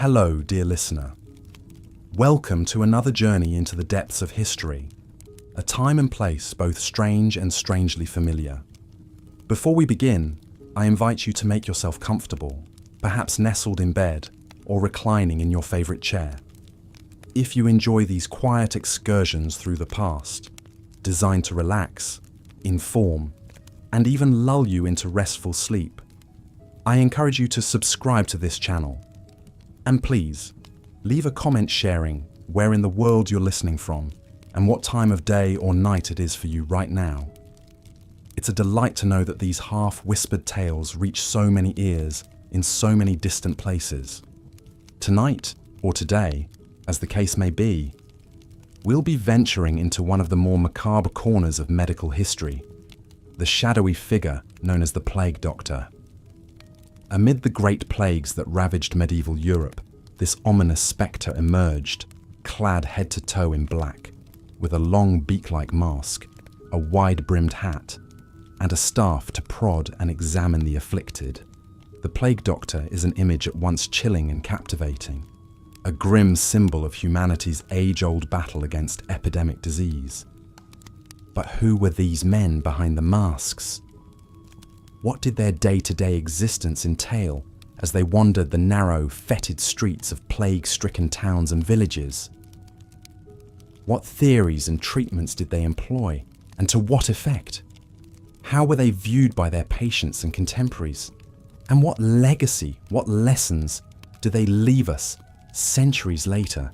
Hello, dear listener. Welcome to another journey into the depths of history, a time and place both strange and strangely familiar. Before we begin, I invite you to make yourself comfortable, perhaps nestled in bed or reclining in your favorite chair. If you enjoy these quiet excursions through the past, designed to relax, inform, and even lull you into restful sleep, I encourage you to subscribe to this channel. And please, leave a comment sharing where in the world you're listening from and what time of day or night it is for you right now. It's a delight to know that these half-whispered tales reach so many ears in so many distant places. Tonight, or today, as the case may be, we'll be venturing into one of the more macabre corners of medical history, the shadowy figure known as the Plague Doctor. Amid the great plagues that ravaged medieval Europe, this ominous spectre emerged, clad head to toe in black, with a long beak-like mask, a wide-brimmed hat, and a staff to prod and examine the afflicted. The Plague Doctor is an image at once chilling and captivating, a grim symbol of humanity's age-old battle against epidemic disease. But who were these men behind the masks? What did their day-to-day existence entail as they wandered the narrow, fetid streets of plague-stricken towns and villages? What theories and treatments did they employ, and to what effect? How were they viewed by their patients and contemporaries? And what legacy, what lessons do they leave us centuries later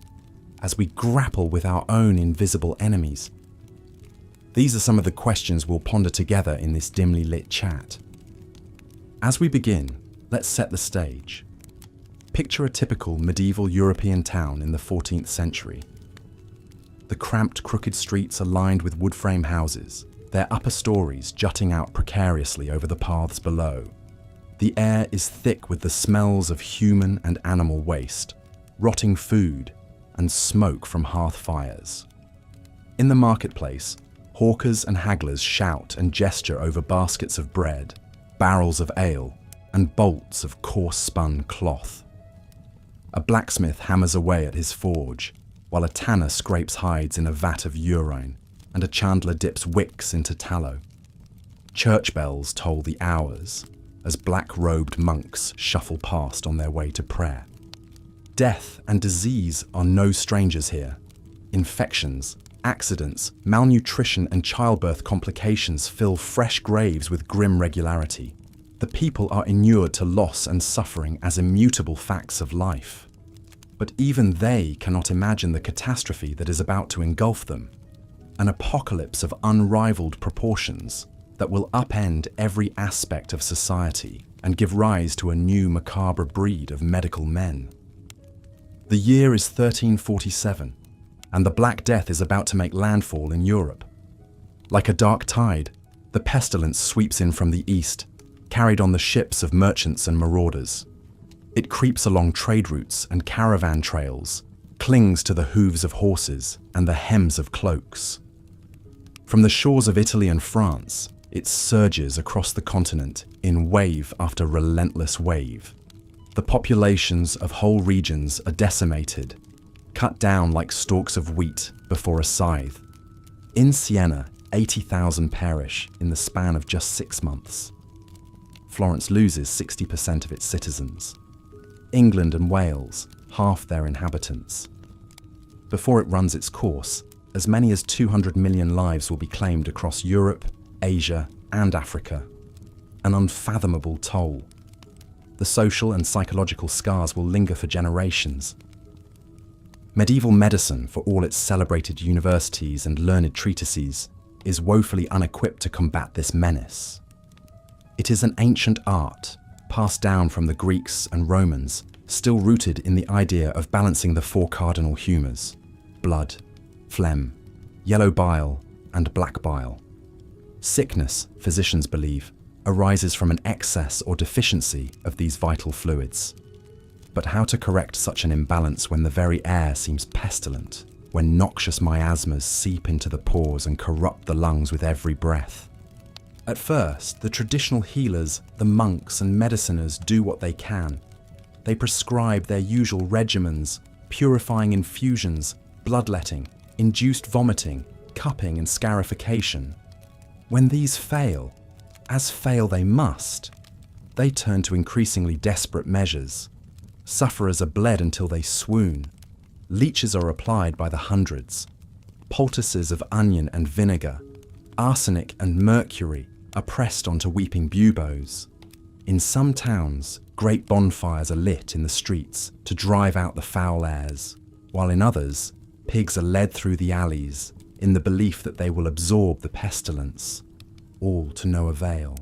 as we grapple with our own invisible enemies? These are some of the questions we'll ponder together in this dimly lit chat. As we begin, let's set the stage. Picture a typical medieval European town in the 14th century. The cramped, crooked streets are lined with wood frame houses, their upper stories jutting out precariously over the paths below. The air is thick with the smells of human and animal waste, rotting food, and smoke from hearth fires. In the marketplace, hawkers and hagglers shout and gesture over baskets of bread, barrels of ale, and bolts of coarse-spun cloth. A blacksmith hammers away at his forge, while a tanner scrapes hides in a vat of urine, and a chandler dips wicks into tallow. Church bells toll the hours, as black-robed monks shuffle past on their way to prayer. Death and disease are no strangers here. Infections, accidents, malnutrition, and childbirth complications fill fresh graves with grim regularity. The people are inured to loss and suffering as immutable facts of life. But even they cannot imagine the catastrophe that is about to engulf them. An apocalypse of unrivaled proportions that will upend every aspect of society and give rise to a new macabre breed of medical men. The year is 1347, and the Black Death is about to make landfall in Europe. Like a dark tide, the pestilence sweeps in from the east, carried on the ships of merchants and marauders. It creeps along trade routes and caravan trails, clings to the hooves of horses and the hems of cloaks. From the shores of Italy and France, it surges across the continent in wave after relentless wave. The populations of whole regions are decimated, cut down like stalks of wheat before a scythe. In Siena, 80,000 perish in the span of just 6 months. Florence loses 60% of its citizens. England and Wales, half their inhabitants. Before it runs its course, as many as 200 million lives will be claimed across Europe, Asia, and Africa. An unfathomable toll. The social and psychological scars will linger for generations. Medieval medicine, for all its celebrated universities and learned treatises, is woefully unequipped to combat this menace. It is an ancient art, passed down from the Greeks and Romans, still rooted in the idea of balancing the 4 cardinal humours: blood, phlegm, yellow bile, and black bile. Sickness, physicians believe, arises from an excess or deficiency of these vital fluids. But how to correct such an imbalance when the very air seems pestilent, when noxious miasmas seep into the pores and corrupt the lungs with every breath? At first, the traditional healers, the monks and mediciners do what they can. They prescribe their usual regimens, purifying infusions, bloodletting, induced vomiting, cupping and scarification. When these fail, as fail they must, they turn to increasingly desperate measures. Sufferers are bled until they swoon. Leeches are applied by the hundreds. Poultices of onion and vinegar, arsenic and mercury are pressed onto weeping buboes. In some towns, great bonfires are lit in the streets to drive out the foul airs, while in others, pigs are led through the alleys in the belief that they will absorb the pestilence, all to no avail.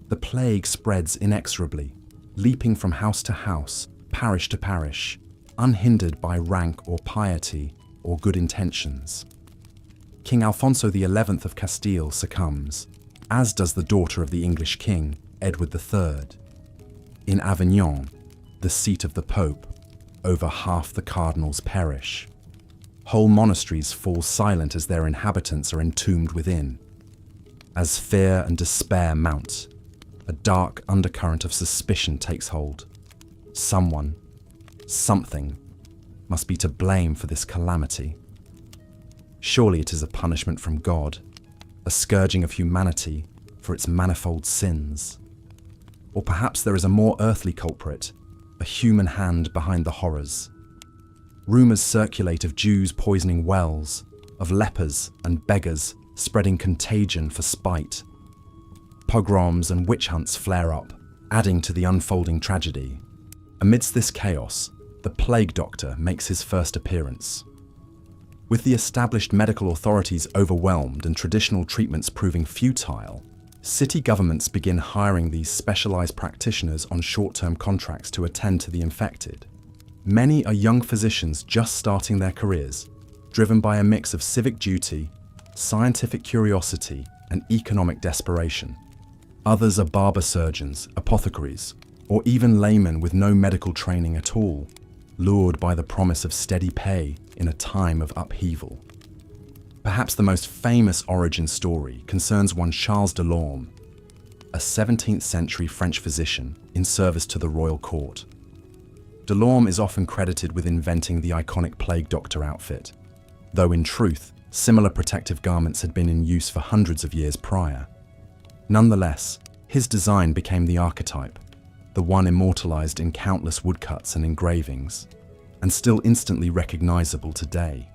The plague spreads inexorably, leaping from house to house, parish to parish, unhindered by rank or piety or good intentions. King Alfonso XI of Castile succumbs, as does the daughter of the English king, Edward III. In Avignon, the seat of the Pope, over half the cardinals perish. Whole monasteries fall silent as their inhabitants are entombed within. As fear and despair mount, a dark undercurrent of suspicion takes hold. Someone, something, must be to blame for this calamity. Surely it is a punishment from God, a scourging of humanity for its manifold sins. Or perhaps there is a more earthly culprit, a human hand behind the horrors. Rumours circulate of Jews poisoning wells, of lepers and beggars spreading contagion for spite. Pogroms and witch hunts flare up, adding to the unfolding tragedy. Amidst this chaos, the plague doctor makes his first appearance. With the established medical authorities overwhelmed and traditional treatments proving futile, city governments begin hiring these specialized practitioners on short-term contracts to attend to the infected. Many are young physicians just starting their careers, driven by a mix of civic duty, scientific curiosity, and economic desperation. Others are barber surgeons, apothecaries, or even laymen with no medical training at all, lured by the promise of steady pay in a time of upheaval. Perhaps the most famous origin story concerns one Charles Delorme, a 17th century French physician in service to the royal court. Delorme is often credited with inventing the iconic plague doctor outfit, though in truth, similar protective garments had been in use for hundreds of years prior. Nonetheless, his design became the archetype, the one immortalized in countless woodcuts and engravings, and still instantly recognizable today.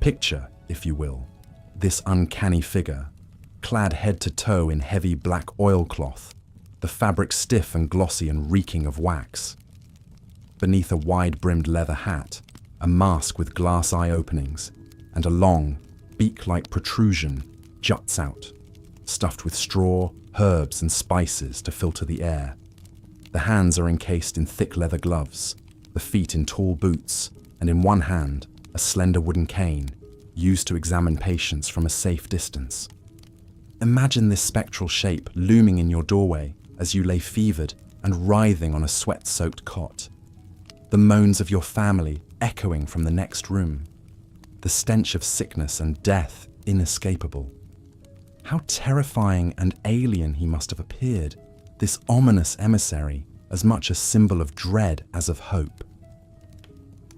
Picture, if you will, this uncanny figure, clad head to toe in heavy black oilcloth, the fabric stiff and glossy and reeking of wax. Beneath a wide-brimmed leather hat, a mask with glass eye openings, and a long, beak-like protrusion juts out, stuffed with straw, herbs, and spices to filter the air. The hands are encased in thick leather gloves, the feet in tall boots, and in one hand, a slender wooden cane, used to examine patients from a safe distance. Imagine this spectral shape looming in your doorway as you lay fevered and writhing on a sweat-soaked cot. The moans of your family echoing from the next room. The stench of sickness and death inescapable. How terrifying and alien he must have appeared, this ominous emissary, as much a symbol of dread as of hope.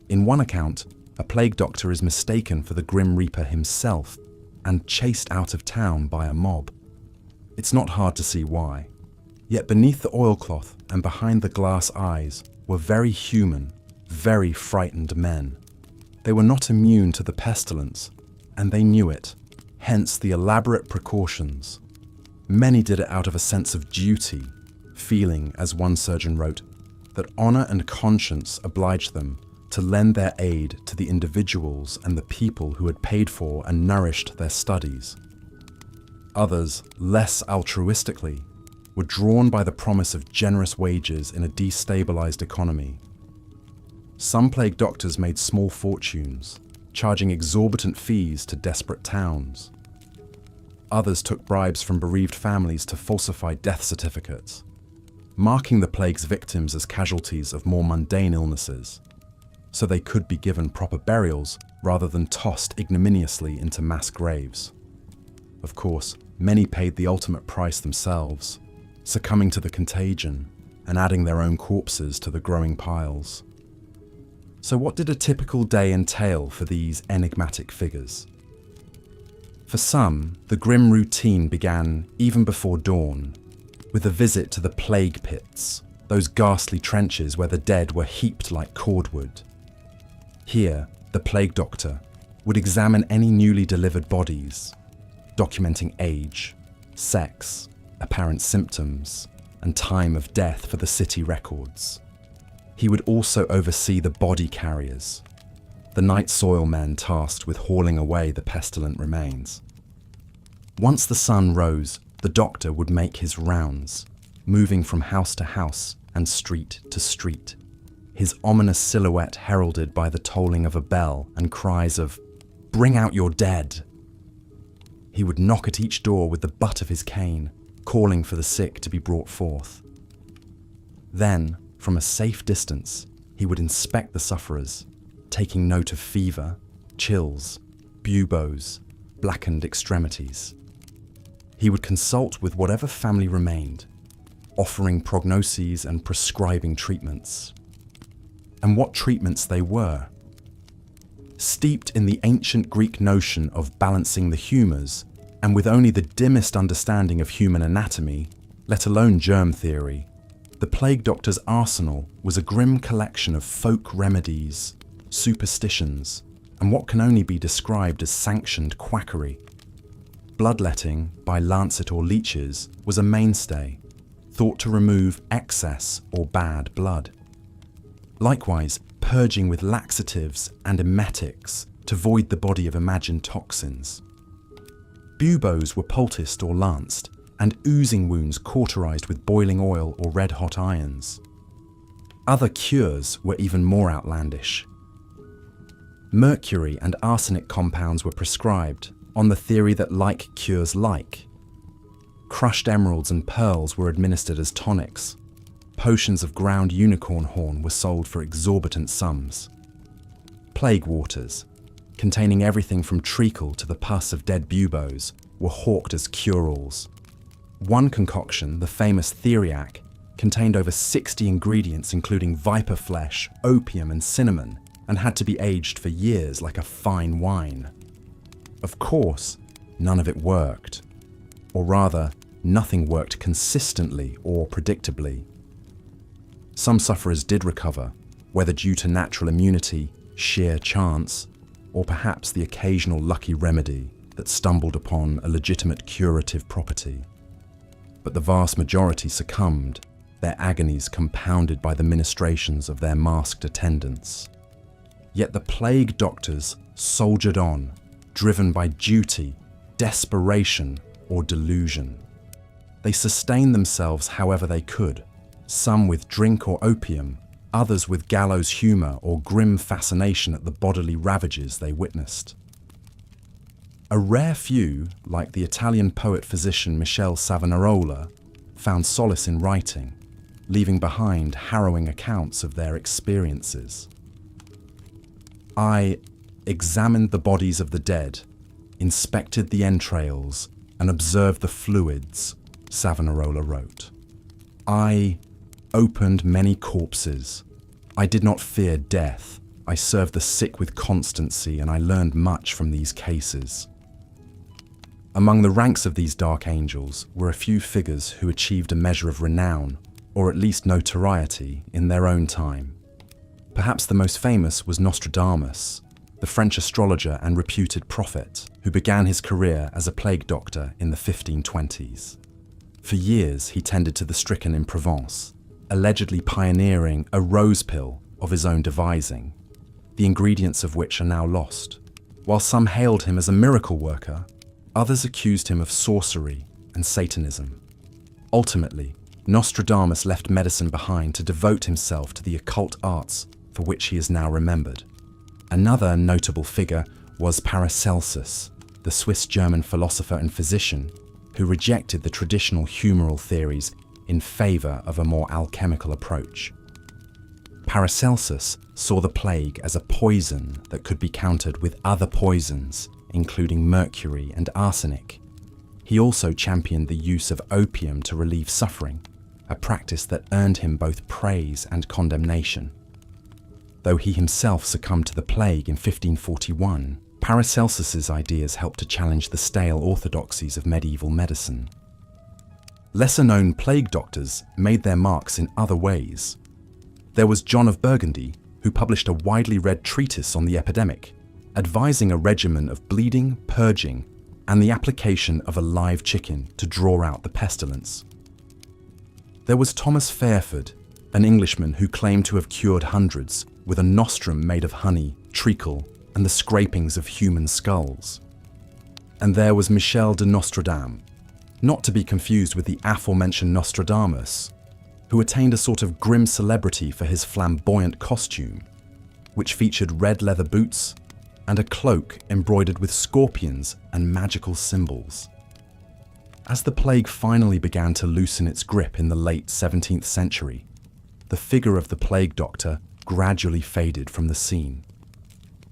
In one account, a plague doctor is mistaken for the Grim Reaper himself and chased out of town by a mob. It's not hard to see why. Yet beneath the oilcloth and behind the glass eyes were very human, very frightened men. They were not immune to the pestilence, and they knew it, hence the elaborate precautions. Many did it out of a sense of duty, feeling, as one surgeon wrote, that honor and conscience obliged them to lend their aid to the individuals and the people who had paid for and nourished their studies. Others, less altruistically, were drawn by the promise of generous wages in a destabilized economy. Some plague doctors made small fortunes, charging exorbitant fees to desperate towns. Others took bribes from bereaved families to falsify death certificates, marking the plague's victims as casualties of more mundane illnesses, so they could be given proper burials rather than tossed ignominiously into mass graves. Of course, many paid the ultimate price themselves, succumbing to the contagion, and adding their own corpses to the growing piles. So what did a typical day entail for these enigmatic figures? For some, the grim routine began even before dawn, with a visit to the plague pits, those ghastly trenches where the dead were heaped like cordwood. Here, the plague doctor would examine any newly delivered bodies, documenting age, sex, apparent symptoms, and time of death for the city records. He would also oversee the body carriers, the night soil men tasked with hauling away the pestilent remains. Once the sun rose, the doctor would make his rounds, moving from house to house and street to street, his ominous silhouette heralded by the tolling of a bell and cries of, "Bring out your dead!" He would knock at each door with the butt of his cane, calling for the sick to be brought forth. Then, from a safe distance, he would inspect the sufferers, taking note of fever, chills, buboes, blackened extremities. He would consult with whatever family remained, offering prognoses and prescribing treatments. And what treatments they were. Steeped in the ancient Greek notion of balancing the humours, and with only the dimmest understanding of human anatomy, let alone germ theory, the plague doctor's arsenal was a grim collection of folk remedies, superstitions, and what can only be described as sanctioned quackery. Bloodletting by lancet or leeches was a mainstay, thought to remove excess or bad blood. Likewise, purging with laxatives and emetics to void the body of imagined toxins. Buboes were poulticed or lanced, and oozing wounds cauterized with boiling oil or red-hot irons. Other cures were even more outlandish. Mercury and arsenic compounds were prescribed, on the theory that like cures like. Crushed emeralds and pearls were administered as tonics. Potions of ground unicorn horn were sold for exorbitant sums. Plague waters, containing everything from treacle to the pus of dead buboes, were hawked as cure-alls. One concoction, the famous theriac, contained over 60 ingredients including viper flesh, opium and cinnamon, and had to be aged for years like a fine wine. Of course, none of it worked. Or rather, nothing worked consistently or predictably. Some sufferers did recover, whether due to natural immunity, sheer chance, or perhaps the occasional lucky remedy that stumbled upon a legitimate curative property. But the vast majority succumbed, their agonies compounded by the ministrations of their masked attendants. Yet the plague doctors soldiered on, driven by duty, desperation, or delusion. They sustained themselves however they could, some with drink or opium, others with gallows humour or grim fascination at the bodily ravages they witnessed. A rare few, like the Italian poet-physician Michele Savonarola, found solace in writing, leaving behind harrowing accounts of their experiences. I examined the bodies of the dead, inspected the entrails, and observed the fluids, Savonarola wrote. I opened many corpses. I did not fear death. I served the sick with constancy, and I learned much from these cases. Among the ranks of these dark angels were a few figures who achieved a measure of renown, or at least notoriety, in their own time. Perhaps the most famous was Nostradamus, the French astrologer and reputed prophet who began his career as a plague doctor in the 1520s. For years he tended to the stricken in Provence, allegedly pioneering a rose pill of his own devising, the ingredients of which are now lost. While some hailed him as a miracle worker, others accused him of sorcery and Satanism. Ultimately, Nostradamus left medicine behind to devote himself to the occult arts for which he is now remembered. Another notable figure was Paracelsus, the Swiss-German philosopher and physician who rejected the traditional humoral theories in favour of a more alchemical approach. Paracelsus saw the plague as a poison that could be countered with other poisons, including mercury and arsenic. He also championed the use of opium to relieve suffering, a practice that earned him both praise and condemnation. Though he himself succumbed to the plague in 1541, Paracelsus's ideas helped to challenge the stale orthodoxies of medieval medicine. Lesser-known plague doctors made their marks in other ways. There was John of Burgundy, who published a widely read treatise on the epidemic, advising a regimen of bleeding, purging, and the application of a live chicken to draw out the pestilence. There was Thomas Fairford, an Englishman who claimed to have cured hundreds with a nostrum made of honey, treacle, and the scrapings of human skulls. And there was Michel de Nostradam, not to be confused with the aforementioned Nostradamus, who attained a sort of grim celebrity for his flamboyant costume, which featured red leather boots and a cloak embroidered with scorpions and magical symbols. As the plague finally began to loosen its grip in the late 17th century, the figure of the plague doctor gradually faded from the scene.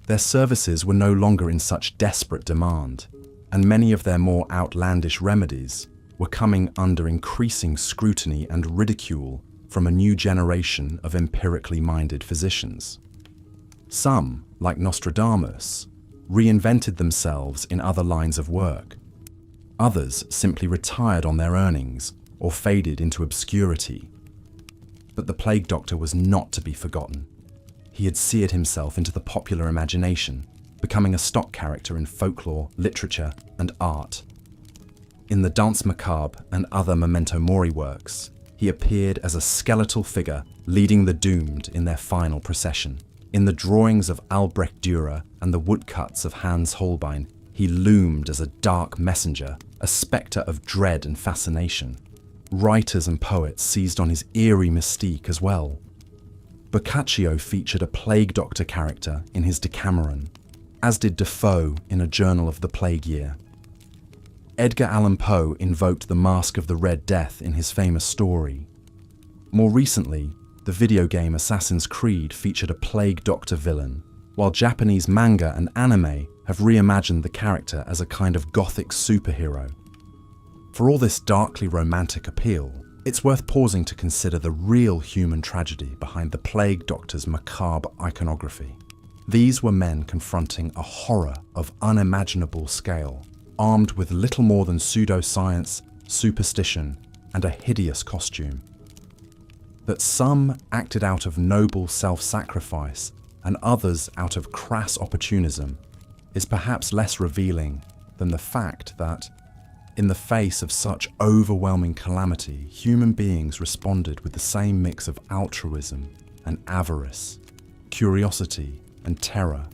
Their services were no longer in such desperate demand, and many of their more outlandish remedies were coming under increasing scrutiny and ridicule from a new generation of empirically minded physicians. Some, like Nostradamus, reinvented themselves in other lines of work. Others simply retired on their earnings or faded into obscurity. But the plague doctor was not to be forgotten. He had seared himself into the popular imagination, becoming a stock character in folklore, literature, and art. In the Danse Macabre and other Memento Mori works, he appeared as a skeletal figure leading the doomed in their final procession. In the drawings of Albrecht Dürer and the woodcuts of Hans Holbein, he loomed as a dark messenger, a spectre of dread and fascination. Writers and poets seized on his eerie mystique as well. Boccaccio featured a plague doctor character in his Decameron, as did Defoe in A Journal of the Plague Year. Edgar Allan Poe invoked the Mask of the Red Death in his famous story. More recently, the video game Assassin's Creed featured a plague doctor villain, while Japanese manga and anime have reimagined the character as a kind of gothic superhero. For all this darkly romantic appeal, it's worth pausing to consider the real human tragedy behind the plague doctor's macabre iconography. These were men confronting a horror of unimaginable scale, armed with little more than pseudoscience, superstition, and a hideous costume. That some acted out of noble self-sacrifice and others out of crass opportunism is perhaps less revealing than the fact that, in the face of such overwhelming calamity, human beings responded with the same mix of altruism and avarice, curiosity and terror,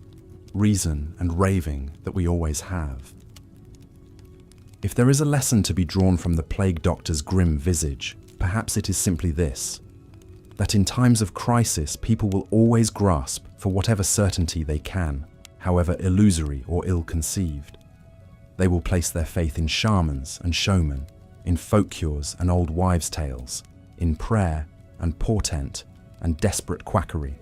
reason and raving that we always have. If there is a lesson to be drawn from the plague doctor's grim visage, perhaps it is simply this: that in times of crisis, people will always grasp for whatever certainty they can, however illusory or ill-conceived. They will place their faith in shamans and showmen, in folk cures and old wives' tales, in prayer and portent and desperate quackery.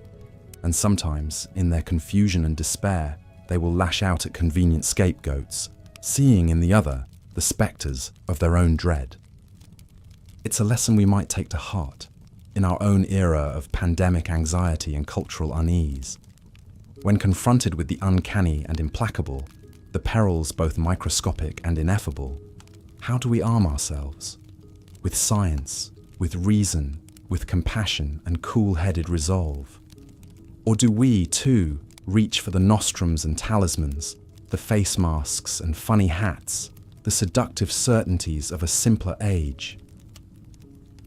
And sometimes, in their confusion and despair, they will lash out at convenient scapegoats, seeing in the other the spectres of their own dread. It's a lesson we might take to heart in our own era of pandemic anxiety and cultural unease. When confronted with the uncanny and implacable, the perils both microscopic and ineffable, how do we arm ourselves? With science, with reason, with compassion and cool-headed resolve? Or do we, too, reach for the nostrums and talismans, the face masks and funny hats, the seductive certainties of a simpler age?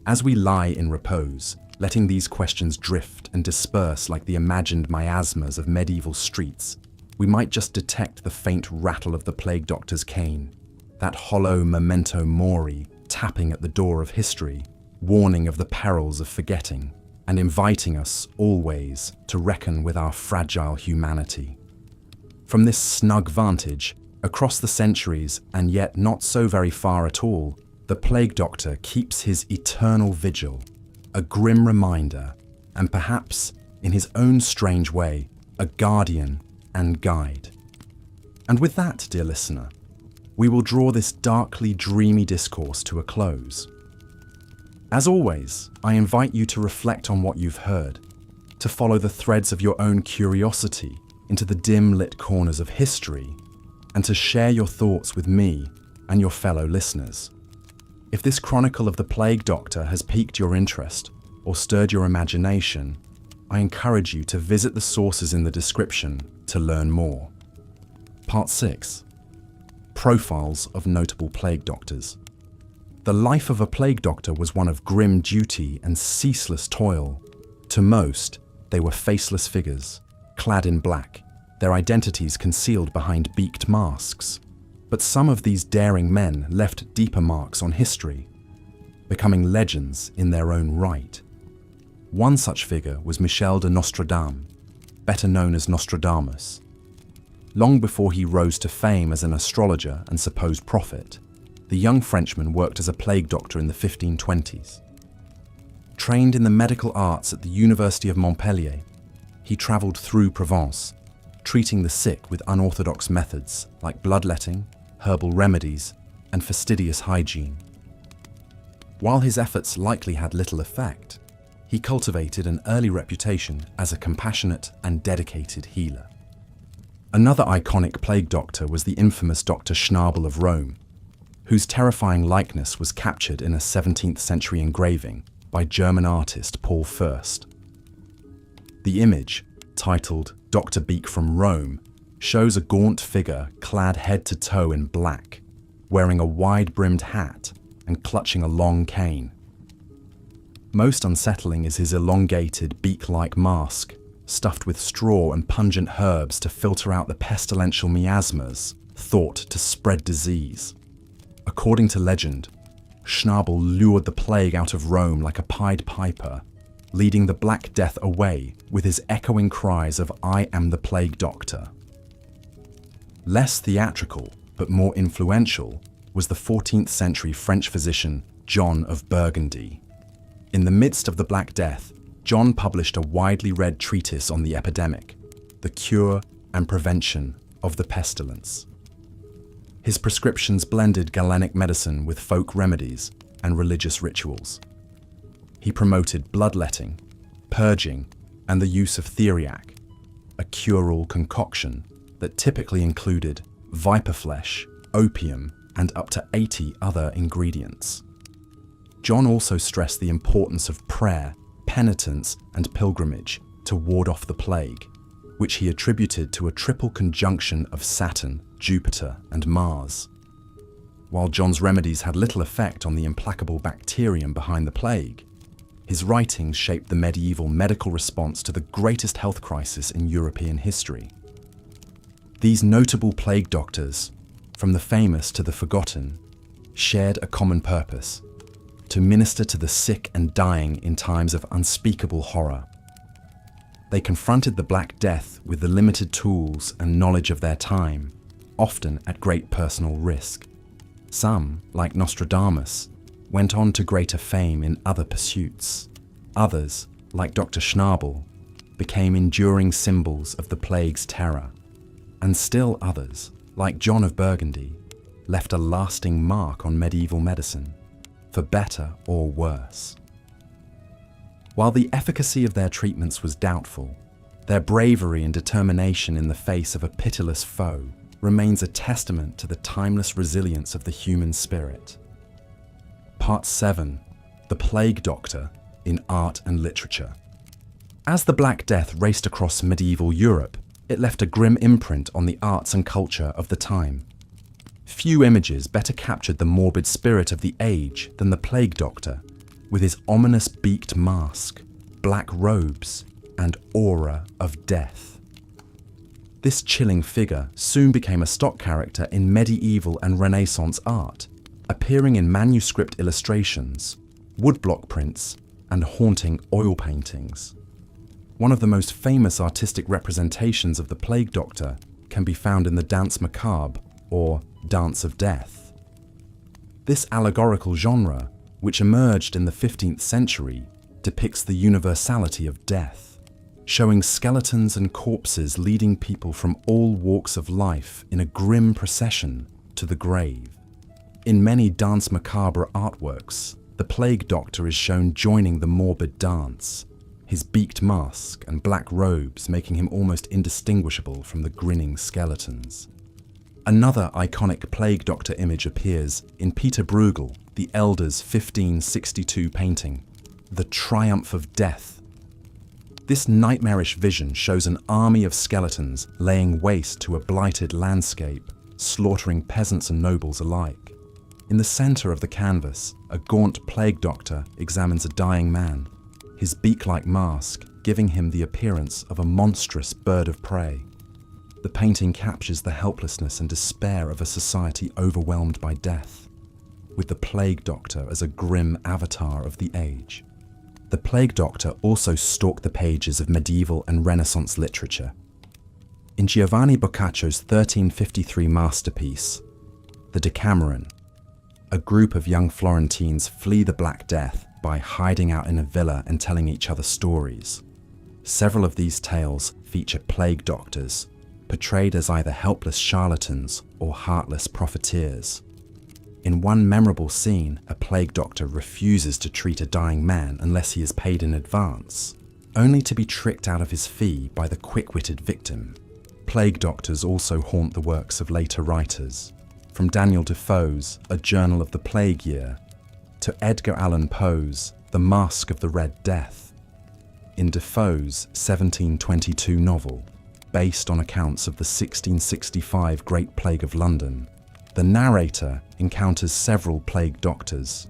As we lie in repose, letting these questions drift and disperse like the imagined miasmas of medieval streets, we might just detect the faint rattle of the plague doctor's cane, that hollow memento mori tapping at the door of history, warning of the perils of forgetting, and inviting us always to reckon with our fragile humanity. From this snug vantage, across the centuries and yet not so very far at all, the plague doctor keeps his eternal vigil, a grim reminder, and perhaps, in his own strange way, a guardian and guide. And with that, dear listener, we will draw this darkly dreamy discourse to a close. As always, I invite you to reflect on what you've heard, to follow the threads of your own curiosity into the dim-lit corners of history, and to share your thoughts with me and your fellow listeners. If this chronicle of the Plague Doctor has piqued your interest or stirred your imagination, I encourage you to visit the sources in the description to learn more. Part 6. Profiles of Notable Plague Doctors. The life of a plague doctor was one of grim duty and ceaseless toil. To most, they were faceless figures, clad in black, their identities concealed behind beaked masks. But some of these daring men left deeper marks on history, becoming legends in their own right. One such figure was Michel de Nostradam, better known as Nostradamus. Long before he rose to fame as an astrologer and supposed prophet, the young Frenchman worked as a plague doctor in the 1520s. Trained in the medical arts at the University of Montpellier, he travelled through Provence, treating the sick with unorthodox methods like bloodletting, herbal remedies, and fastidious hygiene. While his efforts likely had little effect, he cultivated an early reputation as a compassionate and dedicated healer. Another iconic plague doctor was the infamous Dr. Schnabel of Rome, whose terrifying likeness was captured in a 17th century engraving by German artist Paul Fürst. The image, titled Dr. Beak from Rome, shows a gaunt figure clad head to toe in black, wearing a wide-brimmed hat and clutching a long cane. Most unsettling is his elongated, beak-like mask, stuffed with straw and pungent herbs to filter out the pestilential miasmas thought to spread disease. According to legend, Schnabel lured the plague out of Rome like a Pied Piper, leading the Black Death away with his echoing cries of "I am the Plague Doctor." Less theatrical, but more influential, was the 14th century French physician John of Burgundy. In the midst of the Black Death, John published a widely read treatise on the epidemic, the cure and prevention of the pestilence. His prescriptions blended Galenic medicine with folk remedies and religious rituals. He promoted bloodletting, purging, and the use of theriac, a cure-all concoction that typically included viper flesh, opium, and up to 80 other ingredients. John also stressed the importance of prayer, penitence, and pilgrimage to ward off the plague, which he attributed to a triple conjunction of Saturn, Jupiter, and Mars. While John's remedies had little effect on the implacable bacterium behind the plague, his writings shaped the medieval medical response to the greatest health crisis in European history. These notable plague doctors, from the famous to the forgotten, shared a common purpose: to minister to the sick and dying in times of unspeakable horror. They confronted the Black Death with the limited tools and knowledge of their time, often at great personal risk. Some, like Nostradamus, went on to greater fame in other pursuits. Others, like Dr. Schnabel, became enduring symbols of the plague's terror. And still others, like John of Burgundy, left a lasting mark on medieval medicine, for better or worse. While the efficacy of their treatments was doubtful, their bravery and determination in the face of a pitiless foe remains a testament to the timeless resilience of the human spirit. Part 7. The Plague Doctor in Art and Literature. As the Black Death raced across medieval Europe, it left a grim imprint on the arts and culture of the time. Few images better captured the morbid spirit of the age than the Plague Doctor, with his ominous beaked mask, black robes, and aura of death. This chilling figure soon became a stock character in medieval and Renaissance art, appearing in manuscript illustrations, woodblock prints, and haunting oil paintings. One of the most famous artistic representations of the Plague Doctor can be found in the Danse Macabre, or Dance of Death. This allegorical genre, which emerged in the 15th century, depicts the universality of death, showing skeletons and corpses leading people from all walks of life in a grim procession to the grave. In many Danse Macabre artworks, the plague doctor is shown joining the morbid dance, his beaked mask and black robes making him almost indistinguishable from the grinning skeletons. Another iconic plague doctor image appears in Peter Bruegel, the Elder's 1562 painting, The Triumph of Death. This nightmarish vision shows an army of skeletons laying waste to a blighted landscape, slaughtering peasants and nobles alike. In the center of the canvas, a gaunt plague doctor examines a dying man, his beak-like mask giving him the appearance of a monstrous bird of prey. The painting captures the helplessness and despair of a society overwhelmed by death, with the plague doctor as a grim avatar of the age. The plague doctor also stalked the pages of medieval and Renaissance literature. In Giovanni Boccaccio's 1353 masterpiece, The Decameron, a group of young Florentines flee the Black Death by hiding out in a villa and telling each other stories. Several of these tales feature plague doctors, portrayed as either helpless charlatans or heartless profiteers. In one memorable scene, a plague doctor refuses to treat a dying man unless he is paid in advance, only to be tricked out of his fee by the quick-witted victim. Plague doctors also haunt the works of later writers, from Daniel Defoe's A Journal of the Plague Year to Edgar Allan Poe's The Masque of the Red Death. In Defoe's 1722 novel, based on accounts of the 1665 Great Plague of London, the narrator encounters several plague doctors,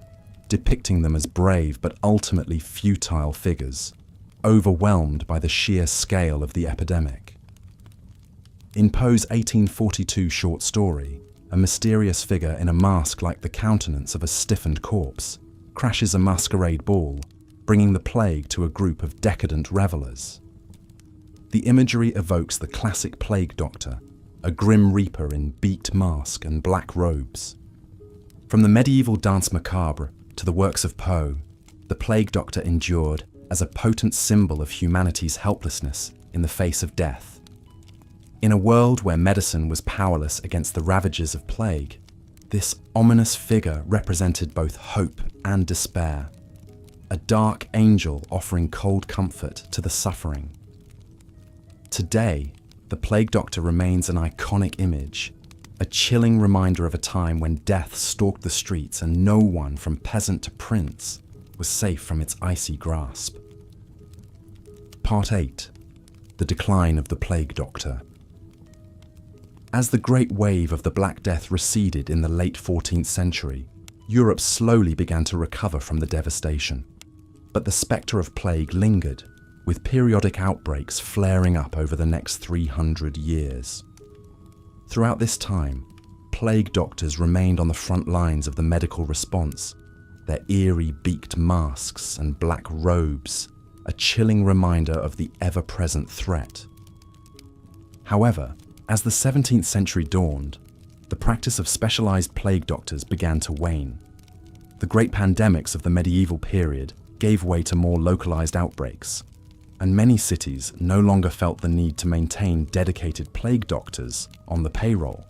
depicting them as brave but ultimately futile figures, overwhelmed by the sheer scale of the epidemic. In Poe's 1842 short story, a mysterious figure in a mask like the countenance of a stiffened corpse crashes a masquerade ball, bringing the plague to a group of decadent revelers. The imagery evokes the classic plague doctor, a grim reaper in beaked mask and black robes. From the medieval Danse Macabre to the works of Poe, the plague doctor endured as a potent symbol of humanity's helplessness in the face of death. In a world where medicine was powerless against the ravages of plague, this ominous figure represented both hope and despair, a dark angel offering cold comfort to the suffering. Today, the plague doctor remains an iconic image, a chilling reminder of a time when death stalked the streets and no one, from peasant to prince, was safe from its icy grasp. Part 8. The Decline of the Plague Doctor. As the great wave of the Black Death receded in the late 14th century, Europe slowly began to recover from the devastation. But the spectre of plague lingered, with periodic outbreaks flaring up over the next 300 years. Throughout this time, plague doctors remained on the front lines of the medical response, their eerie beaked masks and black robes, a chilling reminder of the ever-present threat. However, as the 17th century dawned, the practice of specialized plague doctors began to wane. The great pandemics of the medieval period gave way to more localized outbreaks, and many cities no longer felt the need to maintain dedicated plague doctors on the payroll.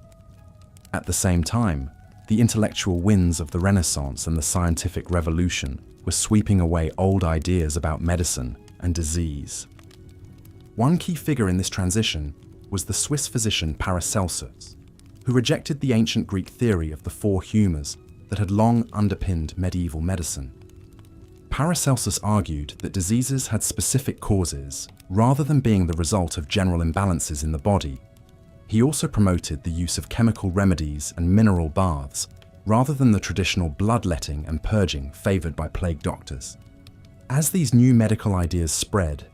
At the same time, the intellectual winds of the Renaissance and the scientific revolution were sweeping away old ideas about medicine and disease. One key figure in this transition was the Swiss physician Paracelsus, who rejected the ancient Greek theory of the four humours that had long underpinned medieval medicine. Paracelsus argued that diseases had specific causes rather than being the result of general imbalances in the body. He also promoted the use of chemical remedies and mineral baths rather than the traditional bloodletting and purging favoured by plague doctors. As these new medical ideas spread,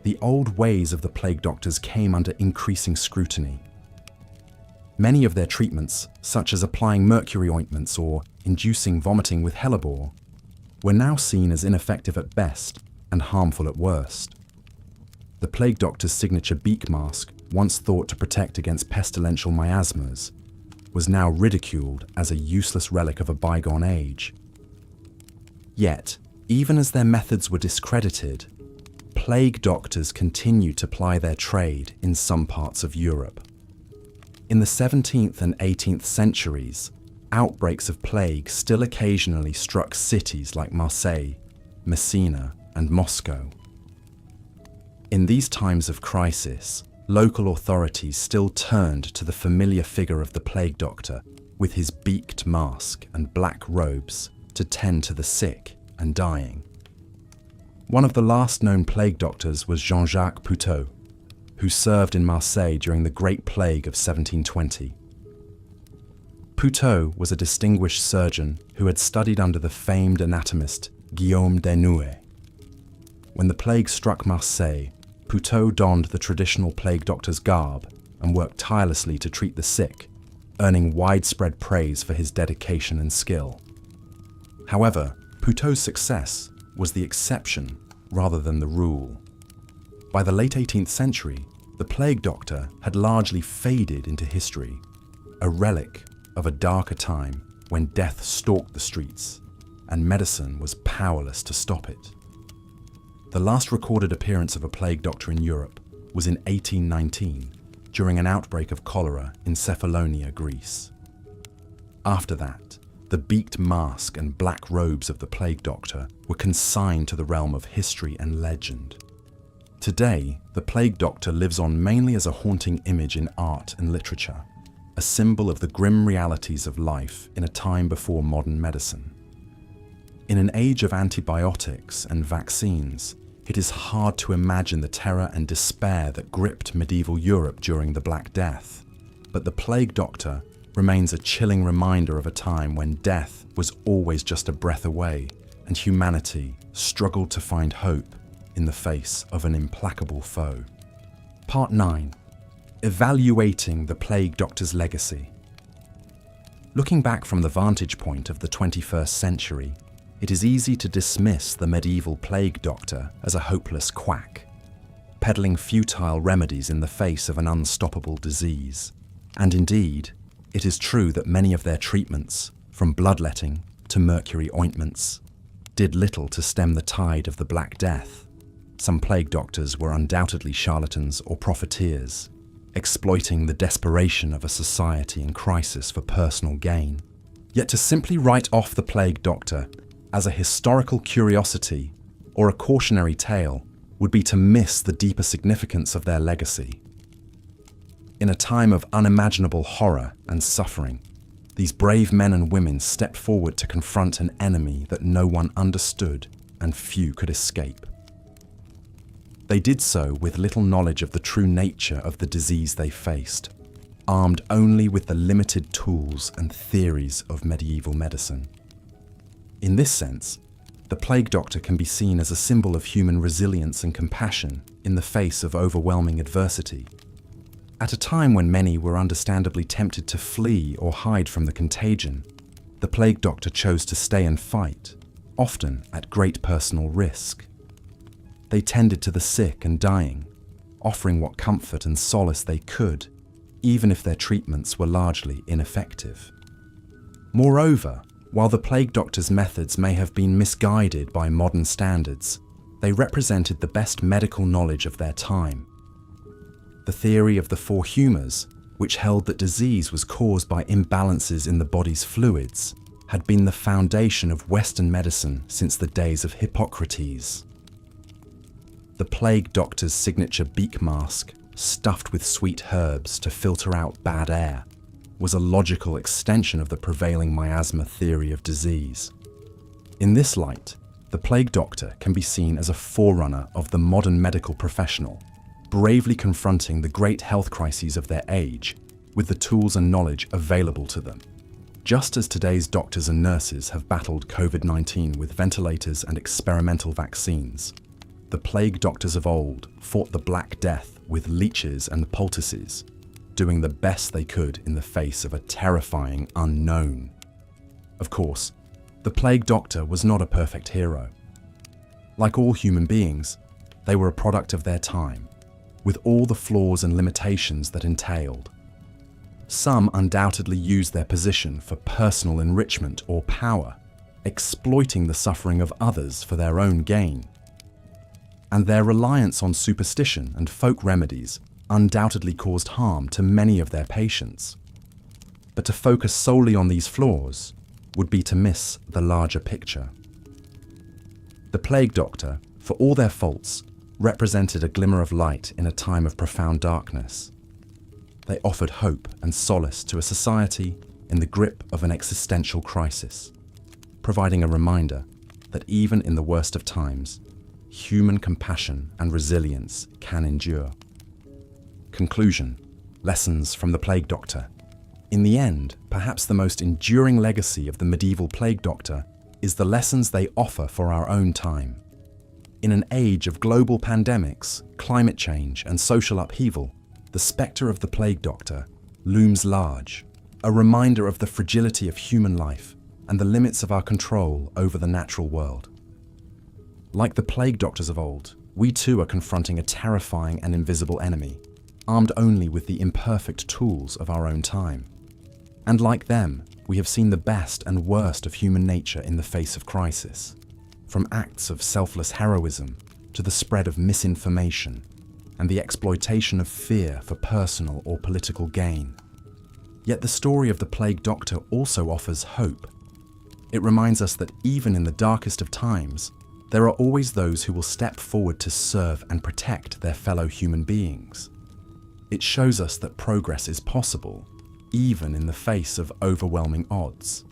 the old ways of the plague doctors came under increasing scrutiny. Many of their treatments, such as applying mercury ointments or inducing vomiting with hellebore, were now seen as ineffective at best and harmful at worst. The plague doctor's signature beak mask, once thought to protect against pestilential miasmas, was now ridiculed as a useless relic of a bygone age. Yet, even as their methods were discredited, plague doctors continued to ply their trade in some parts of Europe. In the 17th and 18th centuries, outbreaks of plague still occasionally struck cities like Marseille, Messina, and Moscow. In these times of crisis, local authorities still turned to the familiar figure of the plague doctor with his beaked mask and black robes to tend to the sick and dying. One of the last known plague doctors was Jean-Jacques Poutot, who served in Marseille during the Great Plague of 1720. Poutot was a distinguished surgeon who had studied under the famed anatomist Guillaume Desnoues. When the plague struck Marseille, Poutot donned the traditional plague doctor's garb and worked tirelessly to treat the sick, earning widespread praise for his dedication and skill. However, Poutot's success was the exception rather than the rule. By the late 18th century, the plague doctor had largely faded into history, a relic of a darker time when death stalked the streets and medicine was powerless to stop it. The last recorded appearance of a plague doctor in Europe was in 1819, during an outbreak of cholera in Cephalonia, Greece. After that, the beaked mask and black robes of the plague doctor were consigned to the realm of history and legend. Today, the plague doctor lives on mainly as a haunting image in art and literature, a symbol of the grim realities of life in a time before modern medicine. In an age of antibiotics and vaccines, it is hard to imagine the terror and despair that gripped medieval Europe during the Black Death, but the plague doctor remains a chilling reminder of a time when death was always just a breath away and humanity struggled to find hope in the face of an implacable foe. Part 9. Evaluating the plague doctor's legacy. Looking back from the vantage point of the 21st century, it is easy to dismiss the medieval plague doctor as a hopeless quack, peddling futile remedies in the face of an unstoppable disease. And indeed, it is true that many of their treatments, from bloodletting to mercury ointments, did little to stem the tide of the Black Death. Some plague doctors were undoubtedly charlatans or profiteers, exploiting the desperation of a society in crisis for personal gain. Yet to simply write off the plague doctor as a historical curiosity or a cautionary tale would be to miss the deeper significance of their legacy. In a time of unimaginable horror and suffering, these brave men and women stepped forward to confront an enemy that no one understood and few could escape. They did so with little knowledge of the true nature of the disease they faced, armed only with the limited tools and theories of medieval medicine. In this sense, the plague doctor can be seen as a symbol of human resilience and compassion in the face of overwhelming adversity. At a time when many were understandably tempted to flee or hide from the contagion, the plague doctor chose to stay and fight, often at great personal risk. They tended to the sick and dying, offering what comfort and solace they could, even if their treatments were largely ineffective. Moreover, while the plague doctor's methods may have been misguided by modern standards, they represented the best medical knowledge of their time. The theory of the four humours, which held that disease was caused by imbalances in the body's fluids, had been the foundation of Western medicine since the days of Hippocrates. The plague doctor's signature beak mask, stuffed with sweet herbs to filter out bad air, was a logical extension of the prevailing miasma theory of disease. In this light, the plague doctor can be seen as a forerunner of the modern medical professional, bravely confronting the great health crises of their age with the tools and knowledge available to them. Just as today's doctors and nurses have battled COVID-19 with ventilators and experimental vaccines, the plague doctors of old fought the Black Death with leeches and poultices, doing the best they could in the face of a terrifying unknown. Of course, the plague doctor was not a perfect hero. Like all human beings, they were a product of their time, with all the flaws and limitations that entailed. Some undoubtedly used their position for personal enrichment or power, exploiting the suffering of others for their own gain. And their reliance on superstition and folk remedies undoubtedly caused harm to many of their patients. But to focus solely on these flaws would be to miss the larger picture. The plague doctor, for all their faults, represented a glimmer of light in a time of profound darkness. They offered hope and solace to a society in the grip of an existential crisis, providing a reminder that even in the worst of times, human compassion and resilience can endure. Conclusion: lessons from the plague doctor. In the end, perhaps the most enduring legacy of the medieval plague doctor is the lessons they offer for our own time. In an age of global pandemics, climate change, and social upheaval, the spectre of the plague doctor looms large, a reminder of the fragility of human life and the limits of our control over the natural world. Like the plague doctors of old, we too are confronting a terrifying and invisible enemy, armed only with the imperfect tools of our own time. And like them, we have seen the best and worst of human nature in the face of crisis, from acts of selfless heroism to the spread of misinformation and the exploitation of fear for personal or political gain. Yet the story of the plague doctor also offers hope. It reminds us that even in the darkest of times, there are always those who will step forward to serve and protect their fellow human beings. It shows us that progress is possible, even in the face of overwhelming odds,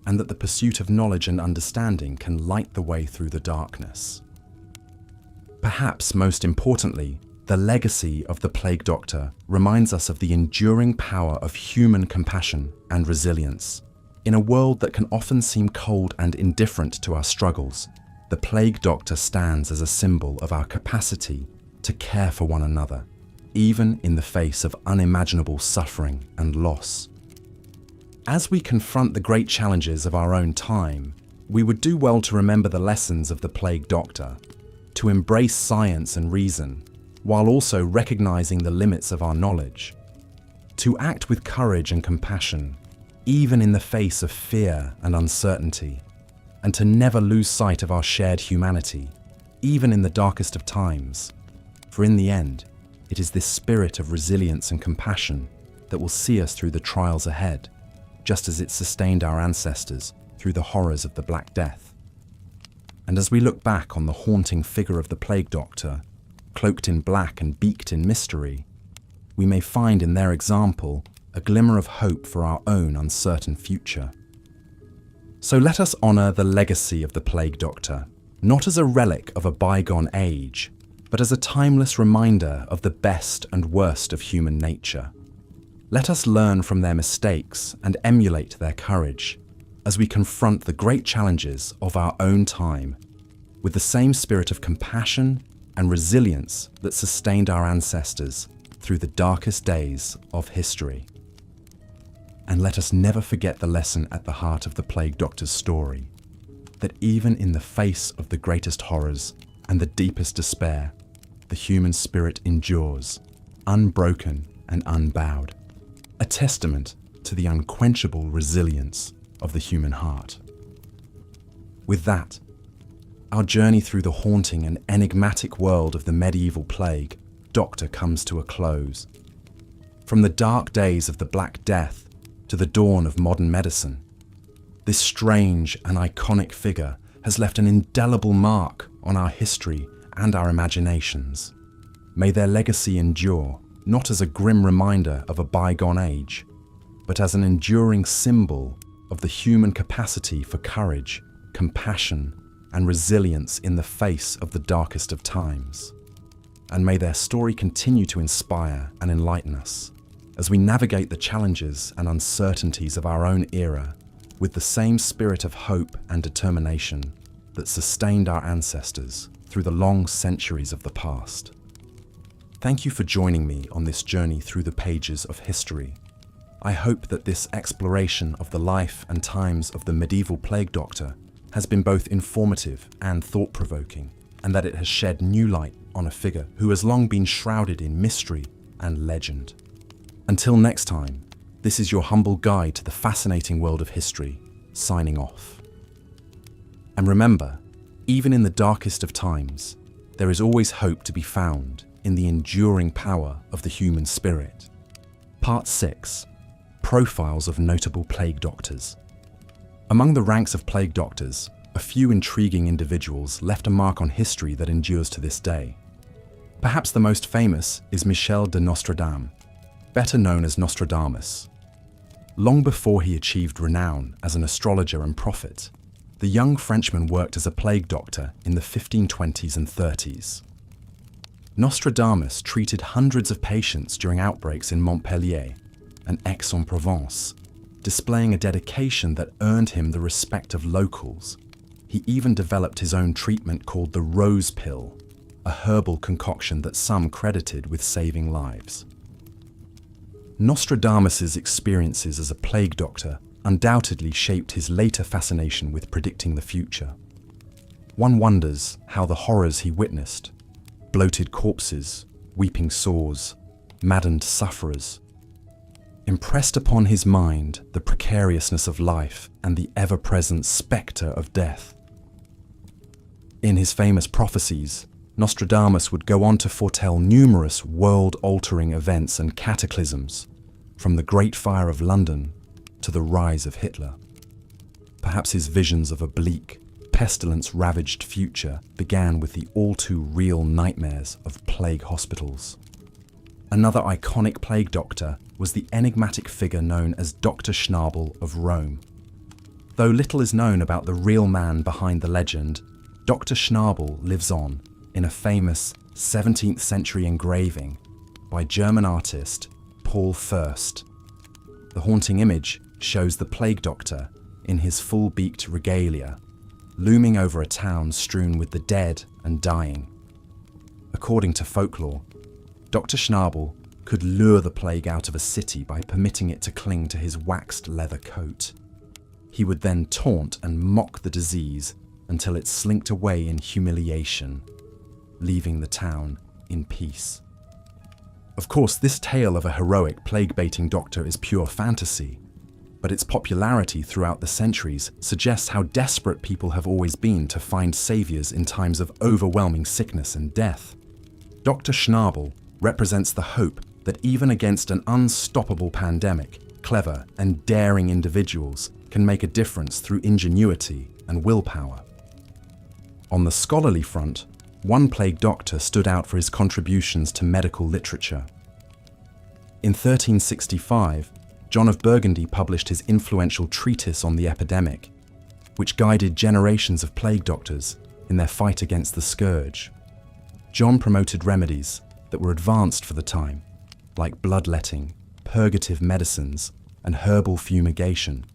and that the pursuit of knowledge and understanding can light the way through the darkness. Perhaps most importantly, the legacy of the plague doctor reminds us of the enduring power of human compassion and resilience. In a world that can often seem cold and indifferent to our struggles, the plague doctor stands as a symbol of our capacity to care for one another, even in the face of unimaginable suffering and loss. As we confront the great challenges of our own time, we would do well to remember the lessons of the plague doctor, to embrace science and reason, while also recognizing the limits of our knowledge, to act with courage and compassion, even in the face of fear and uncertainty, and to never lose sight of our shared humanity, even in the darkest of times. For in the end, it is this spirit of resilience and compassion that will see us through the trials ahead, just as it sustained our ancestors through the horrors of the Black Death. And as we look back on the haunting figure of the plague doctor, cloaked in black and beaked in mystery, we may find in their example a glimmer of hope for our own uncertain future. So let us honor the legacy of the plague doctor, not as a relic of a bygone age, but as a timeless reminder of the best and worst of human nature. Let us learn from their mistakes and emulate their courage as we confront the great challenges of our own time with the same spirit of compassion and resilience that sustained our ancestors through the darkest days of history. And let us never forget the lesson at the heart of the plague doctor's story, that even in the face of the greatest horrors and the deepest despair, the human spirit endures, unbroken and unbowed, a testament to the unquenchable resilience of the human heart. With that, our journey through the haunting and enigmatic world of the medieval plague doctor comes to a close. From the dark days of the Black Death to the dawn of modern medicine, this strange and iconic figure has left an indelible mark on our history and our imaginations. May their legacy endure, not as a grim reminder of a bygone age, but as an enduring symbol of the human capacity for courage, compassion, and resilience in the face of the darkest of times. And may their story continue to inspire and enlighten us as we navigate the challenges and uncertainties of our own era with the same spirit of hope and determination that sustained our ancestors through the long centuries of the past. Thank you for joining me on this journey through the pages of history. I hope that this exploration of the life and times of the medieval plague doctor has been both informative and thought-provoking, and that it has shed new light on a figure who has long been shrouded in mystery and legend. Until next time, this is your humble guide to the fascinating world of history, signing off. And remember, even in the darkest of times, there is always hope to be found in the enduring power of the human spirit. Part 6. profiles of notable plague doctors. Among the ranks of plague doctors, a few intriguing individuals left a mark on history that endures to this day. Perhaps the most famous is Michel de Nostradam, better known as Nostradamus. Long before he achieved renown as an astrologer and prophet, the young Frenchman worked as a plague doctor in the 1520s and 30s. Nostradamus treated hundreds of patients during outbreaks in Montpellier and Aix-en-Provence, displaying a dedication that earned him the respect of locals. He even developed his own treatment called the rose pill, a herbal concoction that some credited with saving lives. Nostradamus's experiences as a plague doctor undoubtedly shaped his later fascination with predicting the future. One wonders how the horrors he witnessed, bloated corpses, weeping sores, maddened sufferers, impressed upon his mind the precariousness of life and the ever-present spectre of death. In his famous prophecies, Nostradamus would go on to foretell numerous world-altering events and cataclysms, from the Great Fire of London to the rise of Hitler. Perhaps his visions of a bleak, pestilence-ravaged future began with the all-too-real nightmares of plague hospitals. Another iconic plague doctor was the enigmatic figure known as Dr. Schnabel of Rome. Though little is known about the real man behind the legend, Dr. Schnabel lives on in a famous 17th century engraving by German artist Paul Fürst. The haunting image shows the plague doctor in his full beaked regalia, looming over a town strewn with the dead and dying. According to folklore, Dr. Schnabel could lure the plague out of a city by permitting it to cling to his waxed leather coat. He would then taunt and mock the disease until it slinked away in humiliation, leaving the town in peace. Of course, this tale of a heroic plague-baiting doctor is pure fantasy, but its popularity throughout the centuries suggests how desperate people have always been to find saviors in times of overwhelming sickness and death. Dr. Schnabel represents the hope that even against an unstoppable pandemic, clever and daring individuals can make a difference through ingenuity and willpower. On the scholarly front, one plague doctor stood out for his contributions to medical literature. In 1365, John of Burgundy published his influential treatise on the epidemic, which guided generations of plague doctors in their fight against the scourge. John promoted remedies that were advanced for the time, like bloodletting, purgative medicines, and herbal fumigation.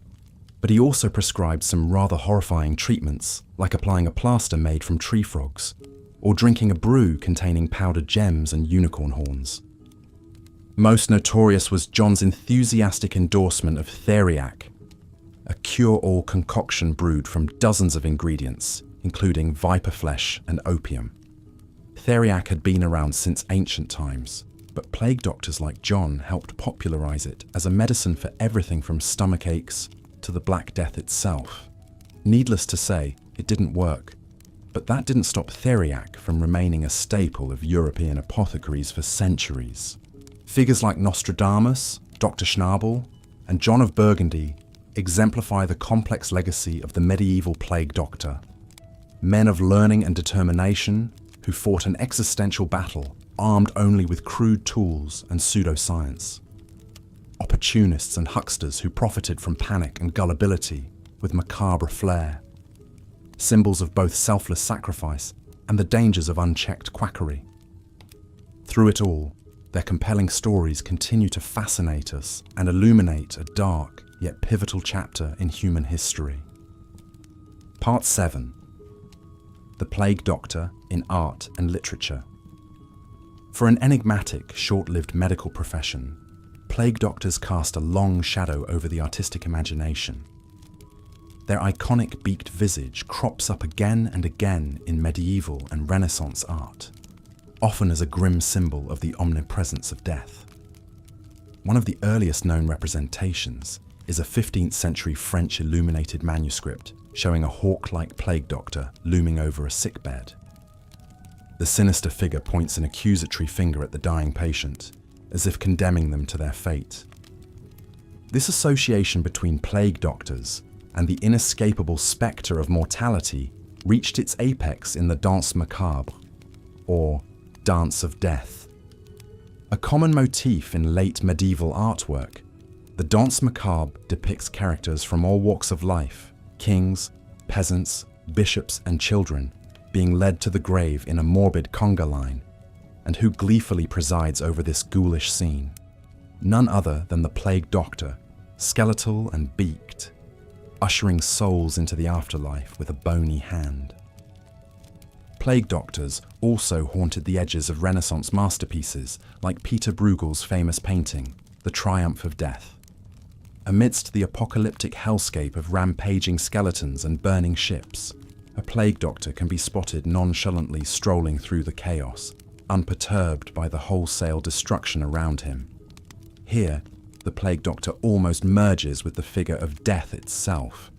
But he also prescribed some rather horrifying treatments, like applying a plaster made from tree frogs, or drinking a brew containing powdered gems and unicorn horns. Most notorious was John's enthusiastic endorsement of theriac, a cure-all concoction brewed from dozens of ingredients, including viper flesh and opium. Theriac had been around since ancient times, but plague doctors like John helped popularize it as a medicine for everything from stomach aches to the Black Death itself. Needless to say, it didn't work, but that didn't stop theriac from remaining a staple of European apothecaries for centuries. Figures like Nostradamus, Dr. Schnabel, and John of Burgundy exemplify the complex legacy of the medieval plague doctor. Men of learning and determination who fought an existential battle armed only with crude tools and pseudoscience. Opportunists and hucksters who profited from panic and gullibility with macabre flair. Symbols of both selfless sacrifice and the dangers of unchecked quackery. Through it all, their compelling stories continue to fascinate us and illuminate a dark yet pivotal chapter in human history. Part 7. The Plague Doctor in Art and Literature. For an enigmatic, short-lived medical profession, plague doctors cast a long shadow over the artistic imagination. Their iconic beaked visage crops up again and again in medieval and Renaissance art, often as a grim symbol of the omnipresence of death. One of the earliest known representations is a 15th century French illuminated manuscript showing a hawk-like plague doctor looming over a sickbed. The sinister figure points an accusatory finger at the dying patient, as if condemning them to their fate. This association between plague doctors and the inescapable spectre of mortality reached its apex in the Danse Macabre, or Dance of Death. A common motif in late medieval artwork, the Danse Macabre depicts characters from all walks of life, kings, peasants, bishops and children, being led to the grave in a morbid conga line, and who gleefully presides over this ghoulish scene? None other than the plague doctor, skeletal and beaked, ushering souls into the afterlife with a bony hand. Plague doctors also haunted the edges of Renaissance masterpieces like Peter Bruegel's famous painting, The Triumph of Death. Amidst the apocalyptic hellscape of rampaging skeletons and burning ships, a plague doctor can be spotted nonchalantly strolling through the chaos, unperturbed by the wholesale destruction around him. Here, the plague doctor almost merges with the figure of death itself,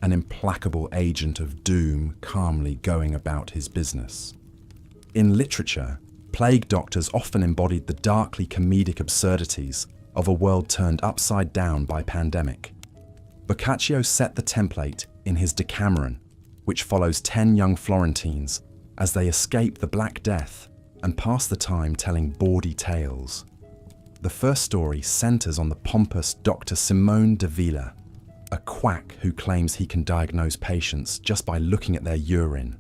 an implacable agent of doom calmly going about his business. In literature, plague doctors often embodied the darkly comedic absurdities of a world turned upside down by pandemic. Boccaccio set the template in his Decameron, which follows 10 young Florentines as they escape the Black Death and pass the time telling bawdy tales. The first story centers on the pompous Dr. Simone de Villa, a quack who claims he can diagnose patients just by looking at their urine.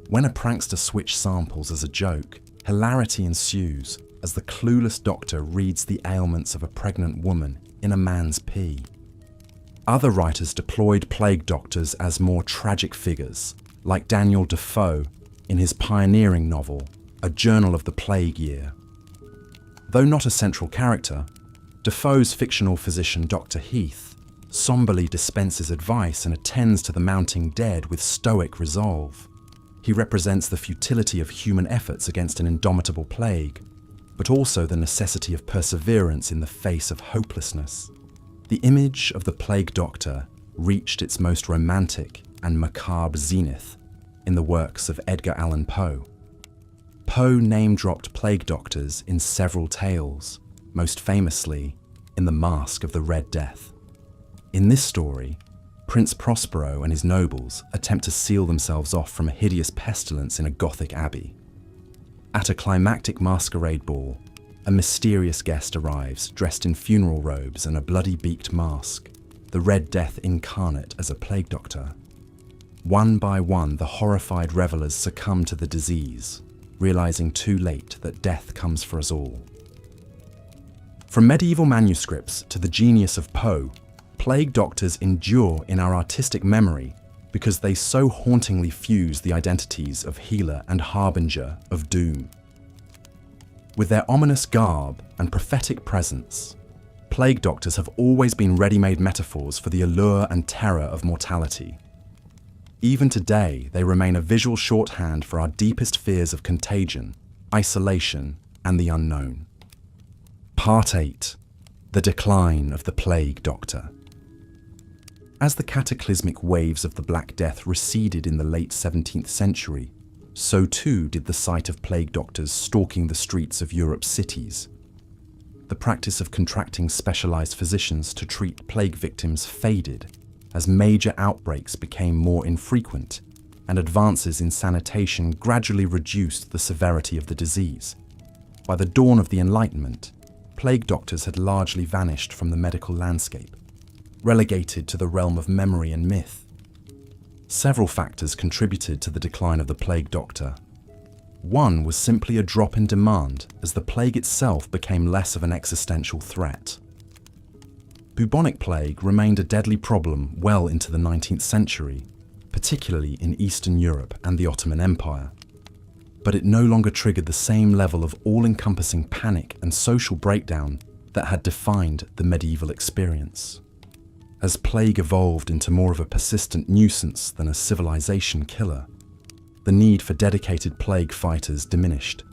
When a prankster switches samples as a joke, hilarity ensues as the clueless doctor reads the ailments of a pregnant woman in a man's pee. Other writers deployed plague doctors as more tragic figures, like Daniel Defoe in his pioneering novel, A Journal of the Plague Year. Though not a central character, Defoe's fictional physician Dr. Heath somberly dispenses advice and attends to the mounting dead with stoic resolve. He represents the futility of human efforts against an indomitable plague, but also the necessity of perseverance in the face of hopelessness. The image of the plague doctor reached its most romantic and macabre zenith in the works of Edgar Allan Poe. Poe name-dropped plague doctors in several tales, most famously in The Mask of the Red Death. In this story, Prince Prospero and his nobles attempt to seal themselves off from a hideous pestilence in a Gothic abbey. At a climactic masquerade ball, a mysterious guest arrives dressed in funeral robes and a bloody beaked mask, the Red Death incarnate as a plague doctor. One by one, the horrified revelers succumb to the disease, realizing too late that death comes for us all. From medieval manuscripts to the genius of Poe, plague doctors endure in our artistic memory because they so hauntingly fuse the identities of healer and harbinger of doom. With their ominous garb and prophetic presence, plague doctors have always been ready-made metaphors for the allure and terror of mortality. Even today, they remain a visual shorthand for our deepest fears of contagion, isolation, and the unknown. Part 8. The Decline of the Plague Doctor. As the cataclysmic waves of the Black Death receded in the late 17th century, so too did the sight of plague doctors stalking the streets of Europe's cities. The practice of contracting specialized physicians to treat plague victims faded as major outbreaks became more infrequent and advances in sanitation gradually reduced the severity of the disease. By the dawn of the Enlightenment, plague doctors had largely vanished from the medical landscape, relegated to the realm of memory and myth. Several factors contributed to the decline of the plague doctor. One was simply a drop in demand as the plague itself became less of an existential threat. Bubonic plague remained a deadly problem well into the 19th century, particularly in Eastern Europe and the Ottoman Empire. But it no longer triggered the same level of all-encompassing panic and social breakdown that had defined the medieval experience. As plague evolved into more of a persistent nuisance than a civilization killer, the need for dedicated plague fighters diminished.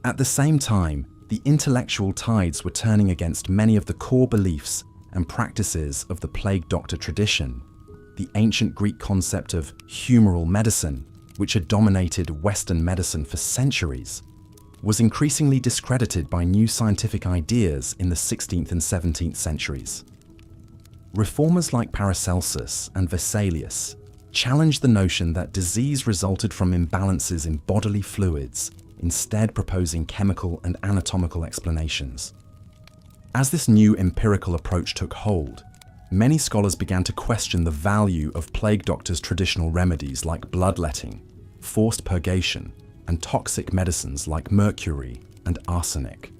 At the same time, the intellectual tides were turning against many of the core beliefs and practices of the plague doctor tradition, the ancient Greek concept of humoral medicine, which had dominated Western medicine for centuries, was increasingly discredited by new scientific ideas in the 16th and 17th centuries. Reformers like Paracelsus and Vesalius challenged the notion that disease resulted from imbalances in bodily fluids, instead proposing chemical and anatomical explanations. As this new empirical approach took hold, many scholars began to question the value of plague doctors' traditional remedies like bloodletting, forced purgation, and toxic medicines like mercury and arsenic.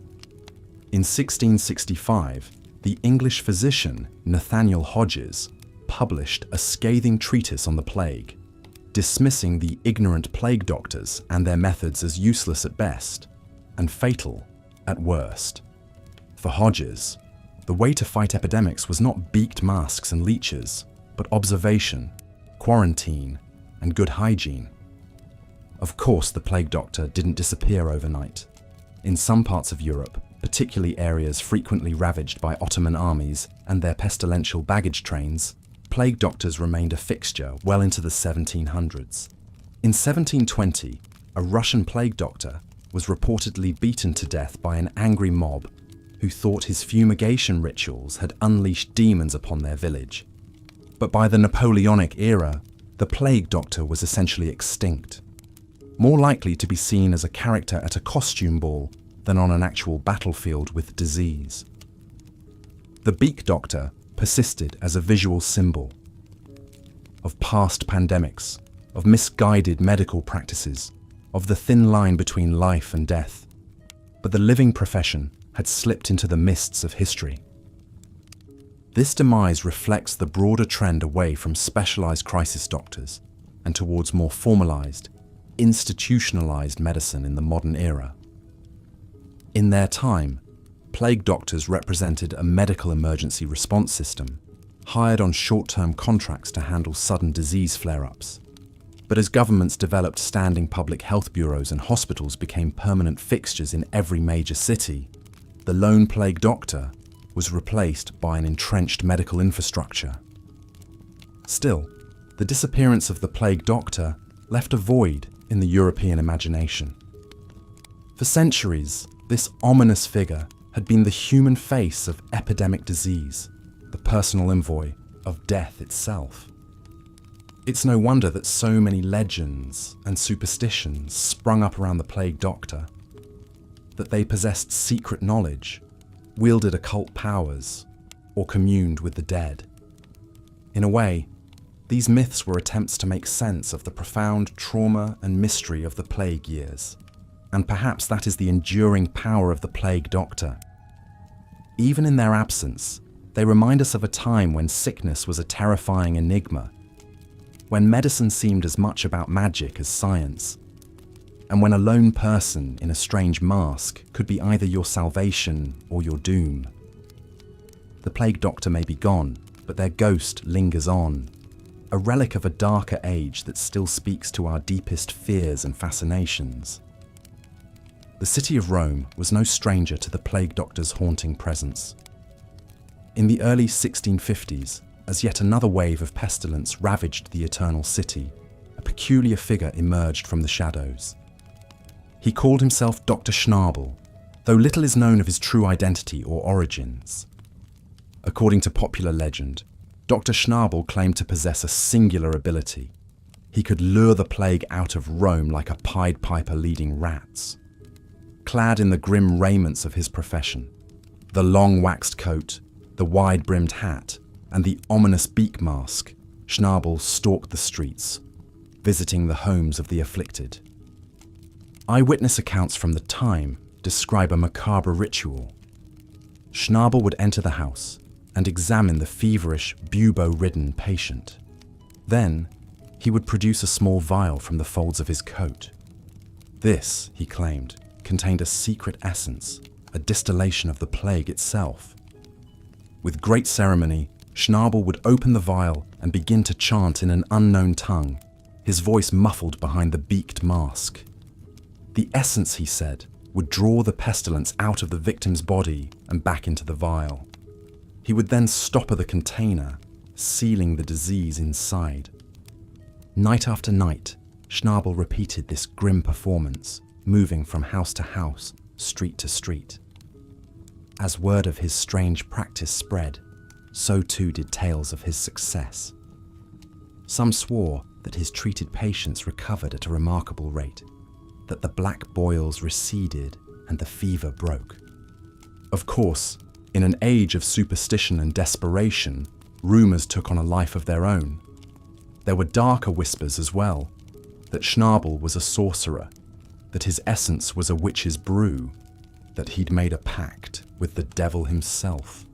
In 1665, the English physician Nathaniel Hodges published a scathing treatise on the plague, dismissing the ignorant plague doctors and their methods as useless at best and fatal at worst. For Hodges, the way to fight epidemics was not beaked masks and leeches, but observation, quarantine, and good hygiene. Of course, the plague doctor didn't disappear overnight. In some parts of Europe, particularly areas frequently ravaged by Ottoman armies and their pestilential baggage trains, plague doctors remained a fixture well into the 1700s. In 1720, a Russian plague doctor was reportedly beaten to death by an angry mob who thought his fumigation rituals had unleashed demons upon their village. But by the Napoleonic era, the plague doctor was essentially extinct, more likely to be seen as a character at a costume ball than on an actual battlefield with disease. The beak doctor persisted as a visual symbol of past pandemics, of misguided medical practices, of the thin line between life and death. But the living profession had slipped into the mists of history. This demise reflects the broader trend away from specialized crisis doctors and towards more formalized, institutionalized medicine in the modern era. In their time, plague doctors represented a medical emergency response system, hired on short-term contracts to handle sudden disease flare-ups. But as governments developed standing public health bureaus and hospitals became permanent fixtures in every major city, the lone plague doctor was replaced by an entrenched medical infrastructure. Still, the disappearance of the plague doctor left a void in the European imagination. For centuries, this ominous figure had been the human face of epidemic disease, the personal envoy of death itself. It's no wonder that so many legends and superstitions sprung up around the plague doctor, that they possessed secret knowledge, wielded occult powers, or communed with the dead. In a way, these myths were attempts to make sense of the profound trauma and mystery of the plague years, and perhaps that is the enduring power of the plague doctor. Even in their absence, they remind us of a time when sickness was a terrifying enigma, when medicine seemed as much about magic as science, and when a lone person in a strange mask could be either your salvation or your doom. The plague doctor may be gone, but their ghost lingers on, a relic of a darker age that still speaks to our deepest fears and fascinations. The city of Rome was no stranger to the plague doctor's haunting presence. In the early 1650s, as yet another wave of pestilence ravaged the eternal city, a peculiar figure emerged from the shadows. He called himself Dr. Schnabel, though little is known of his true identity or origins. According to popular legend, Dr. Schnabel claimed to possess a singular ability. He could lure the plague out of Rome like a Pied Piper leading rats. Clad in the grim raiments of his profession, the long waxed coat, the wide-brimmed hat, and the ominous beak mask, Schnabel stalked the streets, visiting the homes of the afflicted. Eyewitness accounts from the time describe a macabre ritual. Schnabel would enter the house and examine the feverish, bubo-ridden patient. Then, he would produce a small vial from the folds of his coat. This, he claimed, contained a secret essence, a distillation of the plague itself. With great ceremony, Schnabel would open the vial and begin to chant in an unknown tongue, his voice muffled behind the beaked mask. The essence, he said, would draw the pestilence out of the victim's body and back into the vial. He would then stopper the container, sealing the disease inside. Night after night, Schnabel repeated this grim performance, moving from house to house, street to street. As word of his strange practice spread, so too did tales of his success. Some swore that his treated patients recovered at a remarkable rate, that the black boils receded and the fever broke. Of course, in an age of superstition and desperation, rumours took on a life of their own. There were darker whispers as well, that Schnabel was a sorcerer, that his essence was a witch's brew, that he'd made a pact with the devil himself.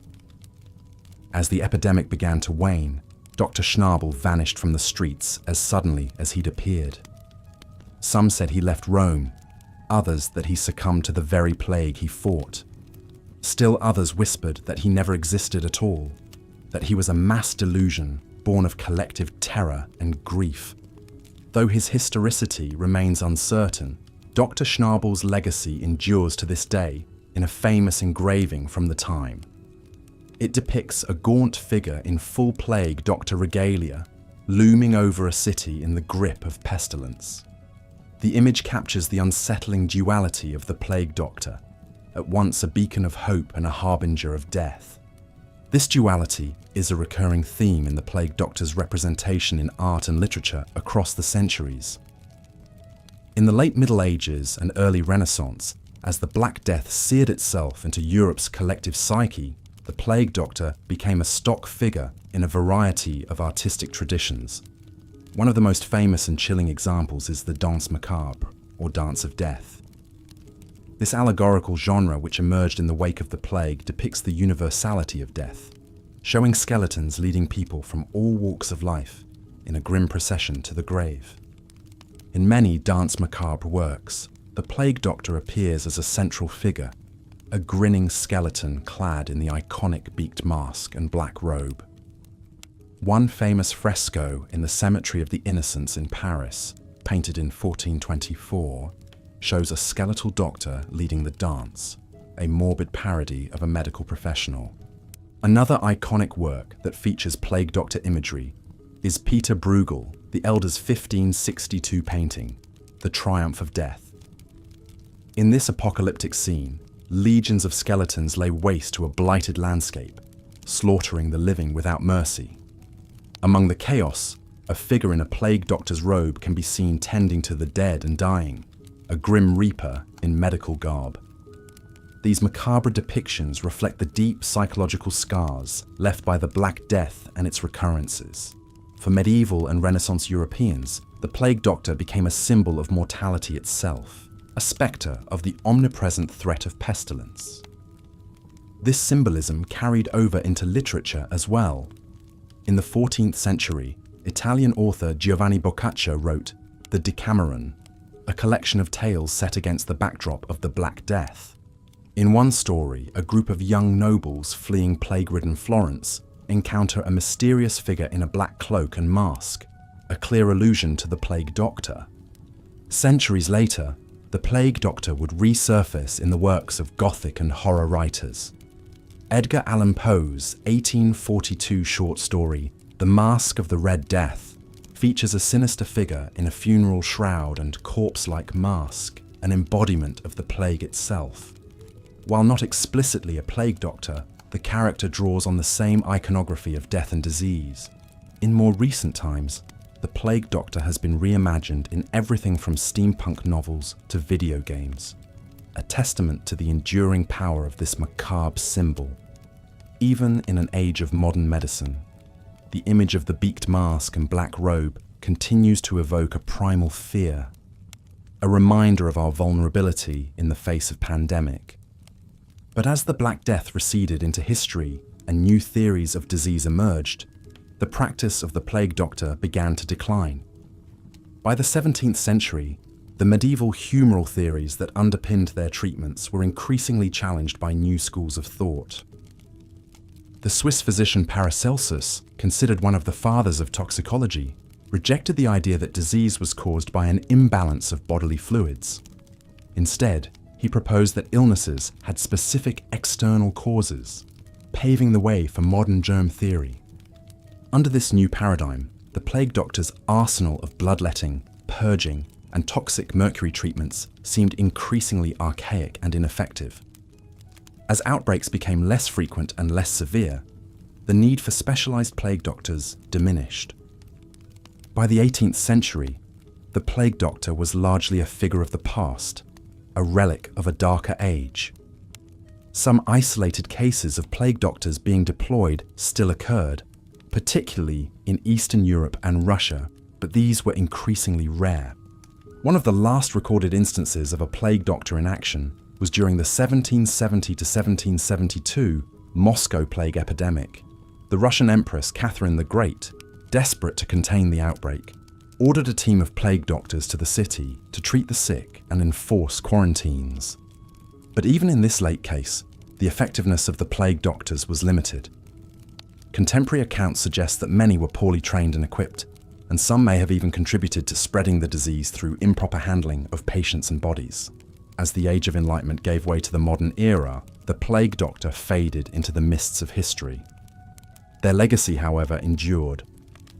As the epidemic began to wane, Dr. Schnabel vanished from the streets as suddenly as he'd appeared. Some said he left Rome, others that he succumbed to the very plague he fought. Still others whispered that he never existed at all, that he was a mass delusion born of collective terror and grief. Though his historicity remains uncertain, Dr. Schnabel's legacy endures to this day in a famous engraving from the time. It depicts a gaunt figure in full plague doctor regalia, looming over a city in the grip of pestilence. The image captures the unsettling duality of the plague doctor, at once a beacon of hope and a harbinger of death. This duality is a recurring theme in the plague doctor's representation in art and literature across the centuries. In the late Middle Ages and early Renaissance, as the Black Death seared itself into Europe's collective psyche, the plague doctor became a stock figure in a variety of artistic traditions. One of the most famous and chilling examples is the Danse Macabre, or Dance of Death. This allegorical genre, which emerged in the wake of the plague, depicts the universality of death, showing skeletons leading people from all walks of life in a grim procession to the grave. In many Danse Macabre works, the plague doctor appears as a central figure, a grinning skeleton clad in the iconic beaked mask and black robe. One famous fresco in the Cemetery of the Innocents in Paris, painted in 1424, shows a skeletal doctor leading the dance, a morbid parody of a medical professional. Another iconic work that features plague doctor imagery is Peter Bruegel, the Elder's 1562 painting, The Triumph of Death. In this apocalyptic scene, legions of skeletons lay waste to a blighted landscape, slaughtering the living without mercy. Among the chaos, a figure in a plague doctor's robe can be seen tending to the dead and dying, a grim reaper in medical garb. These macabre depictions reflect the deep psychological scars left by the Black Death and its recurrences. For medieval and Renaissance Europeans, the plague doctor became a symbol of mortality itself, a spectre of the omnipresent threat of pestilence. This symbolism carried over into literature as well. In the 14th century, Italian author Giovanni Boccaccio wrote The Decameron, a collection of tales set against the backdrop of the Black Death. In one story, a group of young nobles fleeing plague-ridden Florence encounter a mysterious figure in a black cloak and mask, a clear allusion to the plague doctor. Centuries later, the plague doctor would resurface in the works of Gothic and horror writers. Edgar Allan Poe's 1842 short story, The Mask of the Red Death, features a sinister figure in a funeral shroud and corpse-like mask, an embodiment of the plague itself. While not explicitly a plague doctor, the character draws on the same iconography of death and disease. In more recent times, the plague doctor has been reimagined in everything from steampunk novels to video games, a testament to the enduring power of this macabre symbol. Even in an age of modern medicine, the image of the beaked mask and black robe continues to evoke a primal fear, a reminder of our vulnerability in the face of pandemic. But as the Black Death receded into history and new theories of disease emerged, the practice of the plague doctor began to decline. By the 17th century, the medieval humoral theories that underpinned their treatments were increasingly challenged by new schools of thought. The Swiss physician Paracelsus, considered one of the fathers of toxicology, rejected the idea that disease was caused by an imbalance of bodily fluids. Instead, he proposed that illnesses had specific external causes, paving the way for modern germ theory. Under this new paradigm, the plague doctor's arsenal of bloodletting, purging, and toxic mercury treatments seemed increasingly archaic and ineffective. As outbreaks became less frequent and less severe, the need for specialized plague doctors diminished. By the 18th century, the plague doctor was largely a figure of the past, a relic of a darker age. Some isolated cases of plague doctors being deployed still occurred, particularly in Eastern Europe and Russia, but these were increasingly rare. One of the last recorded instances of a plague doctor in action was during the 1770 to 1772 Moscow plague epidemic. The Russian Empress Catherine the Great, desperate to contain the outbreak, ordered a team of plague doctors to the city to treat the sick and enforce quarantines. But even in this late case, the effectiveness of the plague doctors was limited. Contemporary accounts suggest that many were poorly trained and equipped, and some may have even contributed to spreading the disease through improper handling of patients and bodies. As the Age of Enlightenment gave way to the modern era, the plague doctor faded into the mists of history. Their legacy, however, endured,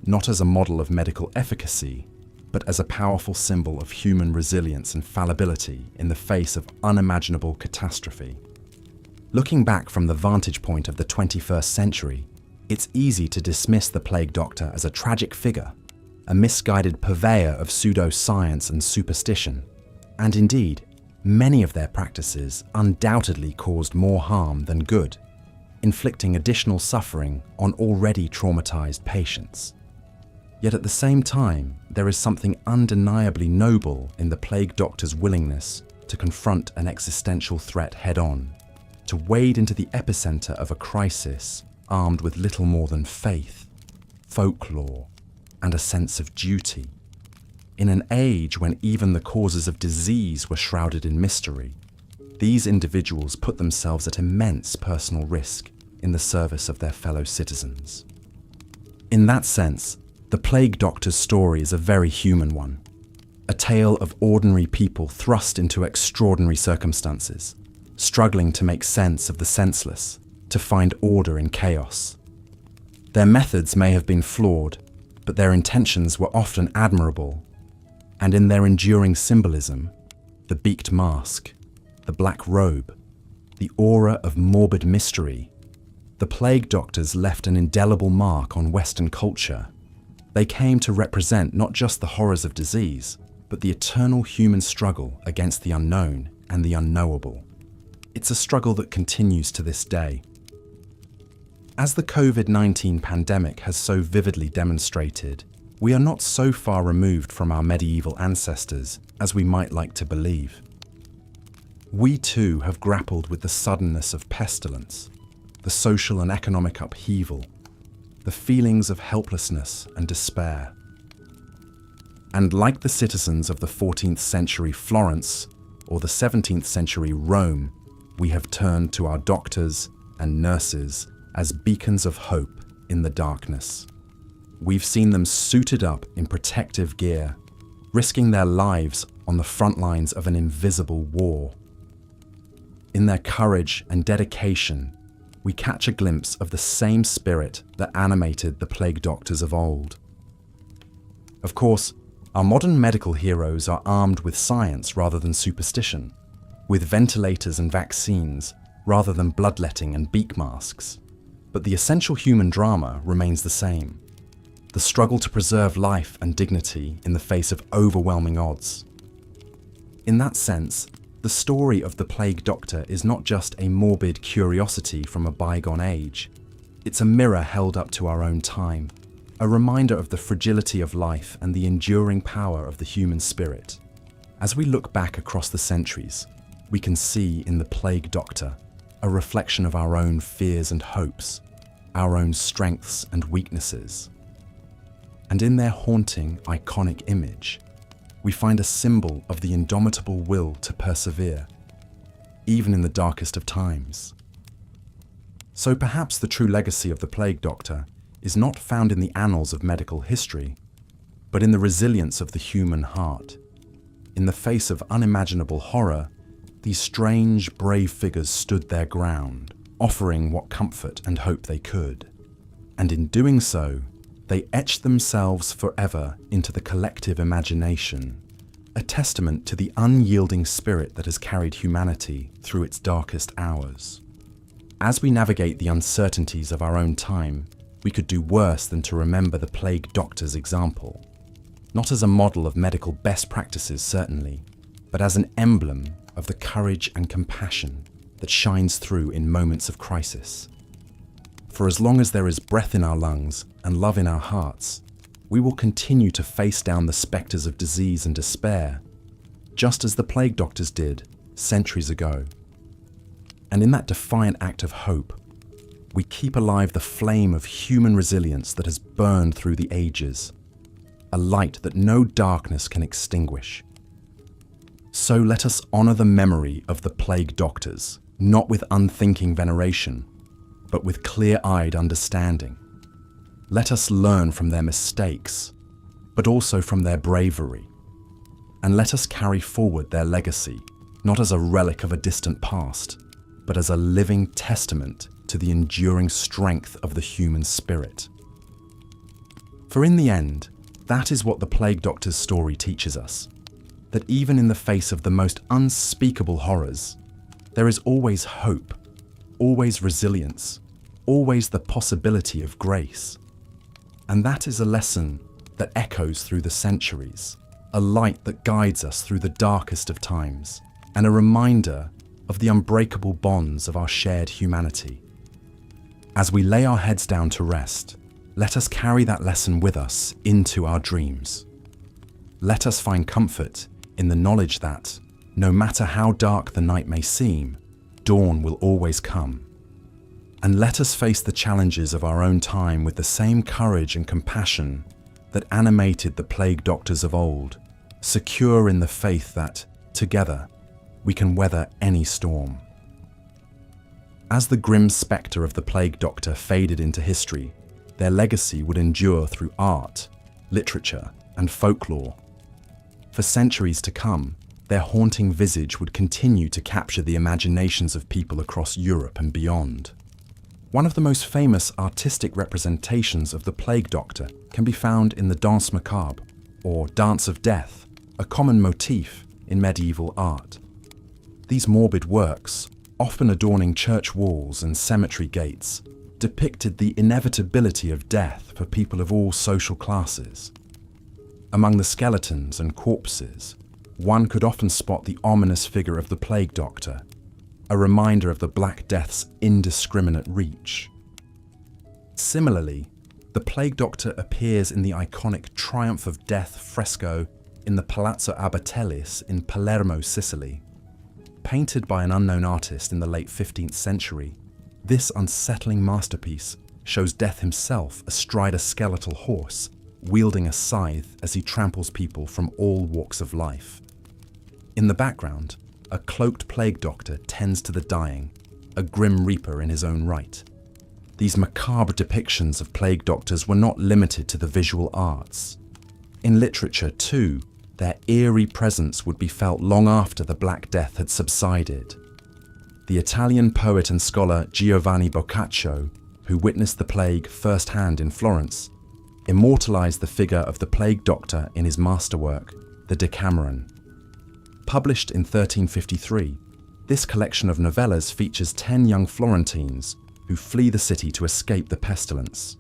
not as a model of medical efficacy, but as a powerful symbol of human resilience and fallibility in the face of unimaginable catastrophe. Looking back from the vantage point of the 21st century, it's easy to dismiss the plague doctor as a tragic figure, a misguided purveyor of pseudoscience and superstition. And indeed, many of their practices undoubtedly caused more harm than good, inflicting additional suffering on already traumatized patients. Yet at the same time, there is something undeniably noble in the plague doctor's willingness to confront an existential threat head-on, to wade into the epicenter of a crisis armed with little more than faith, folklore, and a sense of duty. In an age when even the causes of disease were shrouded in mystery, these individuals put themselves at immense personal risk in the service of their fellow citizens. In that sense, the plague doctor's story is a very human one, a tale of ordinary people thrust into extraordinary circumstances, struggling to make sense of the senseless, to find order in chaos. Their methods may have been flawed, but their intentions were often admirable, and in their enduring symbolism, the beaked mask, the black robe, the aura of morbid mystery, the plague doctors left an indelible mark on Western culture. They came to represent not just the horrors of disease, but the eternal human struggle against the unknown and the unknowable. It's a struggle that continues to this day. As the COVID-19 pandemic has so vividly demonstrated, we are not so far removed from our medieval ancestors as we might like to believe. We too have grappled with the suddenness of pestilence, the social and economic upheaval, the feelings of helplessness and despair. And like the citizens of the 14th century Florence or the 17th century Rome, we have turned to our doctors and nurses as beacons of hope in the darkness. We've seen them suited up in protective gear, risking their lives on the front lines of an invisible war. In their courage and dedication, we catch a glimpse of the same spirit that animated the plague doctors of old. Of course, our modern medical heroes are armed with science rather than superstition, with ventilators and vaccines rather than bloodletting and beak masks. But the essential human drama remains the same: the struggle to preserve life and dignity in the face of overwhelming odds. In that sense, the story of the plague doctor is not just a morbid curiosity from a bygone age. It's a mirror held up to our own time, a reminder of the fragility of life and the enduring power of the human spirit. As we look back across the centuries, we can see in the plague doctor a reflection of our own fears and hopes, our own strengths and weaknesses. And in their haunting, iconic image, we find a symbol of the indomitable will to persevere, even in the darkest of times. So perhaps the true legacy of the plague doctor is not found in the annals of medical history, but in the resilience of the human heart. In the face of unimaginable horror, these strange, brave figures stood their ground, offering what comfort and hope they could. And in doing so, they etched themselves forever into the collective imagination, a testament to the unyielding spirit that has carried humanity through its darkest hours. As we navigate the uncertainties of our own time, we could do worse than to remember the plague doctor's example. Not as a model of medical best practices, certainly, but as an emblem of the courage and compassion that shines through in moments of crisis. For as long as there is breath in our lungs and love in our hearts, we will continue to face down the spectres of disease and despair, just as the plague doctors did centuries ago. And in that defiant act of hope, we keep alive the flame of human resilience that has burned through the ages, a light that no darkness can extinguish. So let us honour the memory of the plague doctors, not with unthinking veneration, but with clear-eyed understanding. Let us learn from their mistakes, but also from their bravery. And let us carry forward their legacy, not as a relic of a distant past, but as a living testament to the enduring strength of the human spirit. For in the end, that is what the plague doctor's story teaches us, that even in the face of the most unspeakable horrors, there is always hope, always resilience, always the possibility of grace. And that is a lesson that echoes through the centuries, a light that guides us through the darkest of times, and a reminder of the unbreakable bonds of our shared humanity. As we lay our heads down to rest, let us carry that lesson with us into our dreams. Let us find comfort in the knowledge that, no matter how dark the night may seem, dawn will always come. And let us face the challenges of our own time with the same courage and compassion that animated the plague doctors of old, secure in the faith that, together, we can weather any storm. As the grim spectre of the plague doctor faded into history, their legacy would endure through art, literature, and folklore. For centuries to come, their haunting visage would continue to capture the imaginations of people across Europe and beyond. One of the most famous artistic representations of the plague doctor can be found in the Danse Macabre, or Dance of Death, a common motif in medieval art. These morbid works, often adorning church walls and cemetery gates, depicted the inevitability of death for people of all social classes. Among the skeletons and corpses, one could often spot the ominous figure of the plague doctor, a reminder of the Black Death's indiscriminate reach. Similarly, the plague doctor appears in the iconic Triumph of Death fresco in the Palazzo Abatellis in Palermo, Sicily. Painted by an unknown artist in the late 15th century, this unsettling masterpiece shows Death himself astride a skeletal horse, wielding a scythe as he tramples people from all walks of life. In the background, a cloaked plague doctor tends to the dying, a grim reaper in his own right. These macabre depictions of plague doctors were not limited to the visual arts. In literature, too, their eerie presence would be felt long after the Black Death had subsided. The Italian poet and scholar Giovanni Boccaccio, who witnessed the plague first-hand in Florence, immortalized the figure of the plague doctor in his masterwork, the Decameron. Published in 1353, this collection of novellas features 10 young Florentines who flee the city to escape the pestilence.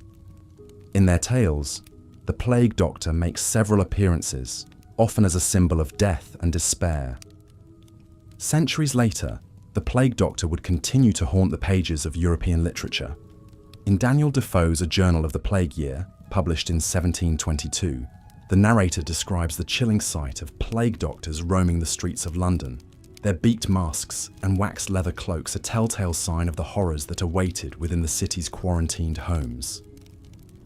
In their tales, the plague doctor makes several appearances, often as a symbol of death and despair. Centuries later, the plague doctor would continue to haunt the pages of European literature. In Daniel Defoe's A Journal of the Plague Year, published in 1722, the narrator describes the chilling sight of plague doctors roaming the streets of London. Their beaked masks and waxed leather cloaks a telltale sign of the horrors that awaited within the city's quarantined homes.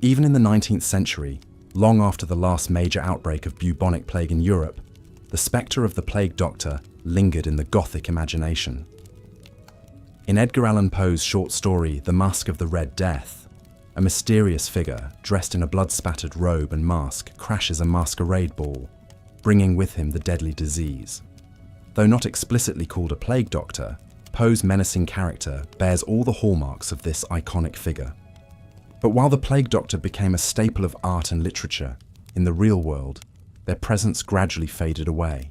Even in the 19th century, long after the last major outbreak of bubonic plague in Europe, the spectre of the plague doctor lingered in the Gothic imagination. In Edgar Allan Poe's short story The Masque of the Red Death, a mysterious figure dressed in a blood-spattered robe and mask crashes a masquerade ball, bringing with him the deadly disease. Though not explicitly called a plague doctor, Poe's menacing character bears all the hallmarks of this iconic figure. But while the plague doctor became a staple of art and literature, in the real world, their presence gradually faded away.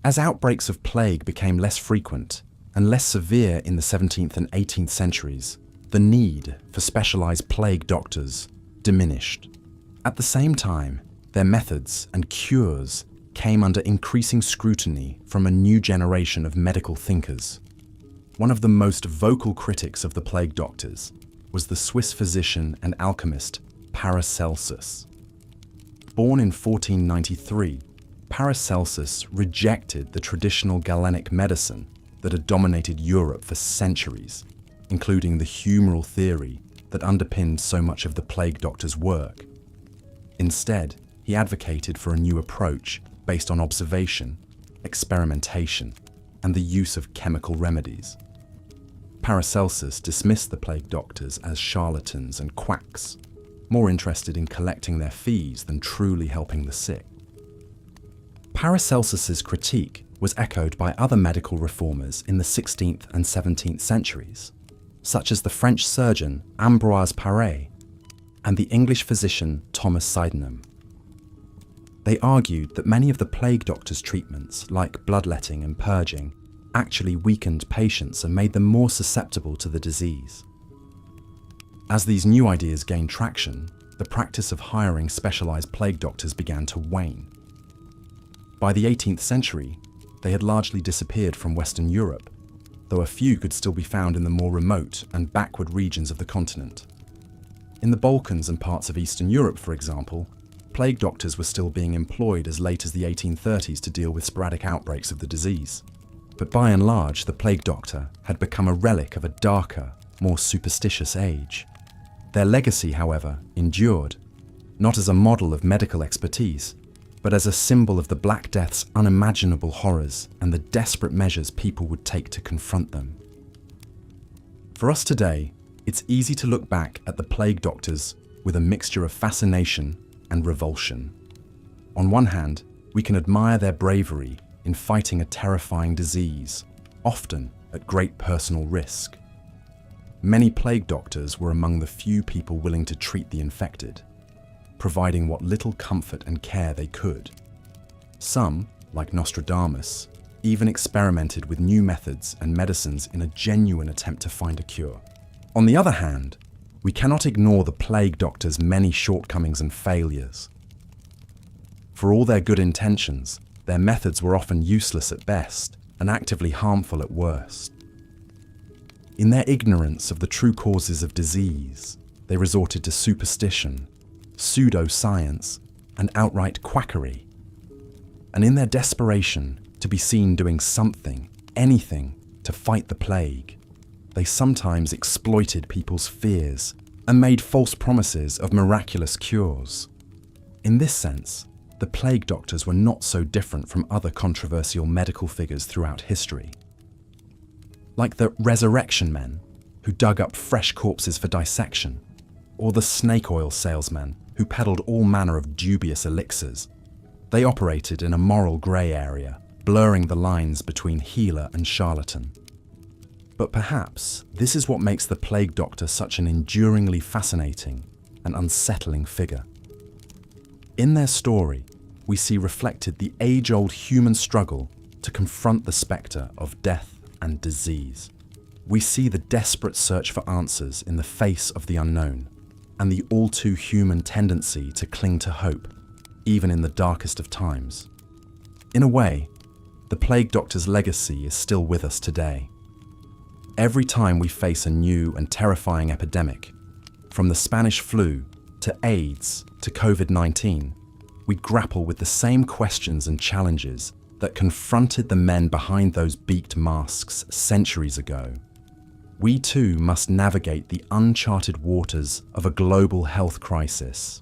As outbreaks of plague became less frequent and less severe in the 17th and 18th centuries, the need for specialized plague doctors diminished. At the same time, their methods and cures came under increasing scrutiny from a new generation of medical thinkers. One of the most vocal critics of the plague doctors was the Swiss physician and alchemist Paracelsus. Born in 1493, Paracelsus rejected the traditional Galenic medicine that had dominated Europe for centuries, including the humoral theory that underpinned so much of the plague doctor's work. Instead, he advocated for a new approach based on observation, experimentation, and the use of chemical remedies. Paracelsus dismissed the plague doctors as charlatans and quacks, more interested in collecting their fees than truly helping the sick. Paracelsus's critique was echoed by other medical reformers in the 16th and 17th centuries, such as the French surgeon Ambroise Paré and the English physician Thomas Sydenham. They argued that many of the plague doctor's treatments, like bloodletting and purging, actually weakened patients and made them more susceptible to the disease. As these new ideas gained traction, the practice of hiring specialized plague doctors began to wane. By the 18th century, they had largely disappeared from Western Europe, though a few could still be found in the more remote and backward regions of the continent. In the Balkans and parts of Eastern Europe, for example, plague doctors were still being employed as late as the 1830s to deal with sporadic outbreaks of the disease. But by and large, the plague doctor had become a relic of a darker, more superstitious age. Their legacy, however, endured, not as a model of medical expertise, but as a symbol of the Black Death's unimaginable horrors and the desperate measures people would take to confront them. For us today, it's easy to look back at the plague doctors with a mixture of fascination and revulsion. On one hand, we can admire their bravery in fighting a terrifying disease, often at great personal risk. Many plague doctors were among the few people willing to treat the infected, providing what little comfort and care they could. Some, like Nostradamus, even experimented with new methods and medicines in a genuine attempt to find a cure. On the other hand, we cannot ignore the plague doctor's many shortcomings and failures. For all their good intentions, their methods were often useless at best and actively harmful at worst. In their ignorance of the true causes of disease, they resorted to superstition, pseudoscience, and outright quackery. And in their desperation to be seen doing something, anything, to fight the plague, they sometimes exploited people's fears and made false promises of miraculous cures. In this sense, the plague doctors were not so different from other controversial medical figures throughout history. Like the resurrection men, who dug up fresh corpses for dissection, or the snake oil salesmen who peddled all manner of dubious elixirs. They operated in a moral grey area, blurring the lines between healer and charlatan. But perhaps this is what makes the plague doctor such an enduringly fascinating and unsettling figure. In their story, we see reflected the age-old human struggle to confront the spectre of death and disease. We see the desperate search for answers in the face of the unknown, and the all-too-human tendency to cling to hope, even in the darkest of times. In a way, the plague doctor's legacy is still with us today. Every time we face a new and terrifying epidemic, from the Spanish flu to AIDS to COVID-19, we grapple with the same questions and challenges that confronted the men behind those beaked masks centuries ago. We too must navigate the uncharted waters of a global health crisis,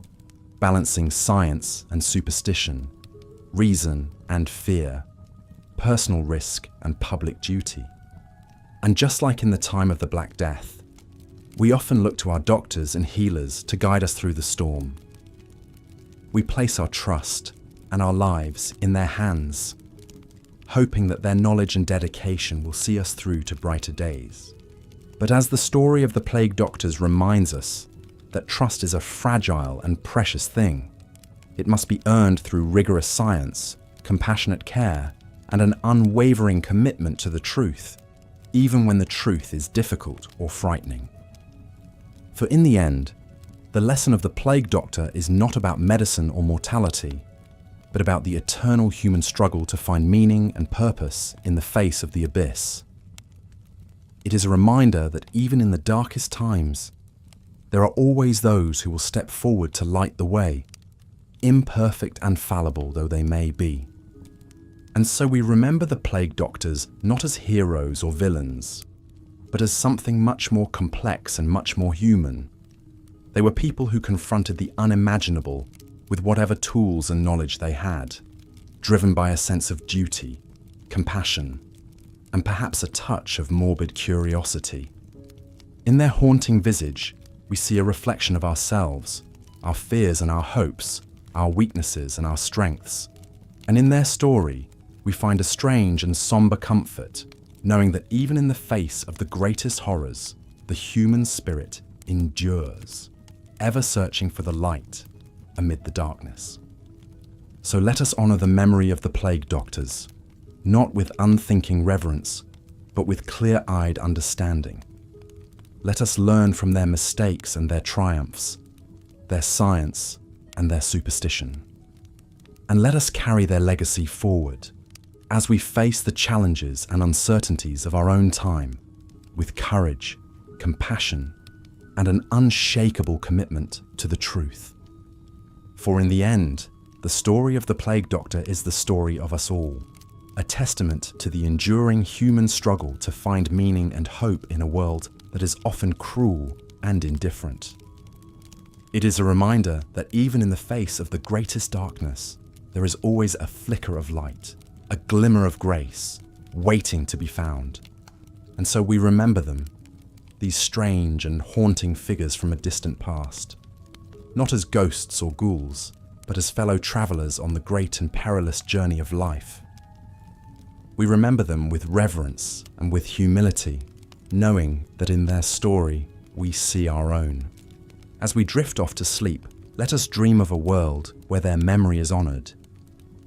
balancing science and superstition, reason and fear, personal risk and public duty. And just like in the time of the Black Death, we often look to our doctors and healers to guide us through the storm. We place our trust and our lives in their hands, hoping that their knowledge and dedication will see us through to brighter days. But as the story of the plague doctors reminds us that trust is a fragile and precious thing, It must be earned through rigorous science, compassionate care, and an unwavering commitment to the truth, even when the truth is difficult or frightening. For in the end, the lesson of the plague doctor is not about medicine or mortality, but about the eternal human struggle to find meaning and purpose in the face of the abyss. It is a reminder that even in the darkest times, there are always those who will step forward to light the way, imperfect and fallible though they may be. And so we remember the plague doctors not as heroes or villains, but as something much more complex and much more human. They were people who confronted the unimaginable with whatever tools and knowledge they had, driven by a sense of duty, compassion, and perhaps a touch of morbid curiosity. In their haunting visage, we see a reflection of ourselves, our fears and our hopes, our weaknesses and our strengths. And in their story, we find a strange and somber comfort, knowing that even in the face of the greatest horrors, the human spirit endures, ever searching for the light amid the darkness. So let us honor the memory of the plague doctors, not with unthinking reverence, but with clear-eyed understanding. Let us learn from their mistakes and their triumphs, their science and their superstition. And let us carry their legacy forward as we face the challenges and uncertainties of our own time with courage, compassion, and an unshakable commitment to the truth. For in the end, the story of the plague doctor is the story of us all, a testament to the enduring human struggle to find meaning and hope in a world that is often cruel and indifferent. It is a reminder that even in the face of the greatest darkness, there is always a flicker of light, a glimmer of grace, waiting to be found. And so we remember them, these strange and haunting figures from a distant past, not as ghosts or ghouls, but as fellow travelers on the great and perilous journey of life. We remember them with reverence and with humility, knowing that in their story we see our own. As we drift off to sleep, let us dream of a world where their memory is honored,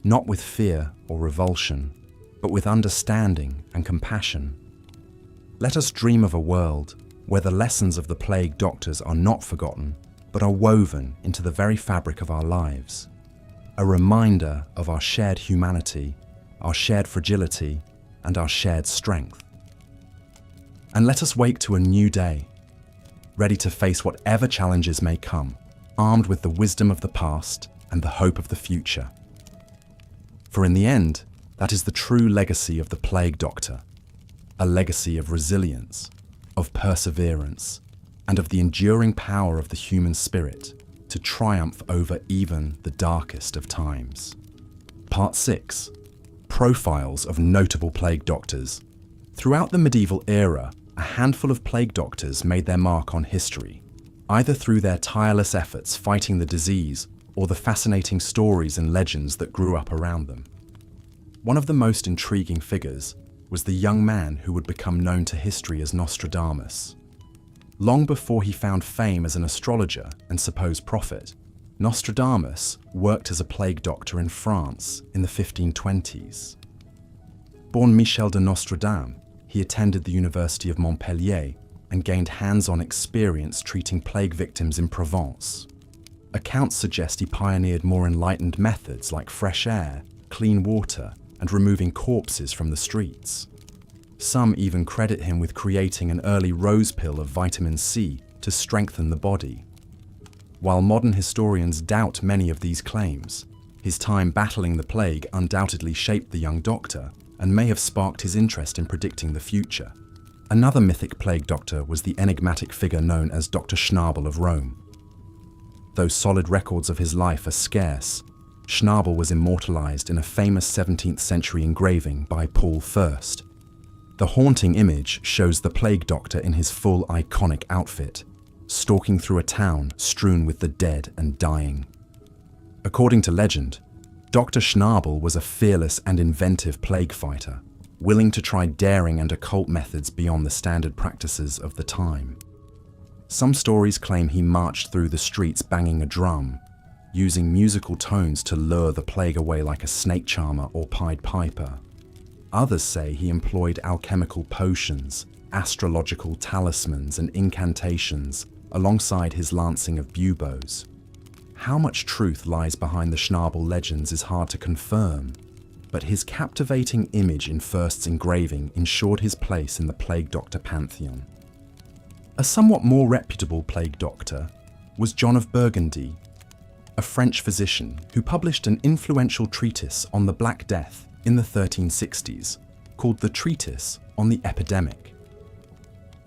not with fear or revulsion, but with understanding and compassion. Let us dream of a world where the lessons of the plague doctors are not forgotten, but are woven into the very fabric of our lives, a reminder of our shared humanity, our shared fragility, and our shared strength. And let us wake to a new day, ready to face whatever challenges may come, armed with the wisdom of the past and the hope of the future. For in the end, that is the true legacy of the plague doctor, a legacy of resilience, of perseverance, and of the enduring power of the human spirit to triumph over even the darkest of times. Part 6. Profiles of notable plague doctors. Throughout the medieval era, a handful of plague doctors made their mark on history, either through their tireless efforts fighting the disease or the fascinating stories and legends that grew up around them. One of the most intriguing figures was the young man who would become known to history as Nostradamus. Long before he found fame as an astrologer and supposed prophet, Nostradamus worked as a plague doctor in France in the 1520s. Born Michel de Nostradam, he attended the University of Montpellier and gained hands-on experience treating plague victims in Provence. Accounts suggest he pioneered more enlightened methods like fresh air, clean water, and removing corpses from the streets. Some even credit him with creating an early rose pill of vitamin C to strengthen the body. While modern historians doubt many of these claims, his time battling the plague undoubtedly shaped the young doctor and may have sparked his interest in predicting the future. Another mythic plague doctor was the enigmatic figure known as Dr. Schnabel of Rome. Though solid records of his life are scarce, Schnabel was immortalized in a famous 17th century engraving by Paul I. The haunting image shows the plague doctor in his full iconic outfit, stalking through a town strewn with the dead and dying. According to legend, Dr. Schnabel was a fearless and inventive plague fighter, willing to try daring and occult methods beyond the standard practices of the time. Some stories claim he marched through the streets banging a drum, using musical tones to lure the plague away like a snake charmer or Pied Piper. Others say he employed alchemical potions, astrological talismans and incantations alongside his lancing of buboes. How much truth lies behind the Schnabel legends is hard to confirm, but his captivating image in Fürst's engraving ensured his place in the plague doctor pantheon. A somewhat more reputable plague doctor was John of Burgundy, a French physician who published an influential treatise on the Black Death in the 1360s, called the Treatise on the Epidemic.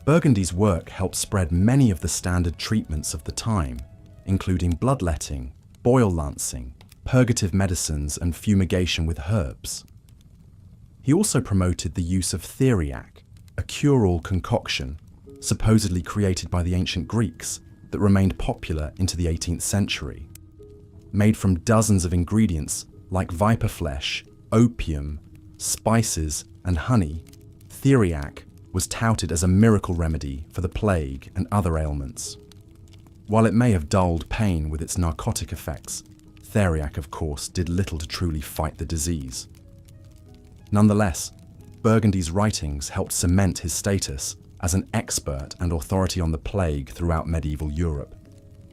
Burgundy's work helped spread many of the standard treatments of the time, including bloodletting, boil lancing, purgative medicines and fumigation with herbs. He also promoted the use of theriac, a cure-all concoction supposedly created by the ancient Greeks that remained popular into the 18th century. Made from dozens of ingredients like viper flesh, opium, spices, and honey, theriac was touted as a miracle remedy for the plague and other ailments. While it may have dulled pain with its narcotic effects, theriac, of course, did little to truly fight the disease. Nonetheless, Burgundy's writings helped cement his status as an expert and authority on the plague throughout medieval Europe.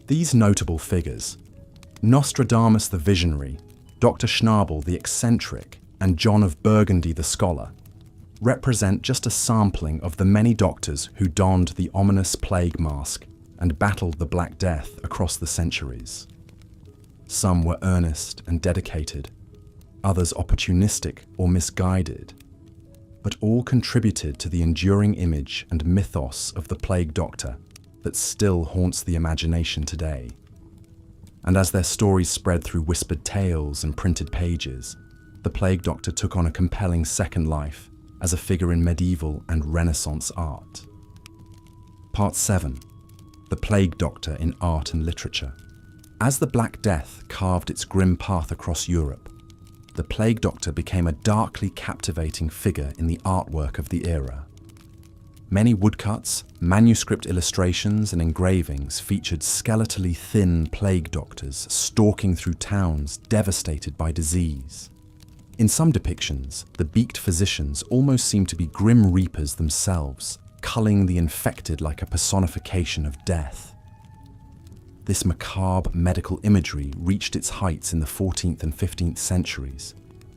These notable figures, Nostradamus the visionary, Dr. Schnabel the eccentric, and John of Burgundy the scholar, represent just a sampling of the many doctors who donned the ominous plague mask and battled the Black Death across the centuries. Some were earnest and dedicated, others opportunistic or misguided, but all contributed to the enduring image and mythos of the plague doctor that still haunts the imagination today. And as their stories spread through whispered tales and printed pages, the plague doctor took on a compelling second life as a figure in medieval and Renaissance art. Part 7. The Plague Doctor in Art and Literature. As the Black Death carved its grim path across Europe, the plague doctor became a darkly captivating figure in the artwork of the era. Many woodcuts, manuscript illustrations, and engravings featured skeletally thin plague doctors stalking through towns devastated by disease. In some depictions, the beaked physicians almost seemed to be grim reapers themselves, culling the infected like a personification of death. This macabre medical imagery reached its heights in the 14th and 15th centuries,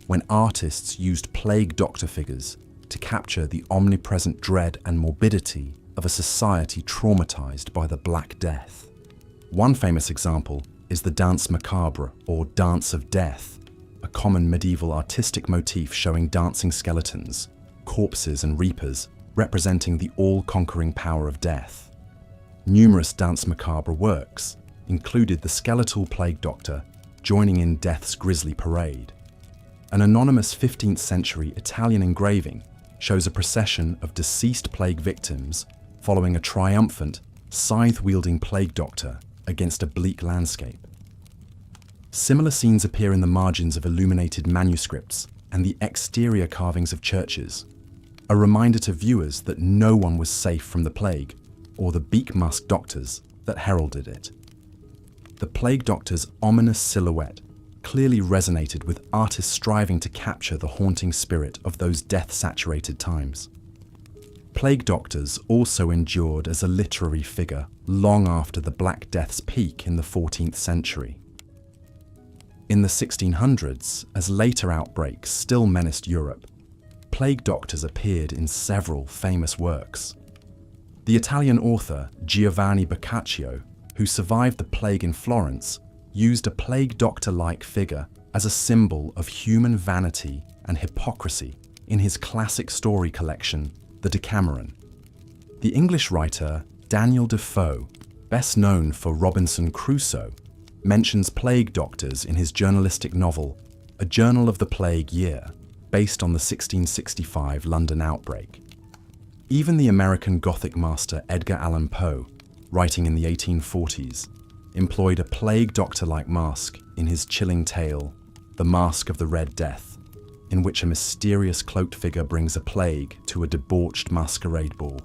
when artists used plague doctor figures to capture the omnipresent dread and morbidity of a society traumatized by the Black Death. One famous example is the Danse Macabre, or Dance of Death, a common medieval artistic motif showing dancing skeletons, corpses and reapers representing the all-conquering power of death. Numerous Danse Macabre works included the skeletal plague doctor joining in death's grisly parade. An anonymous 15th century Italian engraving shows a procession of deceased plague victims following a triumphant, scythe-wielding plague doctor against a bleak landscape. Similar scenes appear in the margins of illuminated manuscripts and the exterior carvings of churches, a reminder to viewers that no one was safe from the plague or the beak-masked doctors that heralded it. The plague doctor's ominous silhouette clearly resonated with artists striving to capture the haunting spirit of those death-saturated times. Plague doctors also endured as a literary figure long after the Black Death's peak in the 14th century. In the 1600s, as later outbreaks still menaced Europe, plague doctors appeared in several famous works. The Italian author Giovanni Boccaccio, who survived the plague in Florence, used a plague doctor-like figure as a symbol of human vanity and hypocrisy in his classic story collection, The Decameron. The English writer Daniel Defoe, best known for Robinson Crusoe, mentions plague doctors in his journalistic novel, A Journal of the Plague Year, based on the 1665 London outbreak. Even the American Gothic master Edgar Allan Poe, writing in the 1840s, employed a plague doctor-like mask in his chilling tale, The Mask of the Red Death, in which a mysterious cloaked figure brings a plague to a debauched masquerade ball.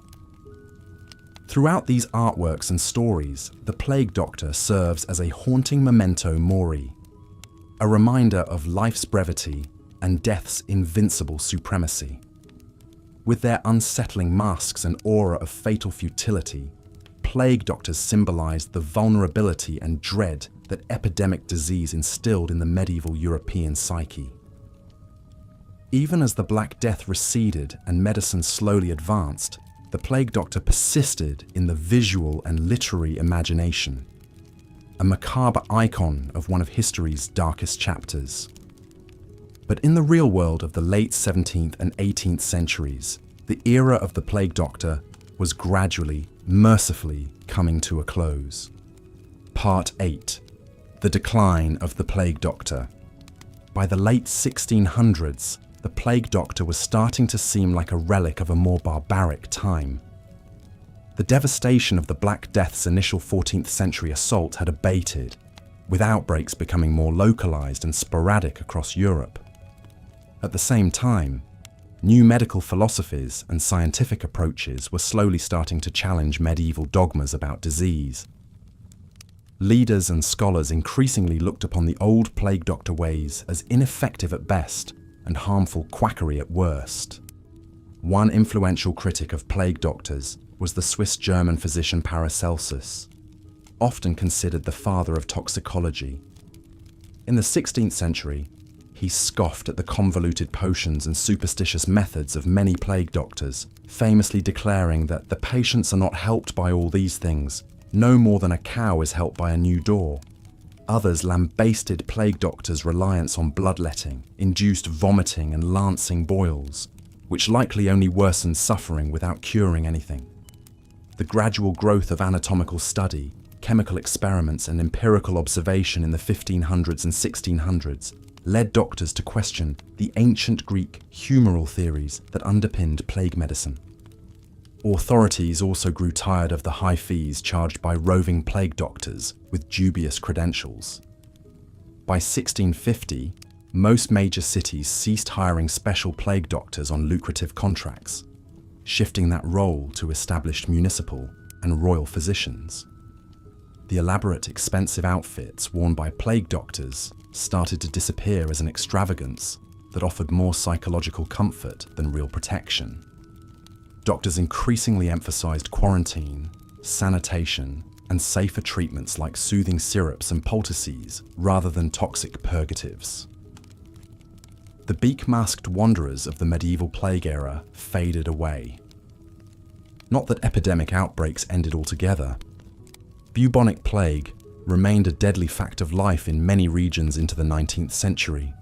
Throughout these artworks and stories, the plague doctor serves as a haunting memento mori, a reminder of life's brevity and death's invincible supremacy. With their unsettling masks and aura of fatal futility, plague doctors symbolized the vulnerability and dread that epidemic disease instilled in the medieval European psyche. Even as the Black Death receded and medicine slowly advanced, the plague doctor persisted in the visual and literary imagination, a macabre icon of one of history's darkest chapters. But in the real world of the late 17th and 18th centuries, the era of the plague doctor was gradually, mercifully coming to a close. Part 8. The Decline of the Plague Doctor. By the late 1600s, the plague doctor was starting to seem like a relic of a more barbaric time. The devastation of the Black Death's initial 14th century assault had abated, with outbreaks becoming more localized and sporadic across Europe. At the same time, new medical philosophies and scientific approaches were slowly starting to challenge medieval dogmas about disease. Leaders and scholars increasingly looked upon the old plague doctor ways as ineffective at best and harmful quackery at worst. One influential critic of plague doctors was the Swiss-German physician Paracelsus, often considered the father of toxicology. In the 16th century, he scoffed at the convoluted potions and superstitious methods of many plague doctors, famously declaring that the patients are not helped by all these things, no more than a cow is helped by a new door. Others lambasted plague doctors' reliance on bloodletting, induced vomiting and lancing boils, which likely only worsened suffering without curing anything. The gradual growth of anatomical study, chemical experiments and empirical observation in the 1500s and 1600s led doctors to question the ancient Greek humoral theories that underpinned plague medicine. Authorities also grew tired of the high fees charged by roving plague doctors with dubious credentials. By 1650, most major cities ceased hiring special plague doctors on lucrative contracts, shifting that role to established municipal and royal physicians. The elaborate, expensive outfits worn by plague doctors started to disappear as an extravagance that offered more psychological comfort than real protection. Doctors increasingly emphasized quarantine, sanitation, and safer treatments like soothing syrups and poultices rather than toxic purgatives. The beak-masked wanderers of the medieval plague era faded away. Not that epidemic outbreaks ended altogether. Bubonic plague remained a deadly fact of life in many regions into the 19th century,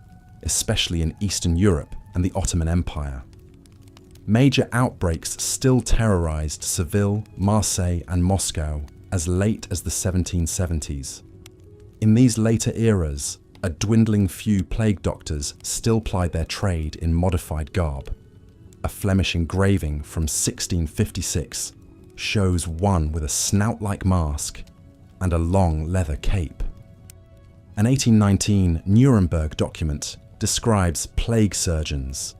especially in Eastern Europe and the Ottoman Empire. Major outbreaks still terrorized Seville, Marseille, and Moscow as late as the 1770s. In these later eras, a dwindling few plague doctors still plied their trade in modified garb. A Flemish engraving from 1656 shows one with a snout-like mask and a long leather cape. An 1819 Nuremberg document describes plague surgeons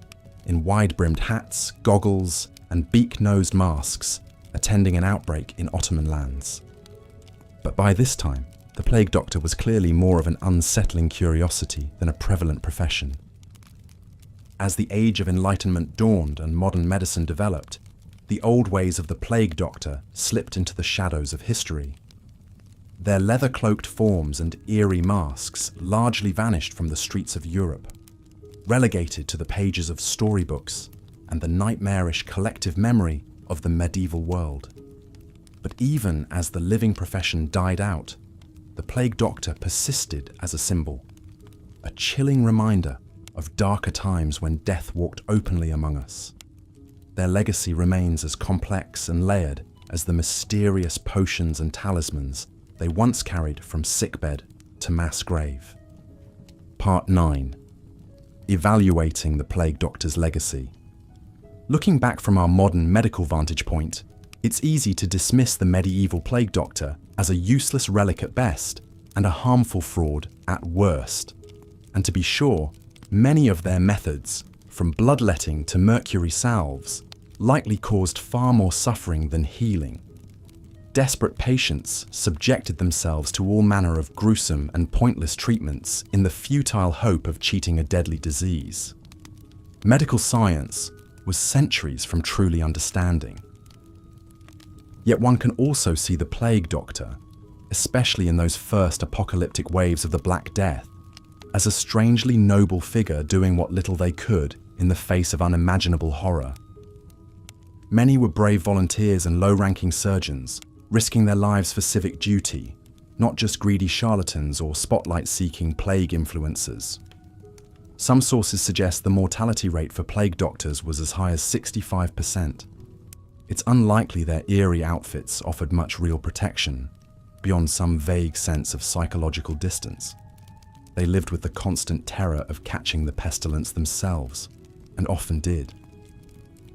in wide-brimmed hats, goggles, and beak-nosed masks attending an outbreak in Ottoman lands. But by this time, the plague doctor was clearly more of an unsettling curiosity than a prevalent profession. As the Age of Enlightenment dawned and modern medicine developed, the old ways of the plague doctor slipped into the shadows of history. Their leather-cloaked forms and eerie masks largely vanished from the streets of Europe, relegated to the pages of storybooks and the nightmarish collective memory of the medieval world. But even as the living profession died out, the plague doctor persisted as a symbol, a chilling reminder of darker times when death walked openly among us. Their legacy remains as complex and layered as the mysterious potions and talismans they once carried from sickbed to mass grave. Part 9. Evaluating the plague doctor's legacy. Looking back from our modern medical vantage point, it's easy to dismiss the medieval plague doctor as a useless relic at best and a harmful fraud at worst. And to be sure, many of their methods, from bloodletting to mercury salves, likely caused far more suffering than healing. desperate patients subjected themselves to all manner of gruesome and pointless treatments in the futile hope of cheating a deadly disease. Medical science was centuries from truly understanding. Yet one can also see the plague doctor, especially in those first apocalyptic waves of the Black Death, as a strangely noble figure doing what little they could in the face of unimaginable horror. Many were brave volunteers and low-ranking surgeons, risking their lives for civic duty, not just greedy charlatans or spotlight-seeking plague influencers. Some sources suggest the mortality rate for plague doctors was as high as 65%. It's unlikely their eerie outfits offered much real protection, beyond some vague sense of psychological distance. They lived with the constant terror of catching the pestilence themselves, and often did.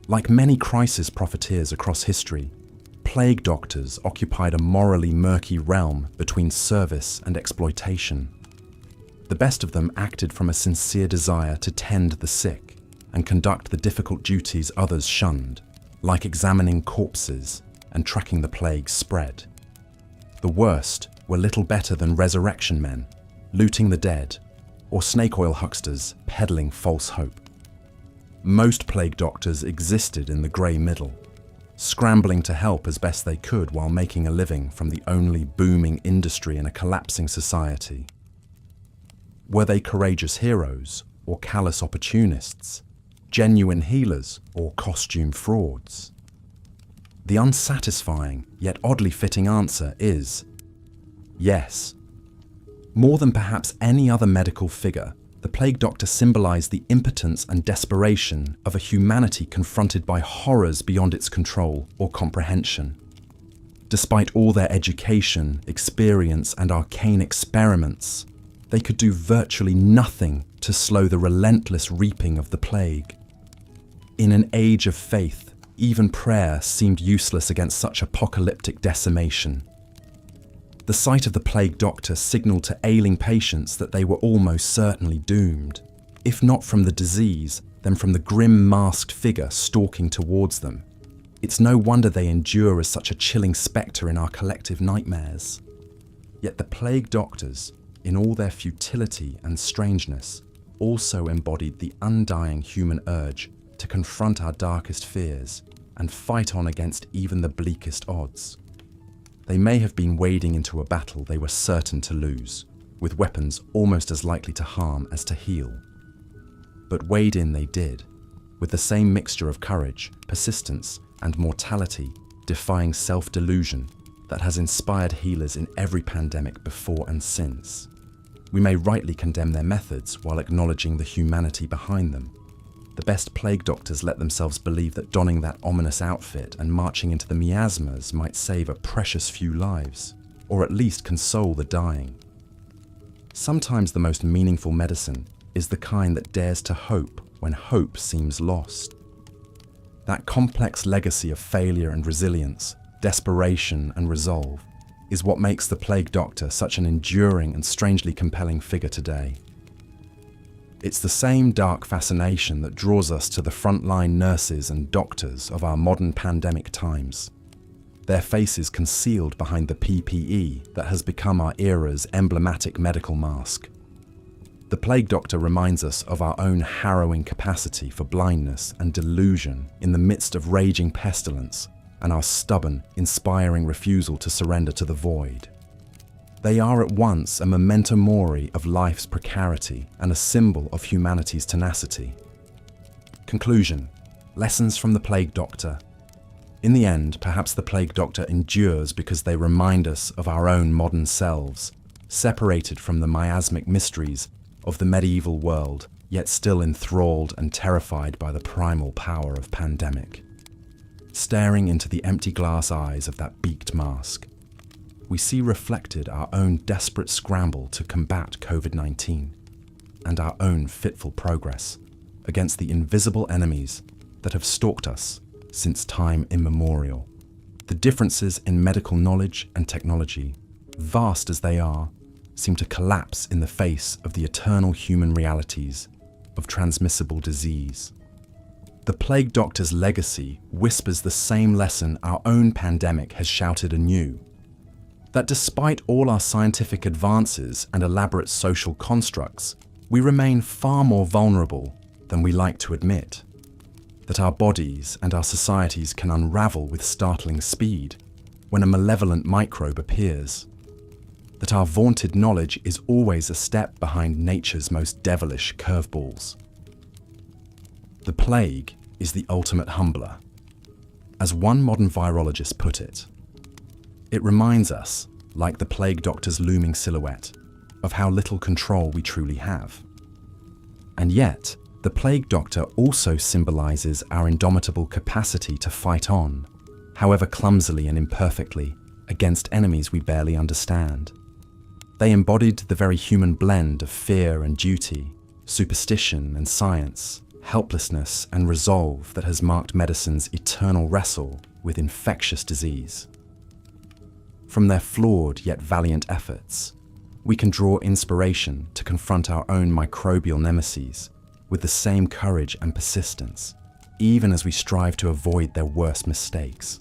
Like many crisis profiteers across history, plague doctors occupied a morally murky realm between service and exploitation. The best of them acted from a sincere desire to tend the sick and conduct the difficult duties others shunned, like examining corpses and tracking the plague's spread. The worst were little better than resurrection men, looting the dead, or snake oil hucksters peddling false hope. Most plague doctors existed in the grey middle, scrambling to help as best they could while making a living from the only booming industry in a collapsing society. Were they courageous heroes or callous opportunists, genuine healers or costume frauds? The unsatisfying yet oddly fitting answer is yes. More than perhaps any other medical figure, the plague doctor symbolized the impotence and desperation of a humanity confronted by horrors beyond its control or comprehension. Despite all their education, experience, and arcane experiments, they could do virtually nothing to slow the relentless reaping of the plague. In an age of faith, even prayer seemed useless against such apocalyptic decimation. The sight of the plague doctor signaled to ailing patients that they were almost certainly doomed, if not from the disease, then from the grim masked figure stalking towards them. It's no wonder they endure as such a chilling spectre in our collective nightmares. Yet the plague doctors, in all their futility and strangeness, also embodied the undying human urge to confront our darkest fears and fight on against even the bleakest odds. They may have been wading into a battle they were certain to lose, with weapons almost as likely to harm as to heal. But wade in they did, with the same mixture of courage, persistence, and mortality, defying self-delusion that has inspired healers in every pandemic before and since. We may rightly condemn their methods while acknowledging the humanity behind them. The best plague doctors let themselves believe that donning that ominous outfit and marching into the miasmas might save a precious few lives, or at least console the dying. Sometimes the most meaningful medicine is the kind that dares to hope when hope seems lost. That complex legacy of failure and resilience, desperation and resolve, is what makes the plague doctor such an enduring and strangely compelling figure today. It's the same dark fascination that draws us to the frontline nurses and doctors of our modern pandemic times. Their faces concealed behind the PPE that has become our era's emblematic medical mask. The plague doctor reminds us of our own harrowing capacity for blindness and delusion in the midst of raging pestilence, and our stubborn, inspiring refusal to surrender to the void. They are at once a memento mori of life's precarity and a symbol of humanity's tenacity. Conclusion: lessons from the plague doctor. In the end, perhaps the plague doctor endures because they remind us of our own modern selves, separated from the miasmic mysteries of the medieval world, yet still enthralled and terrified by the primal power of pandemic. Staring into the empty glass eyes of that beaked mask, we see reflected our own desperate scramble to combat COVID-19 and our own fitful progress against the invisible enemies that have stalked us since time immemorial. The differences in medical knowledge and technology, vast as they are, seem to collapse in the face of the eternal human realities of transmissible disease. The plague doctor's legacy whispers the same lesson our own pandemic has shouted anew: that despite all our scientific advances and elaborate social constructs, we remain far more vulnerable than we like to admit. That our bodies and our societies can unravel with startling speed when a malevolent microbe appears. That our vaunted knowledge is always a step behind nature's most devilish curveballs. The plague is the ultimate humbler. As one modern virologist put it, it reminds us, like the plague doctor's looming silhouette, of how little control we truly have. And yet, the plague doctor also symbolizes our indomitable capacity to fight on, however clumsily and imperfectly, against enemies we barely understand. They embodied the very human blend of fear and duty, superstition and science, helplessness and resolve that has marked medicine's eternal wrestle with infectious disease. From their flawed yet valiant efforts, we can draw inspiration to confront our own microbial nemeses with the same courage and persistence, even as we strive to avoid their worst mistakes.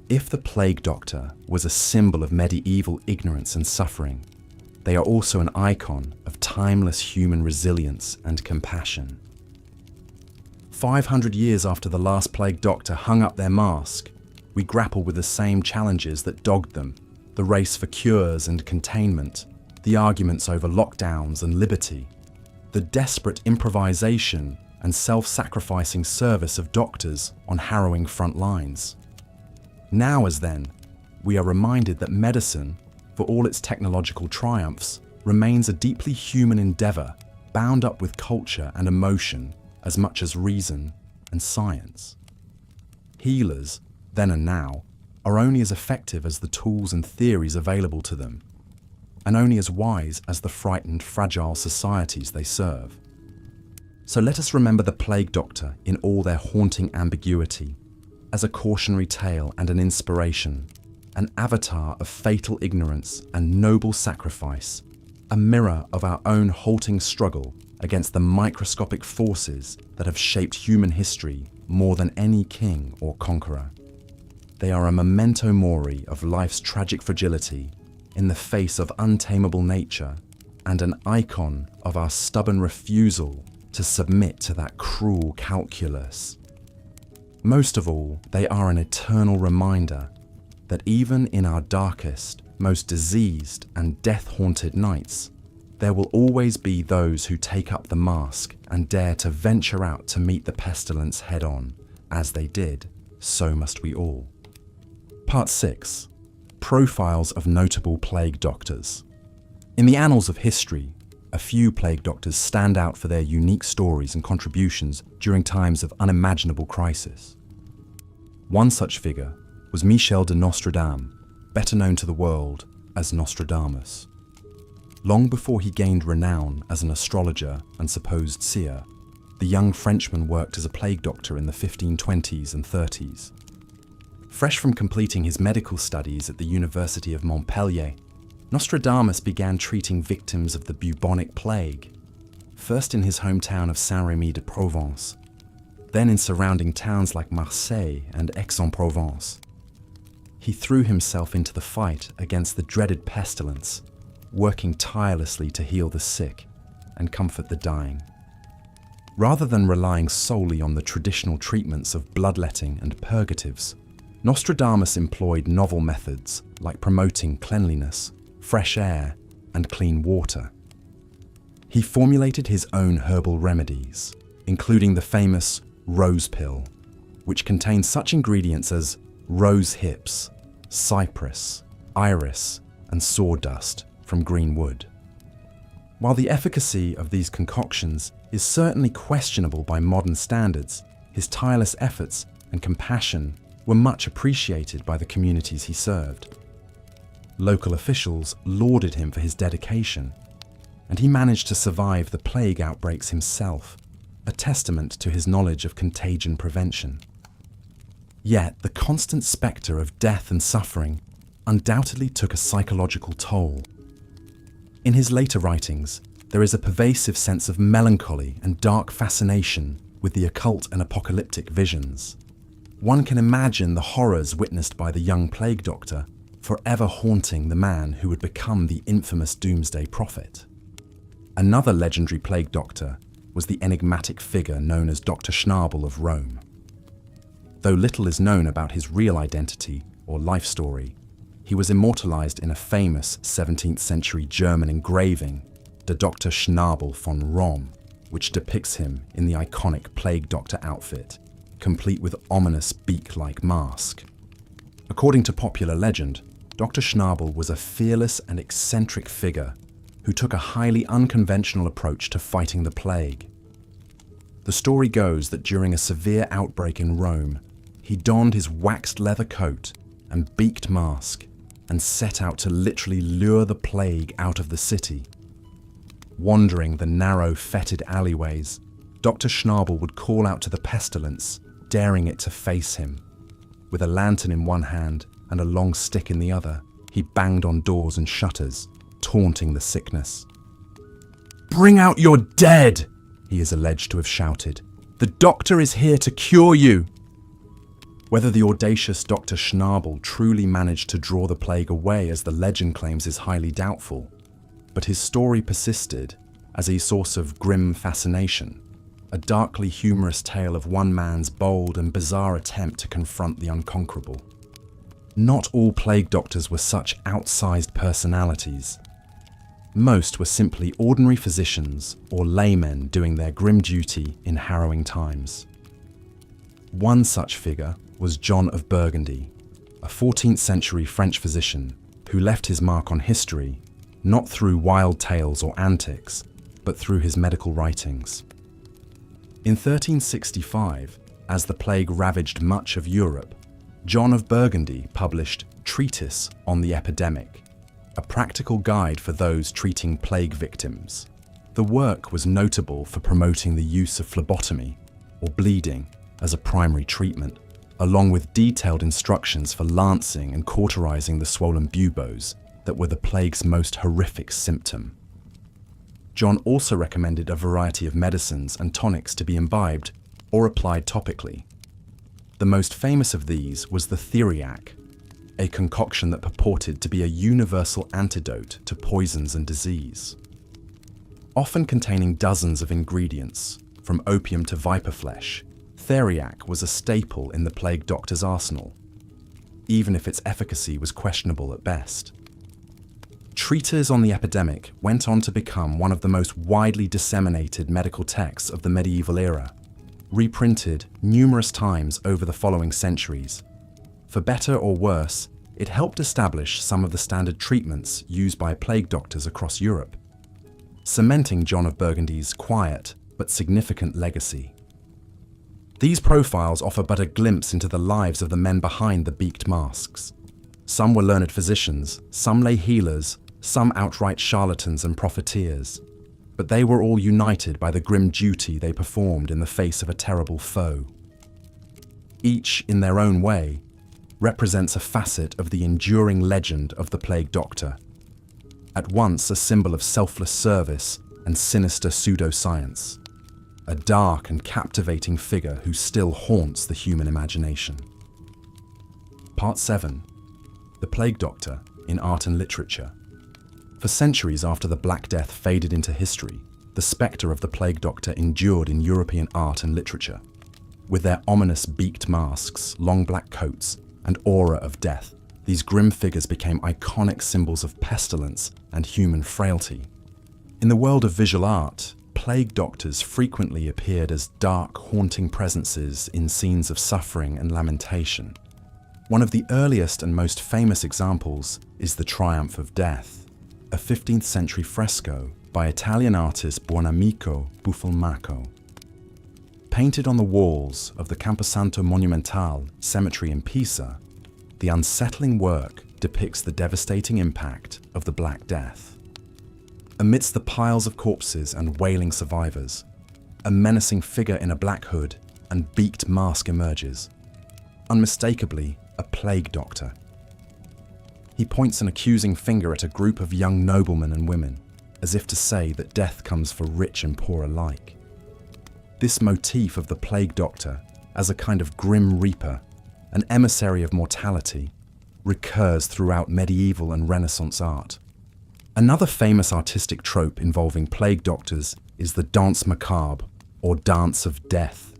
If the plague doctor was a symbol of medieval ignorance and suffering, they are also an icon of timeless human resilience and compassion. 500 years after the last plague doctor hung up their mask, we grapple with the same challenges that dogged them: the race for cures and containment, the arguments over lockdowns and liberty, the desperate improvisation and self-sacrificing service of doctors on harrowing front lines. Now as then, we are reminded that medicine, for all its technological triumphs, remains a deeply human endeavor bound up with culture and emotion as much as reason and science. Healers, then and now, are only as effective as the tools and theories available to them, and only as wise as the frightened, fragile societies they serve. So let us remember the plague doctor in all their haunting ambiguity, as a cautionary tale and an inspiration, an avatar of fatal ignorance and noble sacrifice, a mirror of our own halting struggle against the microscopic forces that have shaped human history more than any king or conqueror. They are a memento mori of life's tragic fragility in the face of untamable nature, and an icon of our stubborn refusal to submit to that cruel calculus. Most of all, they are an eternal reminder that even in our darkest, most diseased and death-haunted nights, there will always be those who take up the mask and dare to venture out to meet the pestilence head-on. As they did, so must we all. Part 6. Profiles of notable plague doctors. In the annals of history, a few plague doctors stand out for their unique stories and contributions during times of unimaginable crisis. One such figure was Michel de Nostradam, better known to the world as Nostradamus. Long before he gained renown as an astrologer and supposed seer, the young Frenchman worked as a plague doctor in the 1520s and 30s. Fresh from completing his medical studies at the University of Montpellier, Nostradamus began treating victims of the bubonic plague, first in his hometown of Saint-Rémy-de-Provence, then in surrounding towns like Marseille and Aix-en-Provence. He threw himself into the fight against the dreaded pestilence, working tirelessly to heal the sick and comfort the dying. Rather than relying solely on the traditional treatments of bloodletting and purgatives, Nostradamus employed novel methods like promoting cleanliness, fresh air, and clean water. He formulated his own herbal remedies, including the famous rose pill, which contains such ingredients as rose hips, cypress, iris, and sawdust from green wood. While the efficacy of these concoctions is certainly questionable by modern standards, his tireless efforts and compassion were much appreciated by the communities he served. Local officials lauded him for his dedication, and he managed to survive the plague outbreaks himself, a testament to his knowledge of contagion prevention. Yet the constant spectre of death and suffering undoubtedly took a psychological toll. In his later writings, there is a pervasive sense of melancholy and dark fascination with the occult and apocalyptic visions. One can imagine the horrors witnessed by the young plague doctor, forever haunting the man who would become the infamous doomsday prophet. Another legendary plague doctor was the enigmatic figure known as Dr. Schnabel of Rome. Though little is known about his real identity or life story, he was immortalized in a famous 17th century German engraving, Der Dr. Schnabel von Rom, which depicts him in the iconic plague doctor outfit, complete with ominous beak-like mask. According to popular legend, Dr. Schnabel was a fearless and eccentric figure who took a highly unconventional approach to fighting the plague. The story goes that during a severe outbreak in Rome, he donned his waxed leather coat and beaked mask and set out to literally lure the plague out of the city. Wandering the narrow, fetid alleyways, Dr. Schnabel would call out to the pestilence, daring it to face him. With a lantern in one hand and a long stick in the other, he banged on doors and shutters, taunting the sickness. "Bring out your dead!" he is alleged to have shouted. "The doctor is here to cure you!" Whether the audacious Dr. Schnabel truly managed to draw the plague away, as the legend claims, is highly doubtful, but his story persisted as a source of grim fascination, a darkly humorous tale of one man's bold and bizarre attempt to confront the unconquerable. Not all plague doctors were such outsized personalities. Most were simply ordinary physicians or laymen doing their grim duty in harrowing times. One such figure was John of Burgundy, a 14th century French physician who left his mark on history not through wild tales or antics, but through his medical writings. In 1365, as the plague ravaged much of Europe, John of Burgundy published Treatise on the Epidemic, a practical guide for those treating plague victims. The work was notable for promoting the use of phlebotomy, or bleeding, as a primary treatment, along with detailed instructions for lancing and cauterizing the swollen buboes that were the plague's most horrific symptom. John also recommended a variety of medicines and tonics to be imbibed or applied topically. The most famous of these was the theriac, a concoction that purported to be a universal antidote to poisons and disease. Often containing dozens of ingredients, from opium to viper flesh, theriac was a staple in the plague doctor's arsenal, even if its efficacy was questionable at best. Treatise on the Epidemic went on to become one of the most widely disseminated medical texts of the medieval era, reprinted numerous times over the following centuries. For better or worse, it helped establish some of the standard treatments used by plague doctors across Europe, cementing John of Burgundy's quiet but significant legacy. These profiles offer but a glimpse into the lives of the men behind the beaked masks. Some were learned physicians, some lay healers, some outright charlatans and profiteers, but they were all united by the grim duty they performed in the face of a terrible foe. Each, in their own way, represents a facet of the enduring legend of the plague doctor, at once a symbol of selfless service and sinister pseudoscience, a dark and captivating figure who still haunts the human imagination. Part 7. The Plague Doctor in Art and Literature. For centuries after the Black Death faded into history, the spectre of the Plague Doctor endured in European art and literature. With their ominous beaked masks, long black coats, and aura of death, these grim figures became iconic symbols of pestilence and human frailty. In the world of visual art, plague doctors frequently appeared as dark, haunting presences in scenes of suffering and lamentation. One of the earliest and most famous examples is The Triumph of Death, a 15th century fresco by Italian artist Buonamico Buffalmacco. Painted on the walls of the Camposanto Monumentale cemetery in Pisa, the unsettling work depicts the devastating impact of the Black Death. Amidst the piles of corpses and wailing survivors, a menacing figure in a black hood and beaked mask emerges, unmistakably a plague doctor. He points an accusing finger at a group of young noblemen and women, as if to say that death comes for rich and poor alike. This motif of the plague doctor as a kind of grim reaper, an emissary of mortality, recurs throughout medieval and Renaissance art. Another famous artistic trope involving plague doctors is the danse macabre, or dance of death.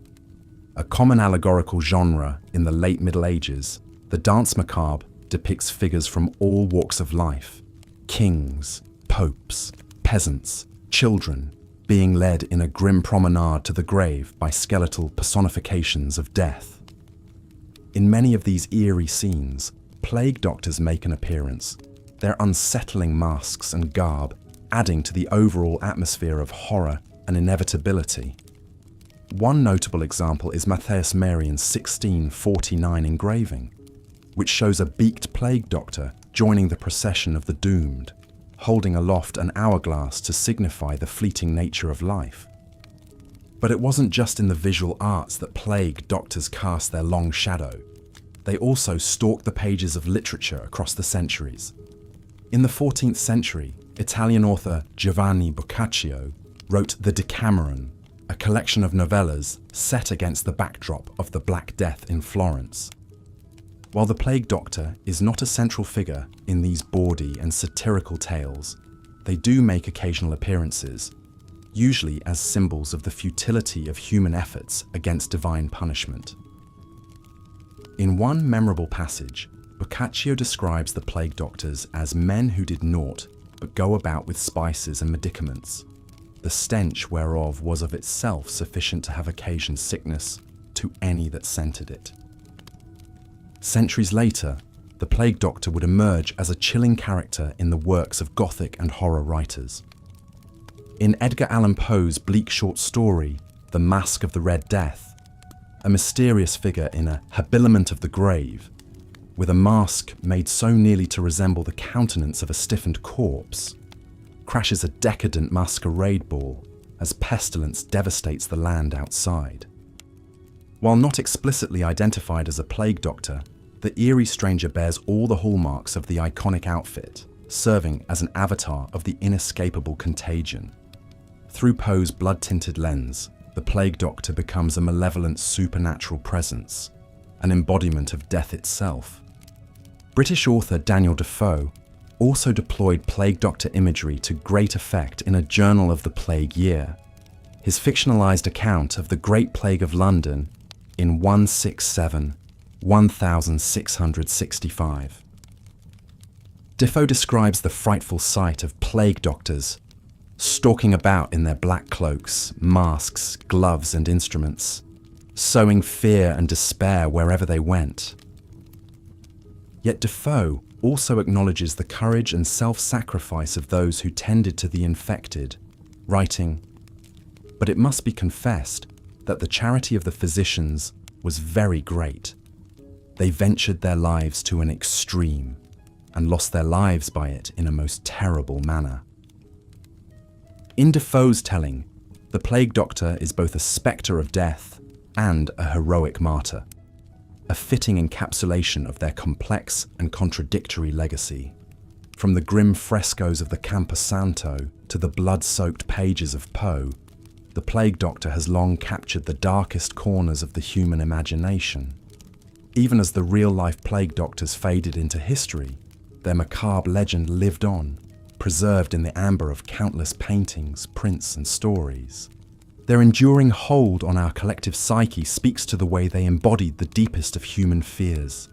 A common allegorical genre in the late Middle Ages, the danse macabre depicts figures from all walks of life: kings, popes, peasants, children, being led in a grim promenade to the grave by skeletal personifications of death. In many of these eerie scenes, plague doctors make an appearance, their unsettling masks and garb adding to the overall atmosphere of horror and inevitability. One notable example is Matthias Marien's 1649 engraving, which shows a beaked plague doctor joining the procession of the doomed, holding aloft an hourglass to signify the fleeting nature of life. But it wasn't just in the visual arts that plague doctors cast their long shadow. They also stalked the pages of literature across the centuries. In the 14th century, Italian author Giovanni Boccaccio wrote the Decameron, a collection of novellas set against the backdrop of the Black Death in Florence. While the plague doctor is not a central figure in these bawdy and satirical tales, they do make occasional appearances, usually as symbols of the futility of human efforts against divine punishment. In one memorable passage, Boccaccio describes the plague doctors as men who did naught but go about with spices and medicaments, the stench whereof was of itself sufficient to have occasioned sickness to any that scented it. Centuries later, the plague doctor would emerge as a chilling character in the works of Gothic and horror writers. In Edgar Allan Poe's bleak short story, The Masque of the Red Death, a mysterious figure in a habiliment of the grave, with a mask made so nearly to resemble the countenance of a stiffened corpse, crashes a decadent masquerade ball as pestilence devastates the land outside. While not explicitly identified as a plague doctor, the eerie stranger bears all the hallmarks of the iconic outfit, serving as an avatar of the inescapable contagion. Through Poe's blood-tinted lens, the plague doctor becomes a malevolent supernatural presence, an embodiment of death itself. British author Daniel Defoe also deployed plague doctor imagery to great effect in A Journal of the Plague Year, his fictionalized account of the Great Plague of London in 1665. Defoe describes the frightful sight of plague doctors stalking about in their black cloaks, masks, gloves and instruments, sowing fear and despair wherever they went. Yet Defoe also acknowledges the courage and self-sacrifice of those who tended to the infected, writing, "But it must be confessed that the charity of the physicians was very great. They ventured their lives to an extreme, and lost their lives by it in a most terrible manner." In Defoe's telling, the plague doctor is both a spectre of death and a heroic martyr, a fitting encapsulation of their complex and contradictory legacy. From the grim frescoes of the Campo Santo to the blood-soaked pages of Poe, the plague doctor has long captured the darkest corners of the human imagination. Even as the real-life plague doctors faded into history, their macabre legend lived on, preserved in the amber of countless paintings, prints, and stories. Their enduring hold on our collective psyche speaks to the way they embodied the deepest of human fears,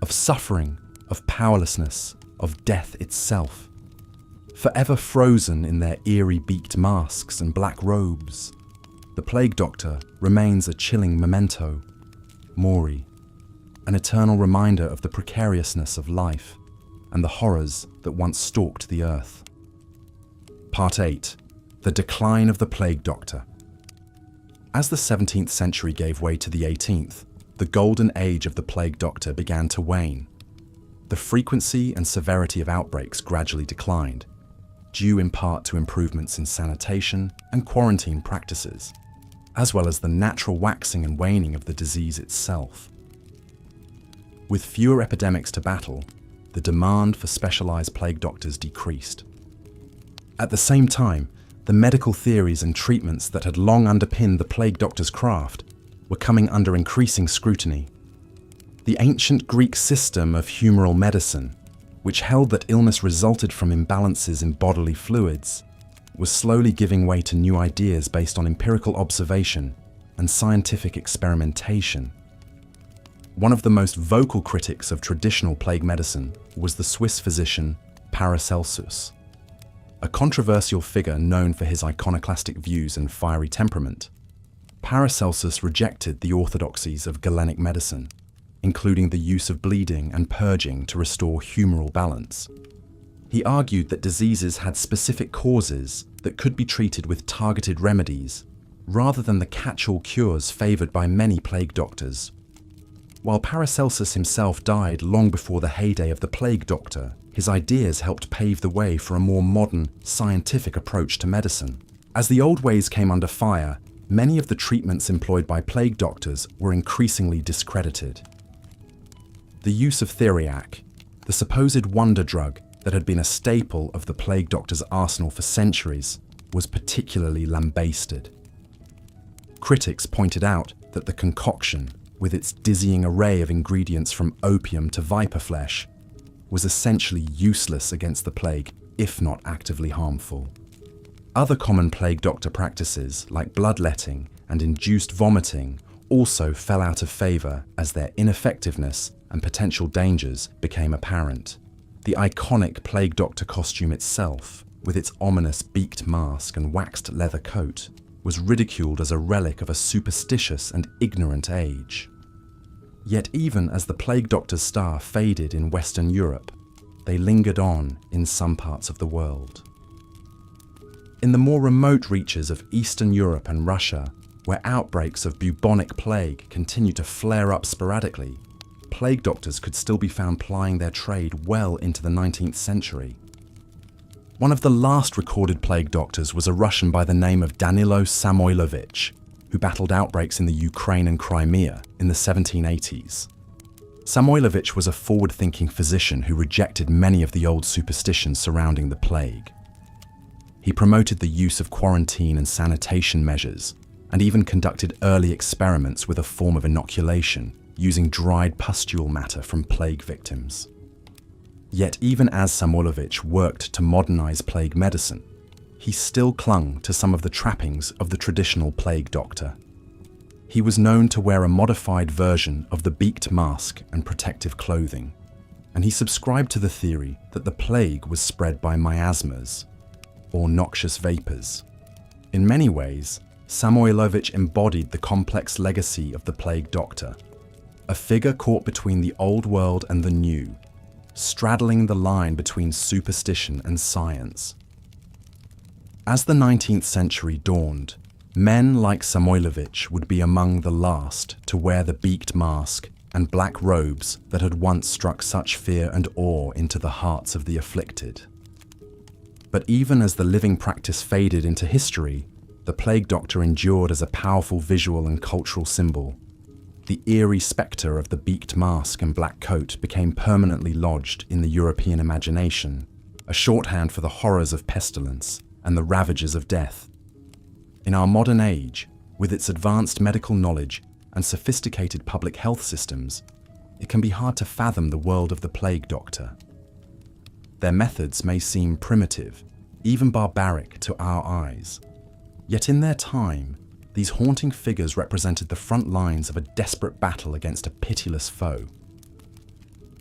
of suffering, of powerlessness, of death itself. Forever frozen in their eerie beaked masks and black robes, the plague doctor remains a chilling memento mori, an eternal reminder of the precariousness of life and the horrors that once stalked the earth. Part 8. The Decline of the Plague Doctor. As the 17th century gave way to the 18th, the golden age of the plague doctor began to wane. The frequency and severity of outbreaks gradually declined, due in part to improvements in sanitation and quarantine practices, as well as the natural waxing and waning of the disease itself. With fewer epidemics to battle, the demand for specialized plague doctors decreased. At the same time, the medical theories and treatments that had long underpinned the plague doctor's craft were coming under increasing scrutiny. The ancient Greek system of humoral medicine, which held that illness resulted from imbalances in bodily fluids, was slowly giving way to new ideas based on empirical observation and scientific experimentation. One of the most vocal critics of traditional plague medicine was the Swiss physician Paracelsus. A controversial figure known for his iconoclastic views and fiery temperament, Paracelsus rejected the orthodoxies of Galenic medicine, including the use of bleeding and purging to restore humoral balance. He argued that diseases had specific causes that could be treated with targeted remedies, rather than the catch-all cures favoured by many plague doctors. While Paracelsus himself died long before the heyday of the plague doctor, his ideas helped pave the way for a more modern, scientific approach to medicine. As the old ways came under fire, many of the treatments employed by plague doctors were increasingly discredited. The use of theriac, the supposed wonder drug that had been a staple of the plague doctor's arsenal for centuries, was particularly lambasted. Critics pointed out that the concoction, with its dizzying array of ingredients from opium to viper flesh, was essentially useless against the plague, if not actively harmful. Other common plague doctor practices, like bloodletting and induced vomiting, also fell out of favour as their ineffectiveness and potential dangers became apparent. The iconic plague doctor costume itself, with its ominous beaked mask and waxed leather coat, was ridiculed as a relic of a superstitious and ignorant age. Yet even as the plague doctor's star faded in Western Europe, they lingered on in some parts of the world. In the more remote reaches of Eastern Europe and Russia, where outbreaks of bubonic plague continued to flare up sporadically, plague doctors could still be found plying their trade well into the 19th century. One of the last recorded plague doctors was a Russian by the name of Danilo Samoilovich, who battled outbreaks in the Ukraine and Crimea in the 1780s. Samoilovich was a forward-thinking physician who rejected many of the old superstitions surrounding the plague. He promoted the use of quarantine and sanitation measures, and even conducted early experiments with a form of inoculation using dried pustule matter from plague victims. Yet even as Samoilovich worked to modernize plague medicine, he still clung to some of the trappings of the traditional plague doctor. He was known to wear a modified version of the beaked mask and protective clothing, and he subscribed to the theory that the plague was spread by miasmas, or noxious vapors. In many ways, Samoilovich embodied the complex legacy of the plague doctor, a figure caught between the old world and the new, straddling the line between superstition and science. As the 19th century dawned, men like Samoilovich would be among the last to wear the beaked mask and black robes that had once struck such fear and awe into the hearts of the afflicted. But even as the living practice faded into history, the plague doctor endured as a powerful visual and cultural symbol. The eerie spectre of the beaked mask and black coat became permanently lodged in the European imagination, a shorthand for the horrors of pestilence and the ravages of death. In our modern age, with its advanced medical knowledge and sophisticated public health systems, it can be hard to fathom the world of the plague doctor. Their methods may seem primitive, even barbaric to our eyes. Yet in their time, these haunting figures represented the front lines of a desperate battle against a pitiless foe.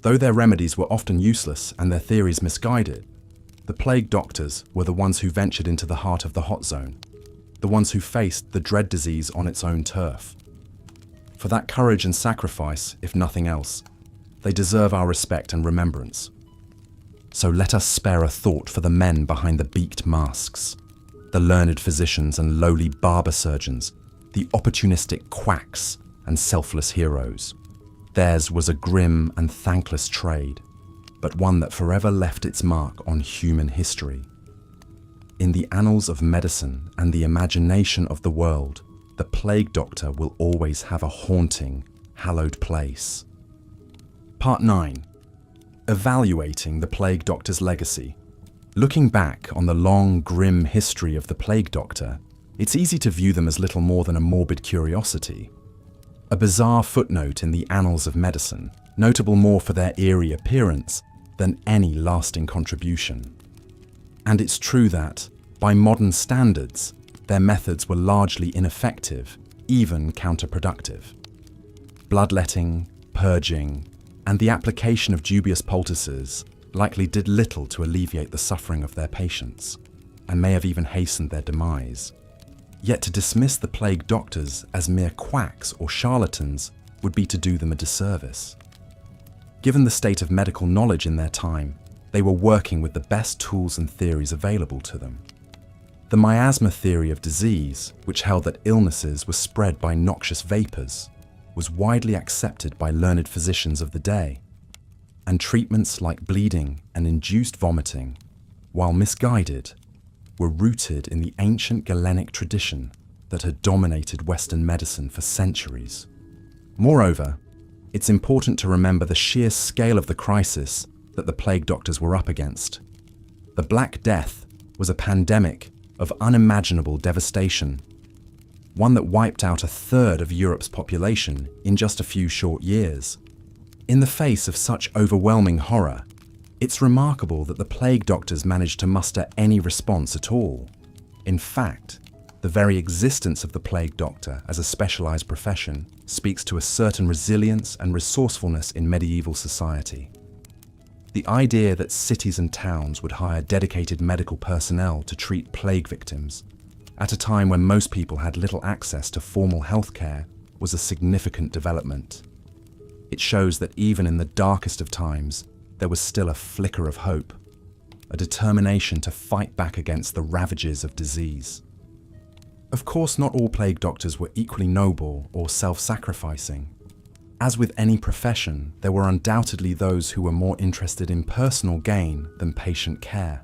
Though their remedies were often useless and their theories misguided, the plague doctors were the ones who ventured into the heart of the hot zone, the ones who faced the dread disease on its own turf. For that courage and sacrifice, if nothing else, they deserve our respect and remembrance. So let us spare a thought for the men behind the beaked masks, the learned physicians and lowly barber surgeons, the opportunistic quacks and selfless heroes. Theirs was a grim and thankless trade, but one that forever left its mark on human history. In the annals of medicine and the imagination of the world, the plague doctor will always have a haunting, hallowed place. Part 9. Evaluating the plague doctor's legacy. Looking back on the long, grim history of the plague doctor, it's easy to view them as little more than a morbid curiosity. A bizarre footnote in the annals of medicine, notable more for their eerie appearance than any lasting contribution. And it's true that, by modern standards, their methods were largely ineffective, even counterproductive. Bloodletting, purging, and the application of dubious poultices likely did little to alleviate the suffering of their patients, and may have even hastened their demise. Yet to dismiss the plague doctors as mere quacks or charlatans would be to do them a disservice. Given the state of medical knowledge in their time, they were working with the best tools and theories available to them. The miasma theory of disease, which held that illnesses were spread by noxious vapors, was widely accepted by learned physicians of the day, and treatments like bleeding and induced vomiting, while misguided, were rooted in the ancient Galenic tradition that had dominated Western medicine for centuries. Moreover, it's important to remember the sheer scale of the crisis that the plague doctors were up against. The Black Death was a pandemic of unimaginable devastation, one that wiped out a third of Europe's population in just a few short years. In the face of such overwhelming horror, it's remarkable that the plague doctors managed to muster any response at all. In fact, the very existence of the plague doctor as a specialized profession speaks to a certain resilience and resourcefulness in medieval society. The idea that cities and towns would hire dedicated medical personnel to treat plague victims, at a time when most people had little access to formal healthcare, was a significant development. It shows that even in the darkest of times, there was still a flicker of hope, a determination to fight back against the ravages of disease. Of course, not all plague doctors were equally noble or self-sacrificing. As with any profession, there were undoubtedly those who were more interested in personal gain than patient care.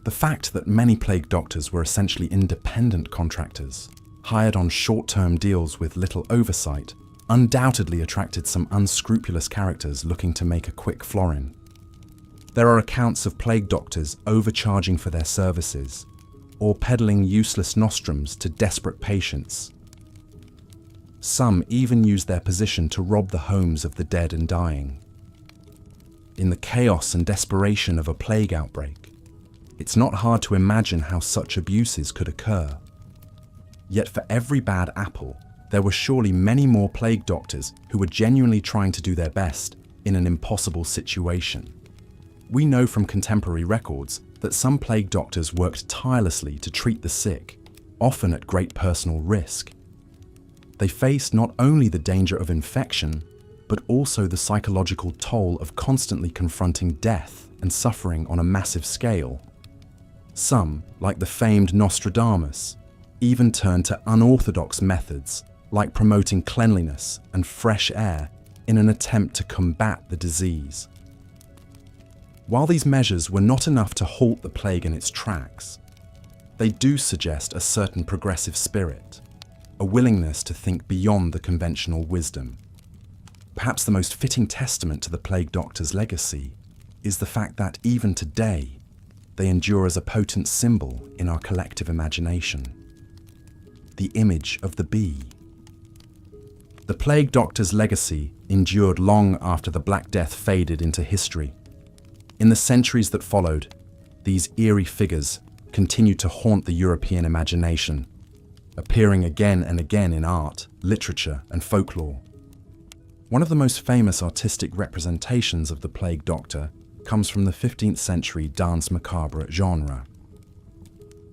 The fact that many plague doctors were essentially independent contractors, hired on short-term deals with little oversight, undoubtedly attracted some unscrupulous characters looking to make a quick florin. There are accounts of plague doctors overcharging for their services, or peddling useless nostrums to desperate patients. Some even used their position to rob the homes of the dead and dying. In the chaos and desperation of a plague outbreak, it's not hard to imagine how such abuses could occur. Yet for every bad apple, there were surely many more plague doctors who were genuinely trying to do their best in an impossible situation. We know from contemporary records that some plague doctors worked tirelessly to treat the sick, often at great personal risk. They faced not only the danger of infection, but also the psychological toll of constantly confronting death and suffering on a massive scale. Some, like the famed Nostradamus, even turned to unorthodox methods like promoting cleanliness and fresh air in an attempt to combat the disease. While these measures were not enough to halt the plague in its tracks, they do suggest a certain progressive spirit, a willingness to think beyond the conventional wisdom. Perhaps the most fitting testament to the plague doctor's legacy is the fact that even today, they endure as a potent symbol in our collective imagination. The image of the bee. The plague doctor's legacy endured long after the Black Death faded into history. In the centuries that followed, these eerie figures continued to haunt the European imagination, appearing again and again in art, literature, and folklore. One of the most famous artistic representations of the plague doctor comes from the 15th century danse macabre genre.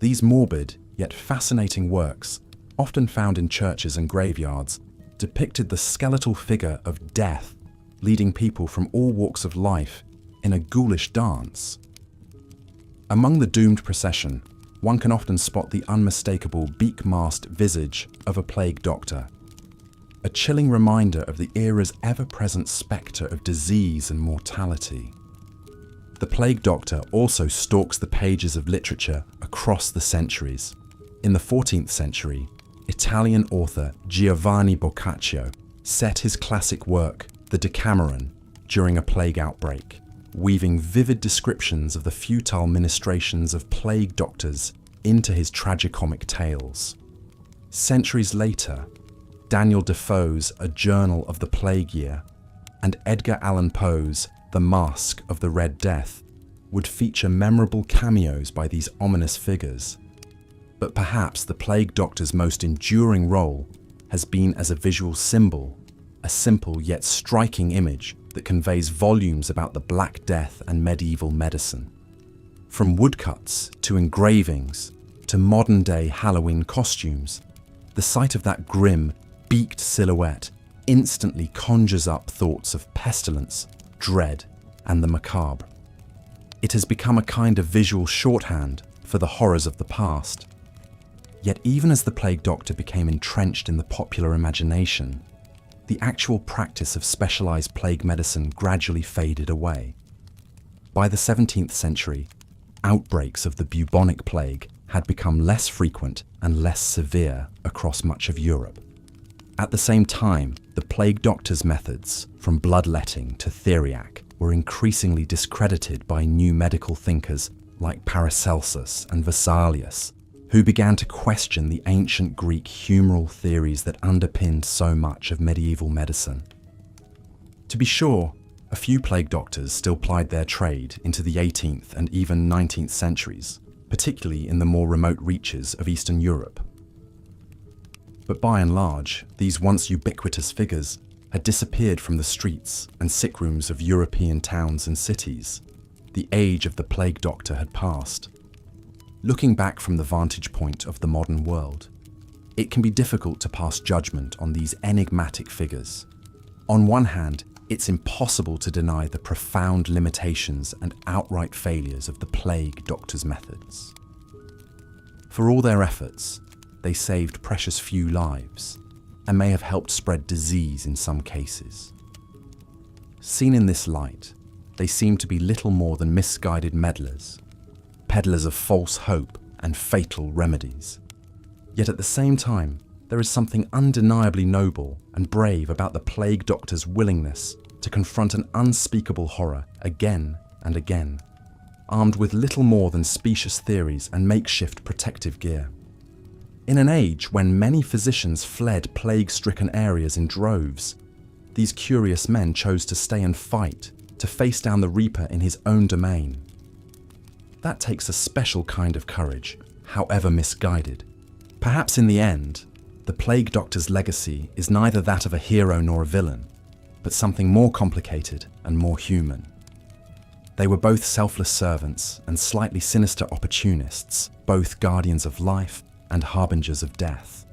These morbid, yet fascinating works, often found in churches and graveyards, depicted the skeletal figure of death, leading people from all walks of life in a ghoulish dance. Among the doomed procession, one can often spot the unmistakable beak-masked visage of a plague doctor, a chilling reminder of the era's ever-present spectre of disease and mortality. The plague doctor also stalks the pages of literature across the centuries. In the 14th century, Italian author Giovanni Boccaccio set his classic work, The Decameron, during a plague outbreak, weaving vivid descriptions of the futile ministrations of plague doctors into his tragicomic tales. Centuries later, Daniel Defoe's A Journal of the Plague Year and Edgar Allan Poe's The Masque of the Red Death would feature memorable cameos by these ominous figures. But perhaps the plague doctor's most enduring role has been as a visual symbol, a simple yet striking image that conveys volumes about the Black Death and medieval medicine. From woodcuts to engravings to modern-day Halloween costumes, the sight of that grim, beaked silhouette instantly conjures up thoughts of pestilence, dread, and the macabre. It has become a kind of visual shorthand for the horrors of the past. Yet even as the plague doctor became entrenched in the popular imagination, the actual practice of specialized plague medicine gradually faded away. By the 17th century, outbreaks of the bubonic plague had become less frequent and less severe across much of Europe. At the same time, the plague doctor's methods, from bloodletting to theriac, were increasingly discredited by new medical thinkers like Paracelsus and Vesalius, who began to question the ancient Greek humoral theories that underpinned so much of medieval medicine. To be sure, a few plague doctors still plied their trade into the 18th and even 19th centuries, particularly in the more remote reaches of Eastern Europe. But by and large, these once ubiquitous figures had disappeared from the streets and sick rooms of European towns and cities. The age of the plague doctor had passed. Looking back from the vantage point of the modern world, it can be difficult to pass judgment on these enigmatic figures. On one hand, it's impossible to deny the profound limitations and outright failures of the plague doctor's methods. For all their efforts, they saved precious few lives and may have helped spread disease in some cases. Seen in this light, they seem to be little more than misguided meddlers, peddlers of false hope and fatal remedies. Yet at the same time, there is something undeniably noble and brave about the plague doctor's willingness to confront an unspeakable horror again and again, armed with little more than specious theories and makeshift protective gear. In an age when many physicians fled plague-stricken areas in droves, these curious men chose to stay and fight, to face down the Reaper in his own domain. That takes a special kind of courage, however misguided. Perhaps in the end, the plague doctor's legacy is neither that of a hero nor a villain, but something more complicated and more human. They were both selfless servants and slightly sinister opportunists, both guardians of life and harbingers of death.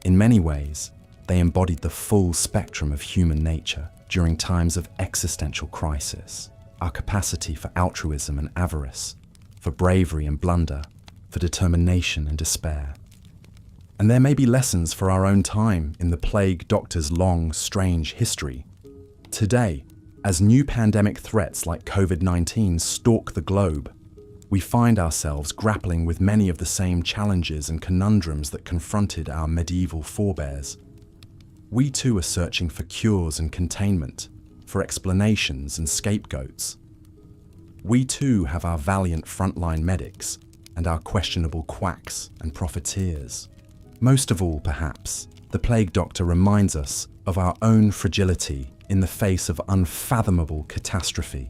In many ways, they embodied the full spectrum of human nature during times of existential crisis, our capacity for altruism and avarice, for bravery and blunder, for determination and despair. And there may be lessons for our own time in the plague doctor's long, strange history. Today, as new pandemic threats like COVID-19 stalk the globe, we find ourselves grappling with many of the same challenges and conundrums that confronted our medieval forebears. We too are searching for cures and containment, for explanations and scapegoats. We too have our valiant frontline medics and our questionable quacks and profiteers. Most of all, perhaps, the plague doctor reminds us of our own fragility in the face of unfathomable catastrophe.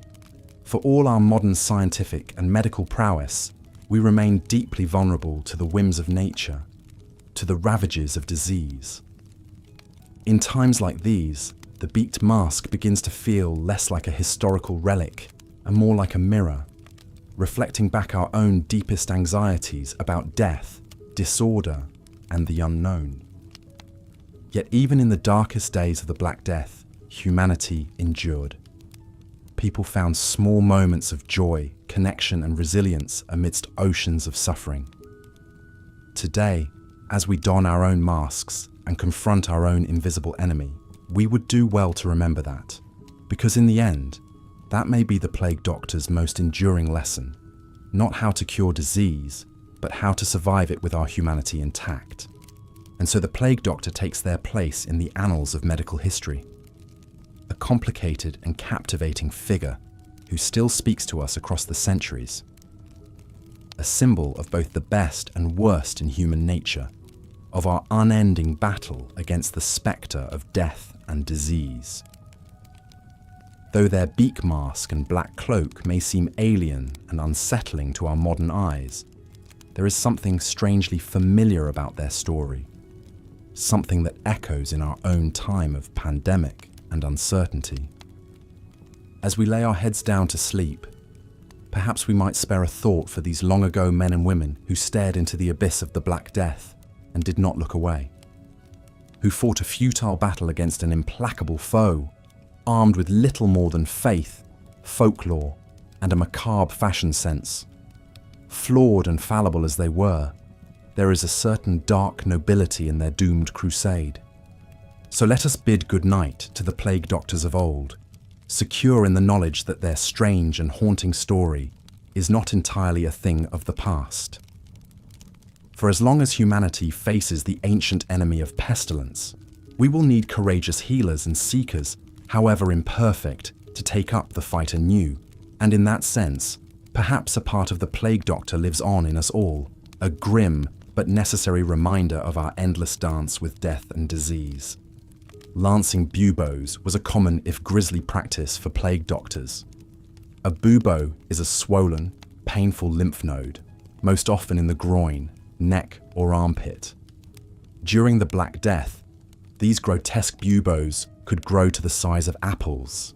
For all our modern scientific and medical prowess, we remain deeply vulnerable to the whims of nature, to the ravages of disease. In times like these, the beaked mask begins to feel less like a historical relic and more like a mirror, reflecting back our own deepest anxieties about death, disorder, and the unknown. Yet even in the darkest days of the Black Death, humanity endured. People found small moments of joy, connection, and resilience amidst oceans of suffering. Today, as we don our own masks and confront our own invisible enemy, we would do well to remember that, because in the end, that may be the plague doctor's most enduring lesson, not how to cure disease, but how to survive it with our humanity intact. And so the plague doctor takes their place in the annals of medical history. A complicated and captivating figure who still speaks to us across the centuries. A symbol of both the best and worst in human nature, of our unending battle against the spectre of death and disease. Though their beak mask and black cloak may seem alien and unsettling to our modern eyes, there is something strangely familiar about their story, something that echoes in our own time of pandemic and uncertainty. As we lay our heads down to sleep, perhaps we might spare a thought for these long-ago men and women who stared into the abyss of the Black Death and did not look away, who fought a futile battle against an implacable foe, armed with little more than faith, folklore, and a macabre fashion sense. Flawed and fallible as they were, there is a certain dark nobility in their doomed crusade. So let us bid good night to the plague doctors of old, secure in the knowledge that their strange and haunting story is not entirely a thing of the past. For as long as humanity faces the ancient enemy of pestilence, we will need courageous healers and seekers, however imperfect, to take up the fight anew, and in that sense, perhaps a part of the plague doctor lives on in us all, a grim but necessary reminder of our endless dance with death and disease. Lancing buboes was a common if grisly practice for plague doctors. A bubo is a swollen, painful lymph node, most often in the groin, neck, or armpit. During the Black Death, these grotesque buboes could grow to the size of apples.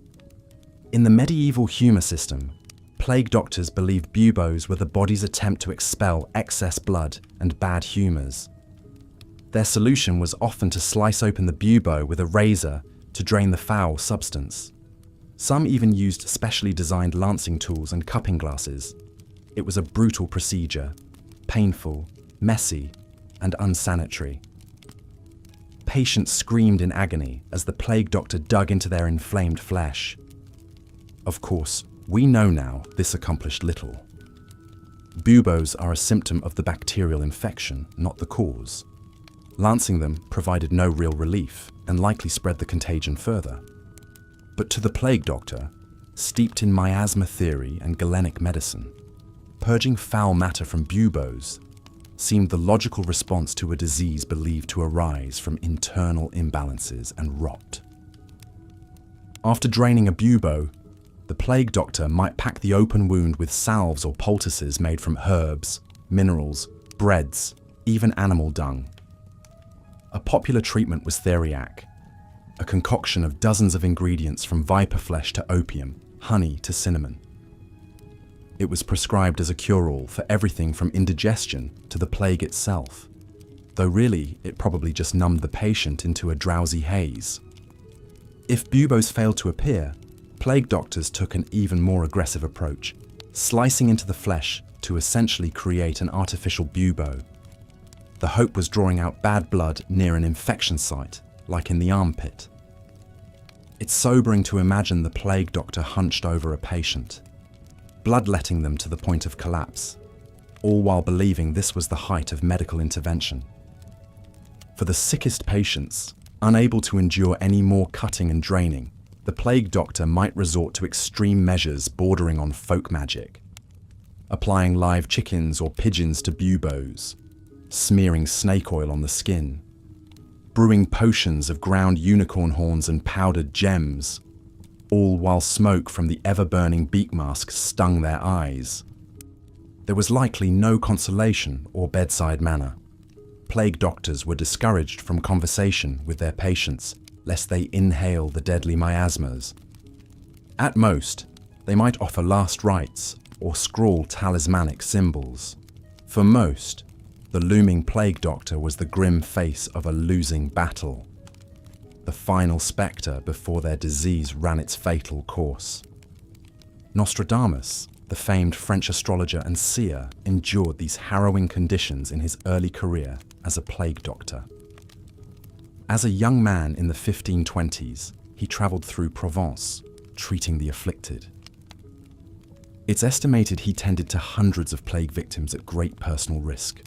In the medieval humour system, plague doctors believed buboes were the body's attempt to expel excess blood and bad humours. Their solution was often to slice open the bubo with a razor to drain the foul substance. Some even used specially designed lancing tools and cupping glasses. It was a brutal procedure, painful, messy, and unsanitary. Patients screamed in agony as the plague doctor dug into their inflamed flesh. Of course, we know now this accomplished little. Buboes are a symptom of the bacterial infection, not the cause. Lancing them provided no real relief and likely spread the contagion further. But to the plague doctor, steeped in miasma theory and Galenic medicine, purging foul matter from buboes seemed the logical response to a disease believed to arise from internal imbalances and rot. After draining a bubo, the plague doctor might pack the open wound with salves or poultices made from herbs, minerals, breads, even animal dung. A popular treatment was theriac, a concoction of dozens of ingredients from viper flesh to opium, honey to cinnamon. It was prescribed as a cure-all for everything from indigestion to the plague itself, though really it probably just numbed the patient into a drowsy haze. If buboes failed to appear, plague doctors took an even more aggressive approach, slicing into the flesh to essentially create an artificial bubo. The hope was drawing out bad blood near an infection site, like in the armpit. It's sobering to imagine the plague doctor hunched over a patient, bloodletting them to the point of collapse, all while believing this was the height of medical intervention. For the sickest patients, unable to endure any more cutting and draining, the plague doctor might resort to extreme measures bordering on folk magic, applying live chickens or pigeons to buboes, smearing snake oil on the skin, brewing potions of ground unicorn horns and powdered gems, all while smoke from the ever-burning beak mask stung their eyes. There was likely no consolation or bedside manner. Plague doctors were discouraged from conversation with their patients lest they inhale the deadly miasmas. At most, they might offer last rites or scrawl talismanic symbols. For most, the looming plague doctor was the grim face of a losing battle, the final spectre before their disease ran its fatal course. Nostradamus, the famed French astrologer and seer, endured these harrowing conditions in his early career as a plague doctor. As a young man in the 1520s, he travelled through Provence, treating the afflicted. It's estimated he tended to hundreds of plague victims at great personal risk.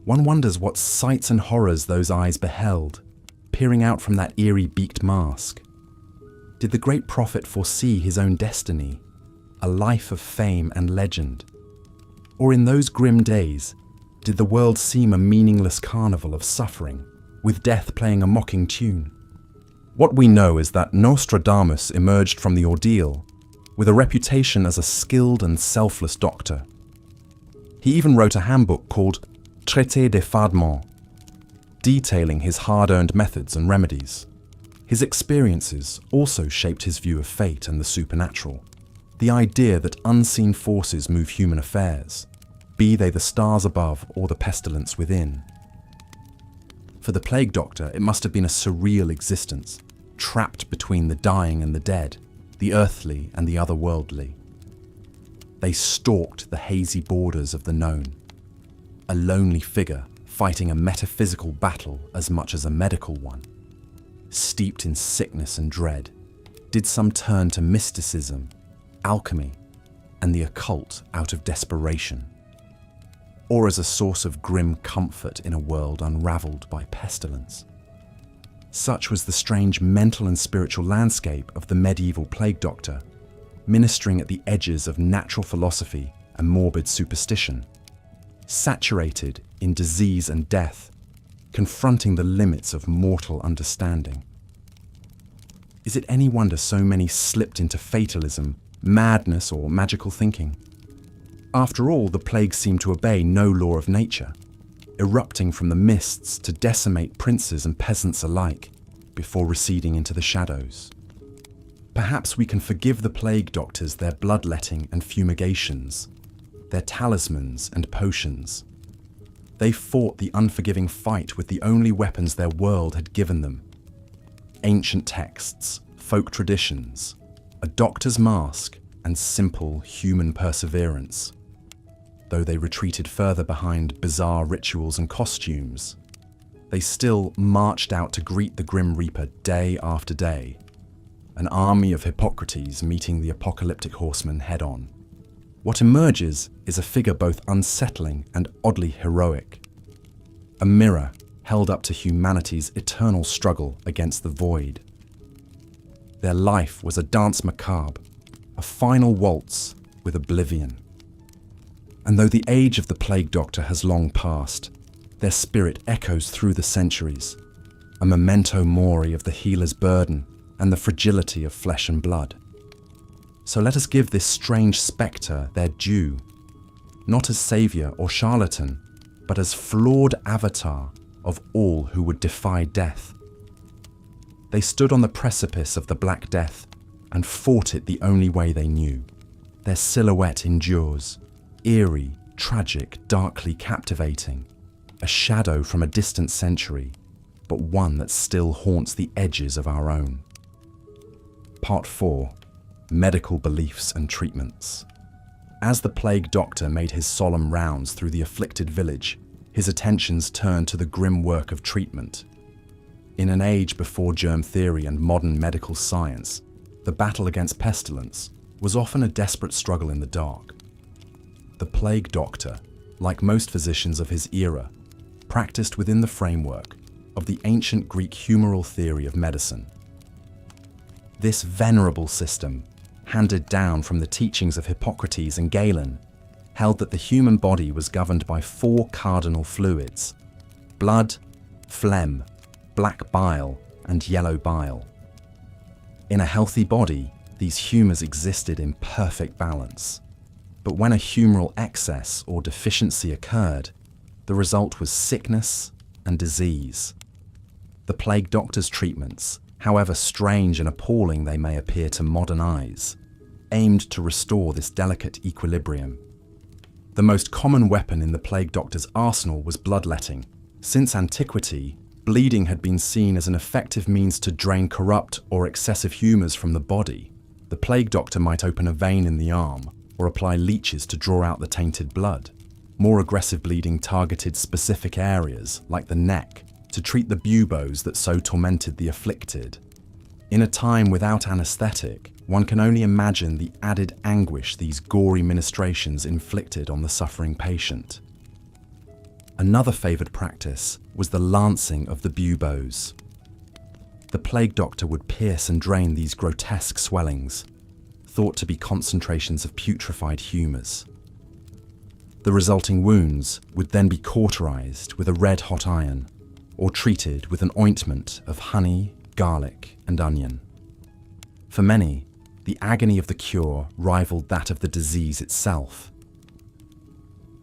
One wonders what sights and horrors those eyes beheld, peering out from that eerie beaked mask. Did the great prophet foresee his own destiny, a life of fame and legend? Or in those grim days, did the world seem a meaningless carnival of suffering, with death playing a mocking tune? What we know is that Nostradamus emerged from the ordeal with a reputation as a skilled and selfless doctor. He even wrote a handbook called Traité des Fardements, detailing his hard-earned methods and remedies. His experiences also shaped his view of fate and the supernatural, the idea that unseen forces move human affairs, be they the stars above or the pestilence within. For the plague doctor, it must have been a surreal existence, trapped between the dying and the dead, the earthly and the otherworldly. They stalked the hazy borders of the known, a lonely figure fighting a metaphysical battle as much as a medical one. Steeped in sickness and dread, did some turn to mysticism, alchemy, and the occult out of desperation? Or as a source of grim comfort in a world unraveled by pestilence? Such was the strange mental and spiritual landscape of the medieval plague doctor, ministering at the edges of natural philosophy and morbid superstition, saturated in disease and death, confronting the limits of mortal understanding. Is it any wonder so many slipped into fatalism, madness, or magical thinking? After all, the plague seemed to obey no law of nature, erupting from the mists to decimate princes and peasants alike before receding into the shadows. Perhaps we can forgive the plague doctors their bloodletting and fumigations, their talismans and potions. They fought the unforgiving fight with the only weapons their world had given them: ancient texts, folk traditions, a doctor's mask, and simple human perseverance. Though they retreated further behind bizarre rituals and costumes, they still marched out to greet the Grim Reaper day after day, an army of Hippocrates meeting the apocalyptic horseman head-on. What emerges is a figure both unsettling and oddly heroic, a mirror held up to humanity's eternal struggle against the void. Their life was a danse macabre, a final waltz with oblivion. And though the age of the plague doctor has long passed, their spirit echoes through the centuries, a memento mori of the healer's burden and the fragility of flesh and blood. So let us give this strange spectre their due, not as saviour or charlatan, but as flawed avatar of all who would defy death. They stood on the precipice of the Black Death and fought it the only way they knew. Their silhouette endures, eerie, tragic, darkly captivating, a shadow from a distant century, but one that still haunts the edges of our own. Part 4. Medical Beliefs and Treatments. As the plague doctor made his solemn rounds through the afflicted village, his attentions turned to the grim work of treatment. In an age before germ theory and modern medical science, the battle against pestilence was often a desperate struggle in the dark. The plague doctor, like most physicians of his era, practiced within the framework of the ancient Greek humoral theory of medicine. This venerable system, handed down from the teachings of Hippocrates and Galen, held that the human body was governed by 4 cardinal fluids: blood, phlegm, black bile, and yellow bile. In a healthy body, these humours existed in perfect balance. But when a humoral excess or deficiency occurred, the result was sickness and disease. The plague doctor's treatments, however strange and appalling they may appear to modern eyes, aimed to restore this delicate equilibrium. The most common weapon in the plague doctor's arsenal was bloodletting. Since antiquity, bleeding had been seen as an effective means to drain corrupt or excessive humours from the body. The plague doctor might open a vein in the arm or apply leeches to draw out the tainted blood. More aggressive bleeding targeted specific areas, like the neck, to treat the buboes that so tormented the afflicted. In a time without anaesthetic, one can only imagine the added anguish these gory ministrations inflicted on the suffering patient. Another favoured practice was the lancing of the buboes. The plague doctor would pierce and drain these grotesque swellings, thought to be concentrations of putrefied humours. The resulting wounds would then be cauterized with a red-hot iron or treated with an ointment of honey, garlic, and onion. For many, the agony of the cure rivaled that of the disease itself.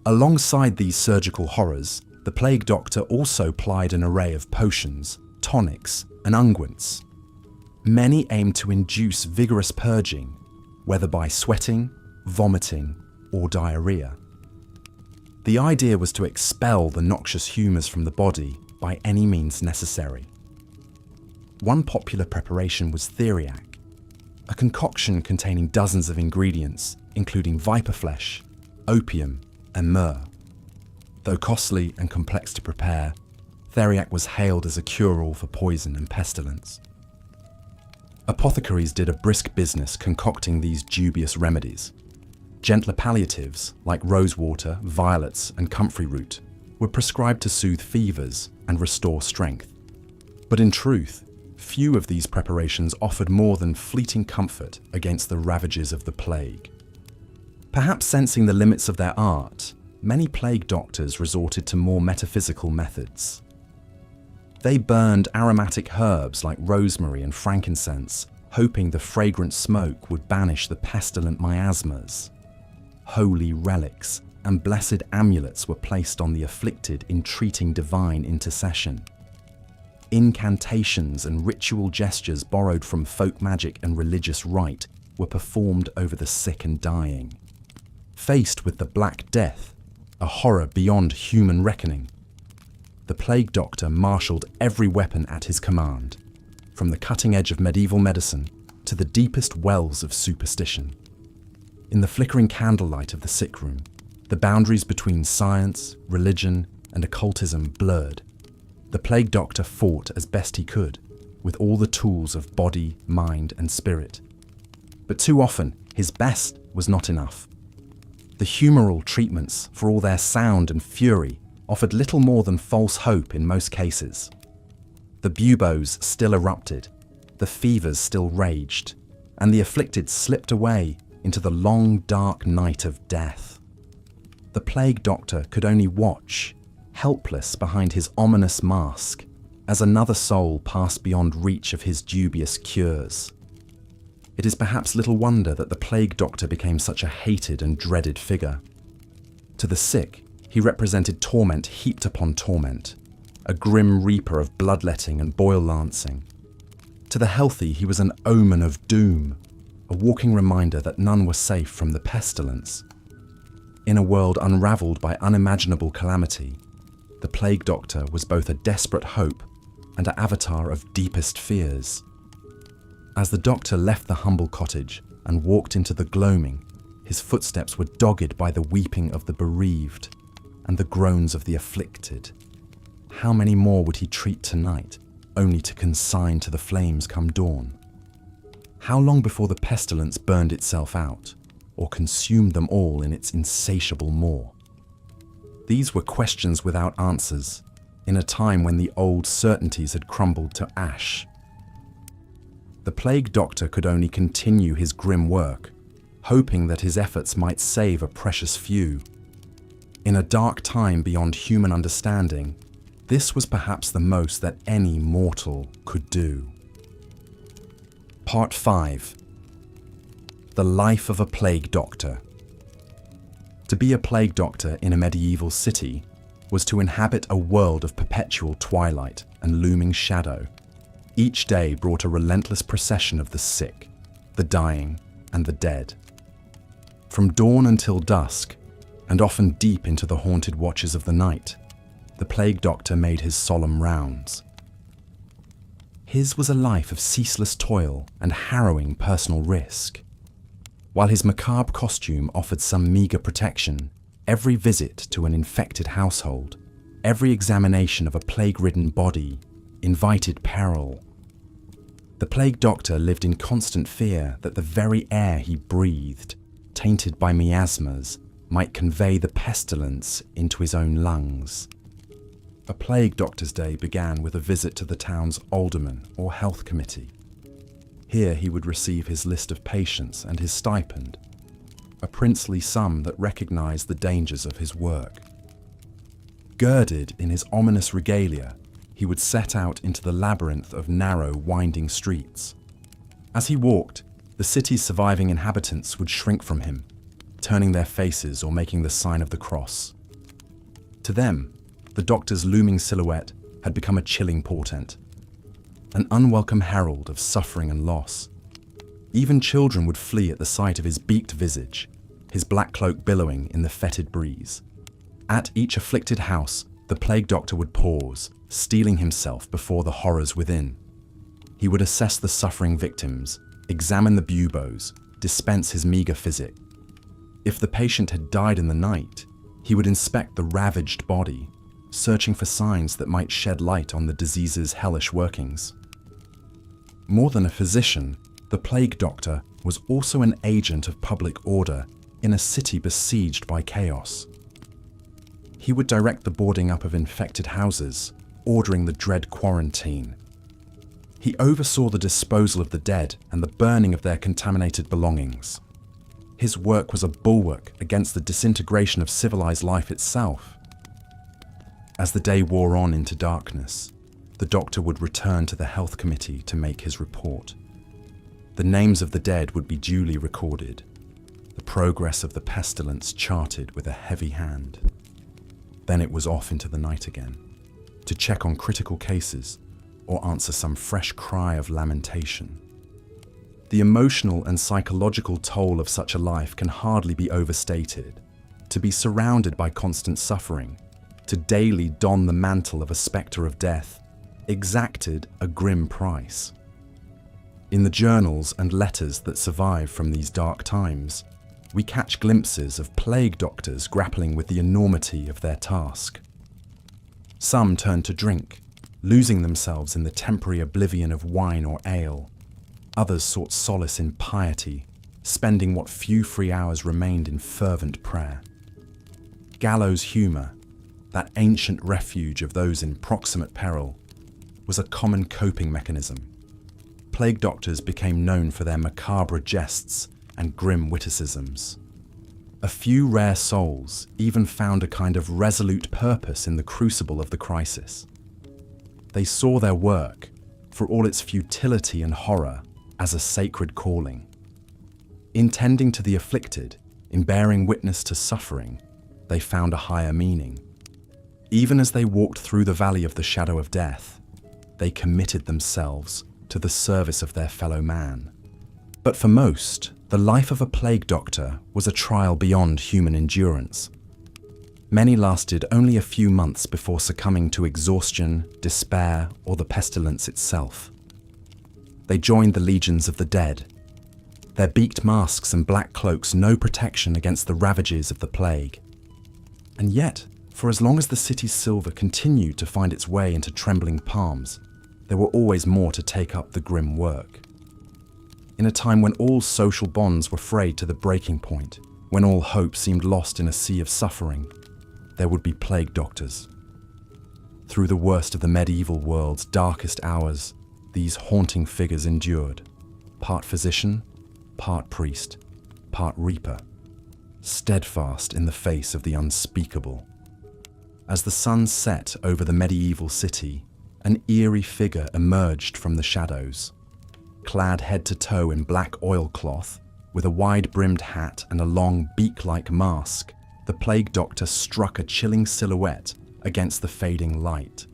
Alongside these surgical horrors, the plague doctor also plied an array of potions, tonics, and unguents. Many aimed to induce vigorous purging, whether by sweating, vomiting, or diarrhea. The idea was to expel the noxious humours from the body by any means necessary. One popular preparation was theriac, a concoction containing dozens of ingredients, including viper flesh, opium, and myrrh. Though costly and complex to prepare, theriac was hailed as a cure-all for poison and pestilence. Apothecaries did a brisk business concocting these dubious remedies. Gentler palliatives, like rosewater, violets, and comfrey root, were prescribed to soothe fevers and restore strength. But in truth, few of these preparations offered more than fleeting comfort against the ravages of the plague. Perhaps sensing the limits of their art, many plague doctors resorted to more metaphysical methods. They burned aromatic herbs like rosemary and frankincense, hoping the fragrant smoke would banish the pestilent miasmas. Holy relics and blessed amulets were placed on the afflicted, entreating divine intercession. Incantations and ritual gestures borrowed from folk magic and religious rite were performed over the sick and dying. Faced with the Black Death, a horror beyond human reckoning, the plague doctor marshalled every weapon at his command, from the cutting edge of medieval medicine to the deepest wells of superstition. In the flickering candlelight of the sick room, the boundaries between science, religion, and occultism blurred. The plague doctor fought as best he could, with all the tools of body, mind, and spirit. But too often, his best was not enough. The humoral treatments, for all their sound and fury, offered little more than false hope in most cases. The buboes still erupted, the fevers still raged, and the afflicted slipped away into the long, dark night of death. The plague doctor could only watch, helpless behind his ominous mask, as another soul passed beyond reach of his dubious cures. It is perhaps little wonder that the plague doctor became such a hated and dreaded figure. To the sick, he represented torment heaped upon torment, a grim reaper of bloodletting and boil lancing. To the healthy, he was an omen of doom, a walking reminder that none were safe from the pestilence. In a world unravelled by unimaginable calamity, the plague doctor was both a desperate hope and an avatar of deepest fears. As the doctor left the humble cottage and walked into the gloaming, his footsteps were dogged by the weeping of the bereaved and the groans of the afflicted. How many more would he treat tonight, only to consign to the flames come dawn? How long before the pestilence burned itself out, or consumed them all in its insatiable maw? These were questions without answers, in a time when the old certainties had crumbled to ash. The plague doctor could only continue his grim work, hoping that his efforts might save a precious few. In a dark time beyond human understanding, this was perhaps the most that any mortal could do. Part 5. The life of a plague doctor. To be a plague doctor in a medieval city was to inhabit a world of perpetual twilight and looming shadow. Each day brought a relentless procession of the sick, the dying, and the dead. From dawn until dusk, and often deep into the haunted watches of the night, the plague doctor made his solemn rounds. His was a life of ceaseless toil and harrowing personal risk. While his macabre costume offered some meagre protection, every visit to an infected household, every examination of a plague-ridden body, invited peril. The plague doctor lived in constant fear that the very air he breathed, tainted by miasmas, might convey the pestilence into his own lungs. A plague doctor's day began with a visit to the town's alderman or health committee. Here he would receive his list of patients and his stipend, a princely sum that recognized the dangers of his work. Girded in his ominous regalia, he would set out into the labyrinth of narrow, winding streets. As he walked, the city's surviving inhabitants would shrink from him, turning their faces or making the sign of the cross. To them, the doctor's looming silhouette had become a chilling portent, an unwelcome herald of suffering and loss. Even children would flee at the sight of his beaked visage, his black cloak billowing in the fetid breeze. At each afflicted house, the plague doctor would pause, steeling himself before the horrors within. He would assess the suffering victims, examine the buboes, dispense his meager physic. If the patient had died in the night, he would inspect the ravaged body, searching for signs that might shed light on the disease's hellish workings. More than a physician, the plague doctor was also an agent of public order in a city besieged by chaos. He would direct the boarding up of infected houses, ordering the dread quarantine. He oversaw the disposal of the dead and the burning of their contaminated belongings. His work was a bulwark against the disintegration of civilized life itself. As the day wore on into darkness, the doctor would return to the health committee to make his report. The names of the dead would be duly recorded, the progress of the pestilence charted with a heavy hand. Then it was off into the night again, to check on critical cases or answer some fresh cry of lamentation. The emotional and psychological toll of such a life can hardly be overstated. To be surrounded by constant suffering, to daily don the mantle of a spectre of death, exacted a grim price. In the journals and letters that survive from these dark times, we catch glimpses of plague doctors grappling with the enormity of their task. Some turned to drink, losing themselves in the temporary oblivion of wine or ale. Others sought solace in piety, spending what few free hours remained in fervent prayer. Gallows humor, that ancient refuge of those in proximate peril, was a common coping mechanism. Plague doctors became known for their macabre jests and grim witticisms. A few rare souls even found a kind of resolute purpose in the crucible of the crisis. They saw their work, for all its futility and horror, as a sacred calling. In tending to the afflicted, in bearing witness to suffering, they found a higher meaning. Even as they walked through the valley of the shadow of death, they committed themselves to the service of their fellow man. But for most, the life of a plague doctor was a trial beyond human endurance. Many lasted only a few months before succumbing to exhaustion, despair, or the pestilence itself. They joined the legions of the dead. Their beaked masks and black cloaks no protection against the ravages of the plague. And yet, for as long as the city's silver continued to find its way into trembling palms, there were always more to take up the grim work. In a time when all social bonds were frayed to the breaking point, when all hope seemed lost in a sea of suffering, there would be plague doctors. Through the worst of the medieval world's darkest hours, these haunting figures endured, part physician, part priest, part reaper, steadfast in the face of the unspeakable. As the sun set over the medieval city, an eerie figure emerged from the shadows. Clad head to toe in black oilcloth, with a wide-brimmed hat and a long beak-like mask, the plague doctor struck a chilling silhouette against the fading light.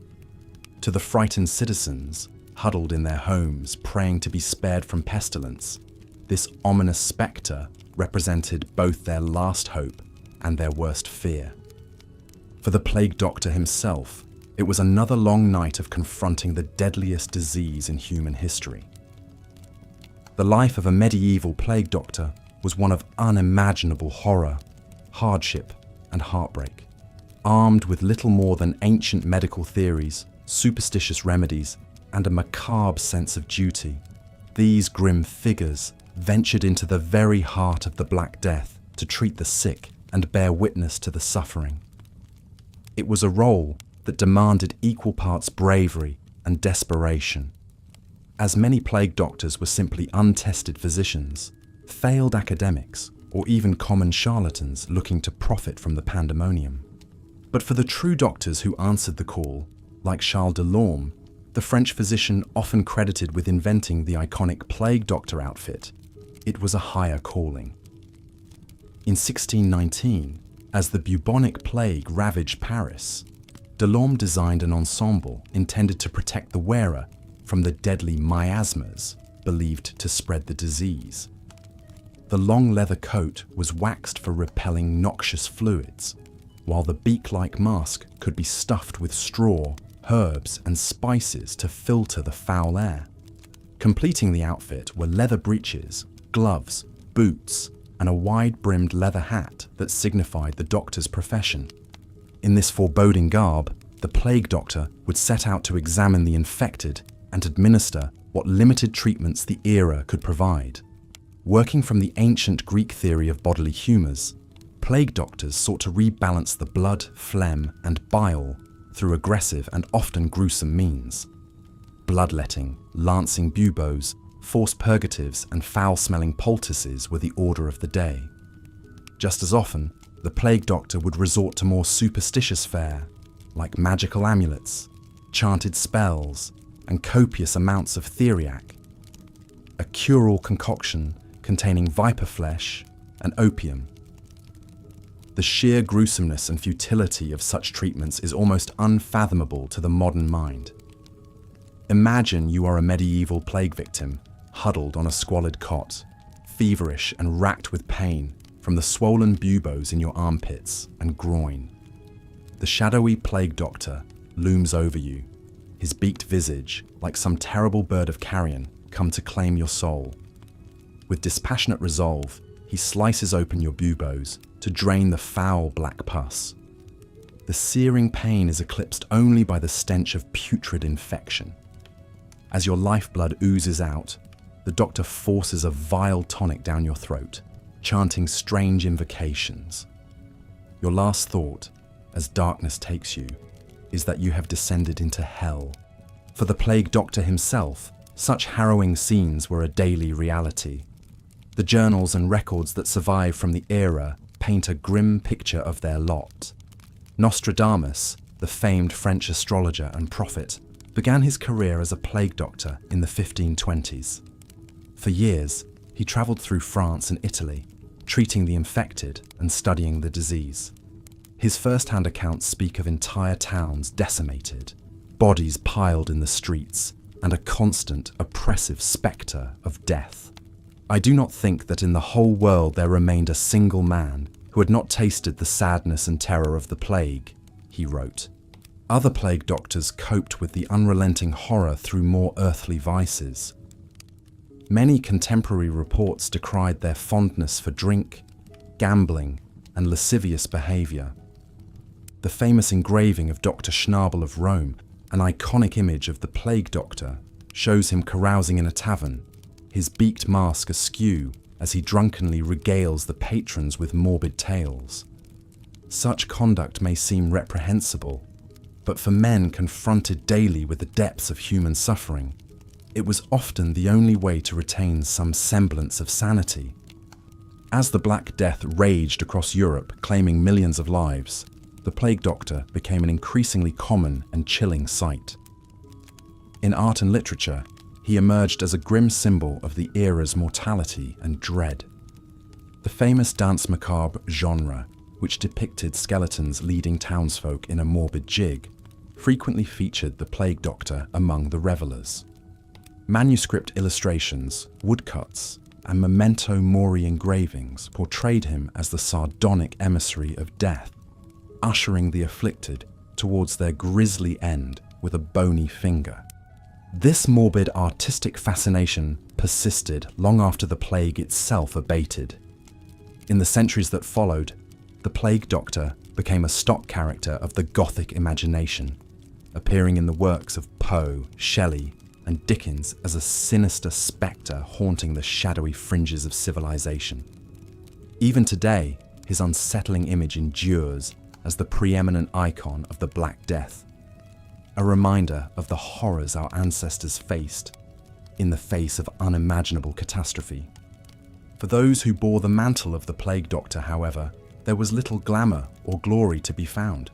To the frightened citizens, huddled in their homes, praying to be spared from pestilence, this ominous spectre represented both their last hope and their worst fear. For the plague doctor himself, it was another long night of confronting the deadliest disease in human history. The life of a medieval plague doctor was one of unimaginable horror, hardship, and heartbreak. Armed with little more than ancient medical theories, superstitious remedies, and a macabre sense of duty, these grim figures ventured into the very heart of the Black Death to treat the sick and bear witness to the suffering. It was a role that demanded equal parts bravery and desperation. as many plague doctors were simply untested physicians, failed academics, or even common charlatans looking to profit from the pandemonium. But for the true doctors who answered the call, like Charles Delorme, the French physician often credited with inventing the iconic plague doctor outfit, it was a higher calling. In 1619, as the bubonic plague ravaged Paris, Delorme designed an ensemble intended to protect the wearer from the deadly miasmas believed to spread the disease. The long leather coat was waxed for repelling noxious fluids, while the beak-like mask could be stuffed with straw, herbs, and spices to filter the foul air. Completing the outfit were leather breeches, gloves, boots, and a wide-brimmed leather hat that signified the doctor's profession. In this foreboding garb, the plague doctor would set out to examine the infected and administer what limited treatments the era could provide. Working from the ancient Greek theory of bodily humours, plague doctors sought to rebalance the blood, phlegm, and bile through aggressive and often gruesome means. Bloodletting, lancing buboes, forced purgatives, and foul-smelling poultices were the order of the day. Just as often, the plague doctor would resort to more superstitious fare, like magical amulets, chanted spells, and copious amounts of theriac, a cure-all concoction containing viper flesh and opium. The sheer gruesomeness and futility of such treatments is almost unfathomable to the modern mind. Imagine you are a medieval plague victim, huddled on a squalid cot, feverish and racked with pain from the swollen buboes in your armpits and groin. The shadowy plague doctor looms over you, his beaked visage, like some terrible bird of carrion, come to claim your soul. With dispassionate resolve, he slices open your buboes to drain the foul black pus. The searing pain is eclipsed only by the stench of putrid infection. As your lifeblood oozes out, the doctor forces a vile tonic down your throat, chanting strange invocations. Your last thought, as darkness takes you, is that you have descended into hell. For the plague doctor himself, such harrowing scenes were a daily reality. The journals and records that survive from the era paint a grim picture of their lot. Nostradamus, the famed French astrologer and prophet, began his career as a plague doctor in the 1520s. For years, he travelled through France and Italy, treating the infected and studying the disease. His first-hand accounts speak of entire towns decimated, bodies piled in the streets, and a constant, oppressive spectre of death. I do not think that in the whole world there remained a single man who had not tasted the sadness and terror of the plague, he wrote. Other plague doctors coped with the unrelenting horror through more earthly vices. Many contemporary reports decried their fondness for drink, gambling, and lascivious behaviour. The famous engraving of Dr. Schnabel of Rome, an iconic image of the plague doctor, shows him carousing in a tavern, his beaked mask askew as he drunkenly regales the patrons with morbid tales. Such conduct may seem reprehensible, but for men confronted daily with the depths of human suffering, it was often the only way to retain some semblance of sanity. As the Black Death raged across Europe, claiming millions of lives, the plague doctor became an increasingly common and chilling sight. In art and literature, he emerged as a grim symbol of the era's mortality and dread. The famous danse macabre genre, which depicted skeletons leading townsfolk in a morbid jig, frequently featured the plague doctor among the revelers. Manuscript illustrations, woodcuts, and memento mori engravings portrayed him as the sardonic emissary of death, ushering the afflicted towards their grisly end with a bony finger. This morbid artistic fascination persisted long after the plague itself abated. In the centuries that followed, the plague doctor became a stock character of the Gothic imagination, appearing in the works of Poe, Shelley, and Dickens as a sinister spectre haunting the shadowy fringes of civilization. Even today, his unsettling image endures as the preeminent icon of the Black Death, a reminder of the horrors our ancestors faced in the face of unimaginable catastrophe. For those who bore the mantle of the plague doctor, however, there was little glamour or glory to be found.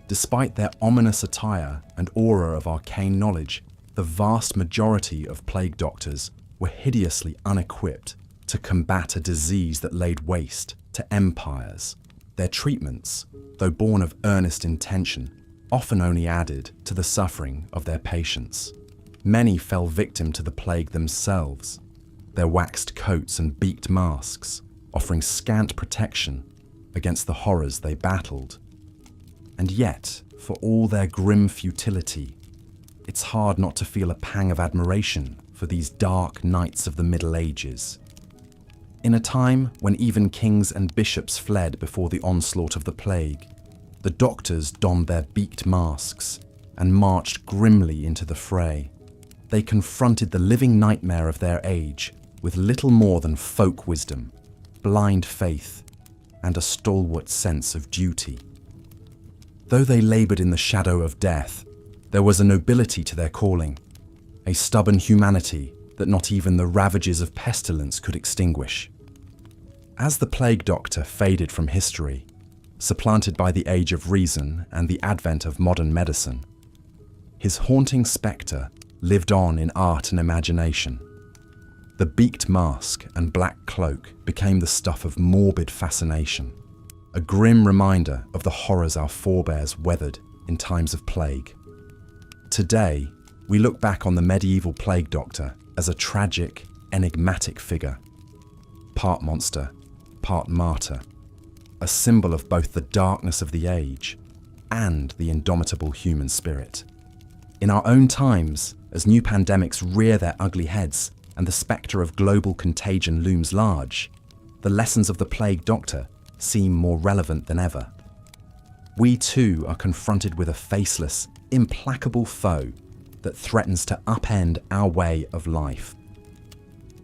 Despite their ominous attire and aura of arcane knowledge, the vast majority of plague doctors were hideously unequipped to combat a disease that laid waste to empires. Their treatments, though born of earnest intention, often only added to the suffering of their patients. Many fell victim to the plague themselves, their waxed coats and beaked masks offering scant protection against the horrors they battled. And yet, for all their grim futility, it's hard not to feel a pang of admiration for these dark knights of the Middle Ages. In a time when even kings and bishops fled before the onslaught of the plague, the doctors donned their beaked masks and marched grimly into the fray. They confronted the living nightmare of their age with little more than folk wisdom, blind faith, and a stalwart sense of duty. Though they labored in the shadow of death, there was a nobility to their calling, a stubborn humanity that not even the ravages of pestilence could extinguish. As the plague doctor faded from history, supplanted by the age of reason and the advent of modern medicine, his haunting spectre lived on in art and imagination. The beaked mask and black cloak became the stuff of morbid fascination, a grim reminder of the horrors our forebears weathered in times of plague. Today, we look back on the medieval plague doctor as a tragic, enigmatic figure, part monster, part martyr, a symbol of both the darkness of the age and the indomitable human spirit. In our own times, as new pandemics rear their ugly heads and the spectre of global contagion looms large, the lessons of the plague doctor seem more relevant than ever. We too are confronted with a faceless, implacable foe that threatens to upend our way of life.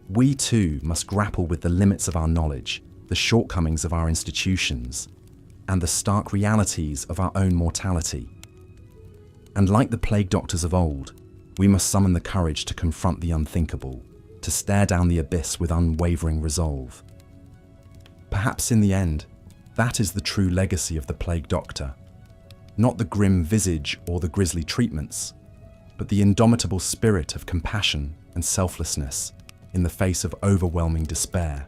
We too must grapple with the limits of our knowledge, the shortcomings of our institutions, and the stark realities of our own mortality. And like the plague doctors of old, we must summon the courage to confront the unthinkable, to stare down the abyss with unwavering resolve. Perhaps in the end, that is the true legacy of the plague doctor. Not the grim visage or the grisly treatments, but the indomitable spirit of compassion and selflessness in the face of overwhelming despair.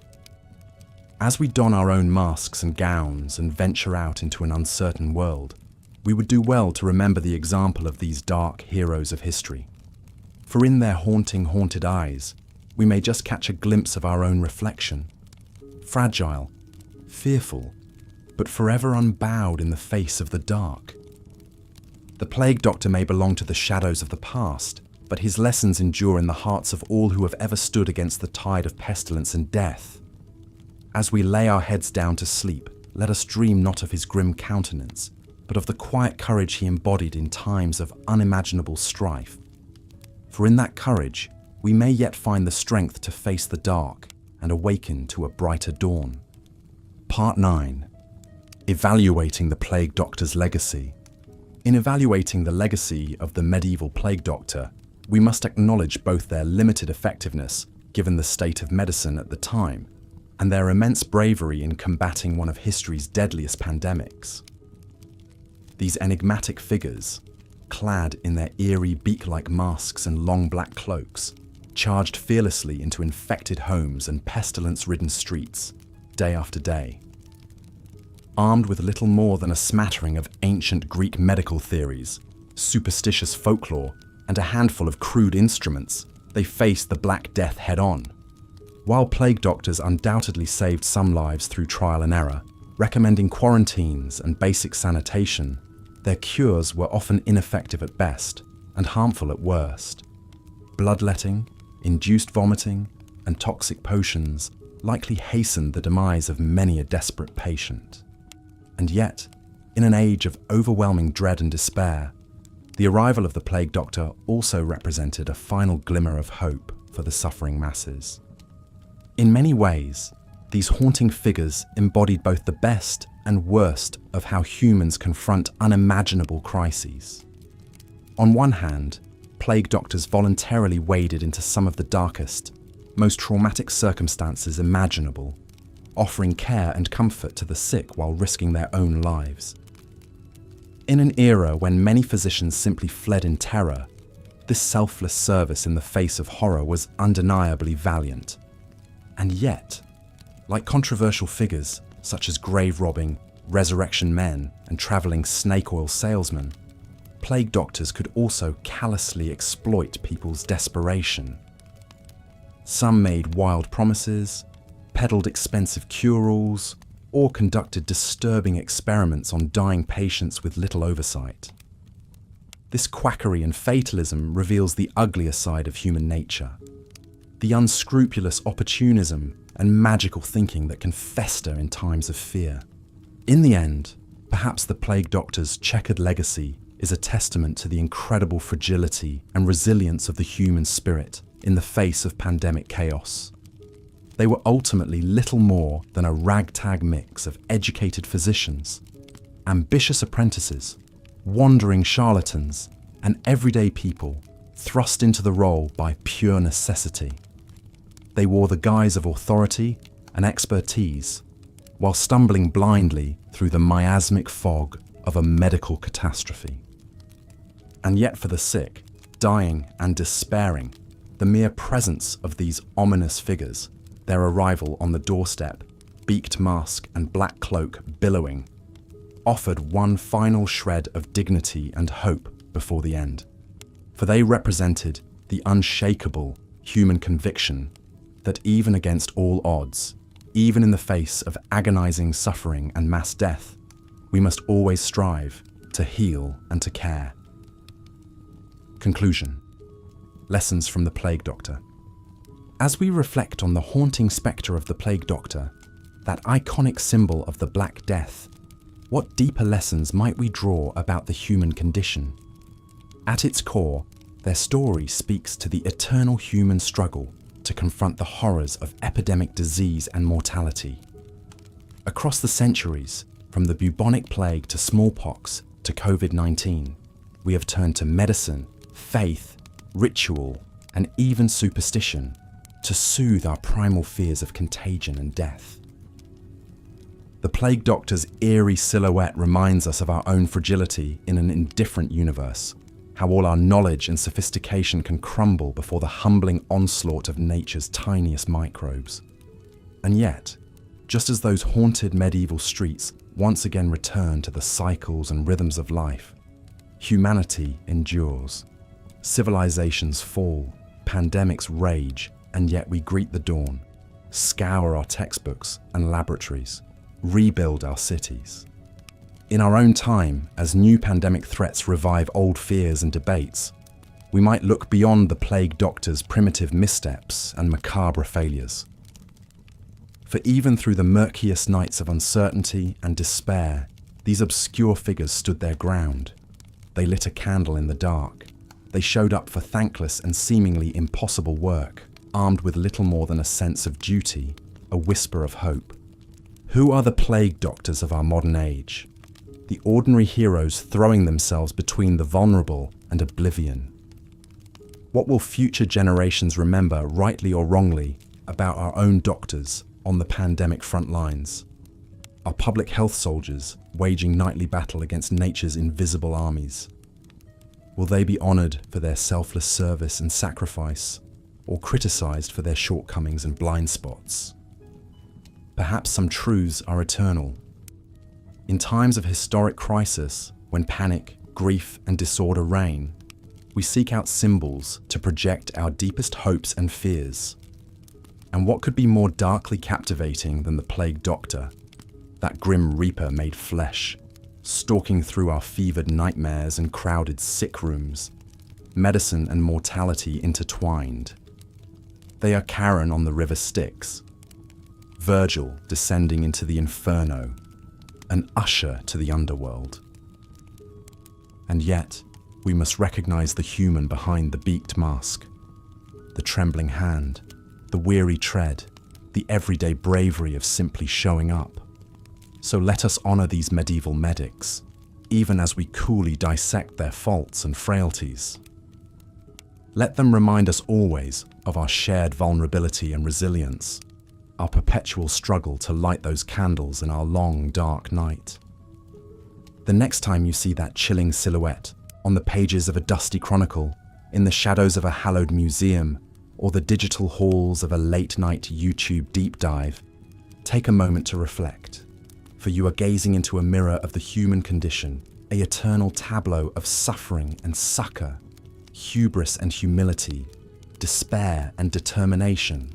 As we don our own masks and gowns and venture out into an uncertain world, we would do well to remember the example of these dark heroes of history. For in their haunted eyes, we may just catch a glimpse of our own reflection, fragile, fearful, but forever unbowed in the face of the dark. The plague doctor may belong to the shadows of the past, but his lessons endure in the hearts of all who have ever stood against the tide of pestilence and death. As we lay our heads down to sleep, let us dream not of his grim countenance, but of the quiet courage he embodied in times of unimaginable strife. For in that courage, we may yet find the strength to face the dark and awaken to a brighter dawn. Part 9. Evaluating the plague doctor's legacy. In evaluating the legacy of the medieval plague doctor, we must acknowledge both their limited effectiveness, given the state of medicine at the time, and their immense bravery in combating one of history's deadliest pandemics. These enigmatic figures, clad in their eerie beak-like masks and long black cloaks, charged fearlessly into infected homes and pestilence-ridden streets, day after day. Armed with little more than a smattering of ancient Greek medical theories, superstitious folklore, and a handful of crude instruments, they faced the Black Death head-on. While plague doctors undoubtedly saved some lives through trial and error, recommending quarantines and basic sanitation, their cures were often ineffective at best and harmful at worst. Bloodletting, induced vomiting, and toxic potions likely hastened the demise of many a desperate patient. And yet, in an age of overwhelming dread and despair, the arrival of the plague doctor also represented a final glimmer of hope for the suffering masses. In many ways, these haunting figures embodied both the best and worst of how humans confront unimaginable crises. On one hand, plague doctors voluntarily waded into some of the darkest, most traumatic circumstances imaginable, offering care and comfort to the sick while risking their own lives. In an era when many physicians simply fled in terror, this selfless service in the face of horror was undeniably valiant. And yet, like controversial figures such as grave robbing, resurrection men, and traveling snake oil salesmen, plague doctors could also callously exploit people's desperation. Some made wild promises, peddled expensive cure-alls, or conducted disturbing experiments on dying patients with little oversight. This quackery and fatalism reveals the uglier side of human nature, the unscrupulous opportunism and magical thinking that can fester in times of fear. In the end, perhaps the plague doctor's checkered legacy is a testament to the incredible fragility and resilience of the human spirit in the face of pandemic chaos. They were ultimately little more than a ragtag mix of educated physicians, ambitious apprentices, wandering charlatans, and everyday people thrust into the role by pure necessity. They wore the guise of authority and expertise, while stumbling blindly through the miasmic fog of a medical catastrophe. And yet for the sick, dying and despairing, the mere presence of these ominous figures, their arrival on the doorstep, beaked mask and black cloak billowing, offered one final shred of dignity and hope before the end. For they represented the unshakable human conviction that even against all odds, even in the face of agonizing suffering and mass death, we must always strive to heal and to care. Conclusion. Lessons from the Plague Doctor. As we reflect on the haunting spectre of the Plague Doctor, that iconic symbol of the Black Death, what deeper lessons might we draw about the human condition? At its core, their story speaks to the eternal human struggle to confront the horrors of epidemic disease and mortality. Across the centuries, from the bubonic plague to smallpox to COVID-19, we have turned to medicine, faith, ritual, and even superstition to soothe our primal fears of contagion and death. The Plague Doctor's eerie silhouette reminds us of our own fragility in an indifferent universe, how all our knowledge and sophistication can crumble before the humbling onslaught of nature's tiniest microbes. And yet, just as those haunted medieval streets once again return to the cycles and rhythms of life, humanity endures. Civilizations fall, pandemics rage, and yet we greet the dawn, scour our textbooks and laboratories, rebuild our cities. In our own time, as new pandemic threats revive old fears and debates, we might look beyond the Plague Doctor's primitive missteps and macabre failures. For even through the murkiest nights of uncertainty and despair, these obscure figures stood their ground. They lit a candle in the dark. They showed up for thankless and seemingly impossible work, armed with little more than a sense of duty, a whisper of hope. Who are the Plague Doctors of our modern age? The ordinary heroes throwing themselves between the vulnerable and oblivion. What will future generations remember, rightly or wrongly, about our own doctors on the pandemic front lines? Our public health soldiers waging nightly battle against nature's invisible armies. Will they be honoured for their selfless service and sacrifice, or criticised for their shortcomings and blind spots? Perhaps some truths are eternal. In times of historic crisis, when panic, grief, and disorder reign, we seek out symbols to project our deepest hopes and fears. And what could be more darkly captivating than the Plague Doctor, that grim reaper made flesh, stalking through our fevered nightmares and crowded sick rooms, medicine and mortality intertwined. They are Charon on the river Styx, Virgil descending into the inferno, an usher to the underworld. And yet, we must recognize the human behind the beaked mask, the trembling hand, the weary tread, the everyday bravery of simply showing up. So let us honor these medieval medics, even as we coolly dissect their faults and frailties. Let them remind us always of our shared vulnerability and resilience, our perpetual struggle to light those candles in our long, dark night. The next time you see that chilling silhouette on the pages of a dusty chronicle, in the shadows of a hallowed museum, or the digital halls of a late-night YouTube deep dive, take a moment to reflect, for you are gazing into a mirror of the human condition, an eternal tableau of suffering and succor, hubris and humility, despair and determination.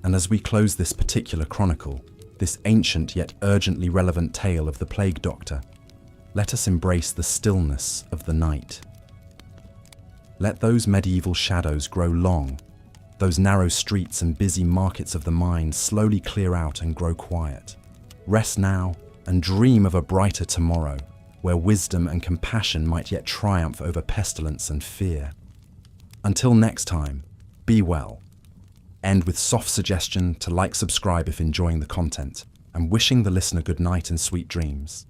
And as we close this particular chronicle, this ancient yet urgently relevant tale of the plague doctor, let us embrace the stillness of the night. Let those medieval shadows grow long, those narrow streets and busy markets of the mind slowly clear out and grow quiet. Rest now and dream of a brighter tomorrow, where wisdom and compassion might yet triumph over pestilence and fear. Until next time, be well. End with soft suggestion to like, subscribe if enjoying the content, and wishing the listener good night and sweet dreams.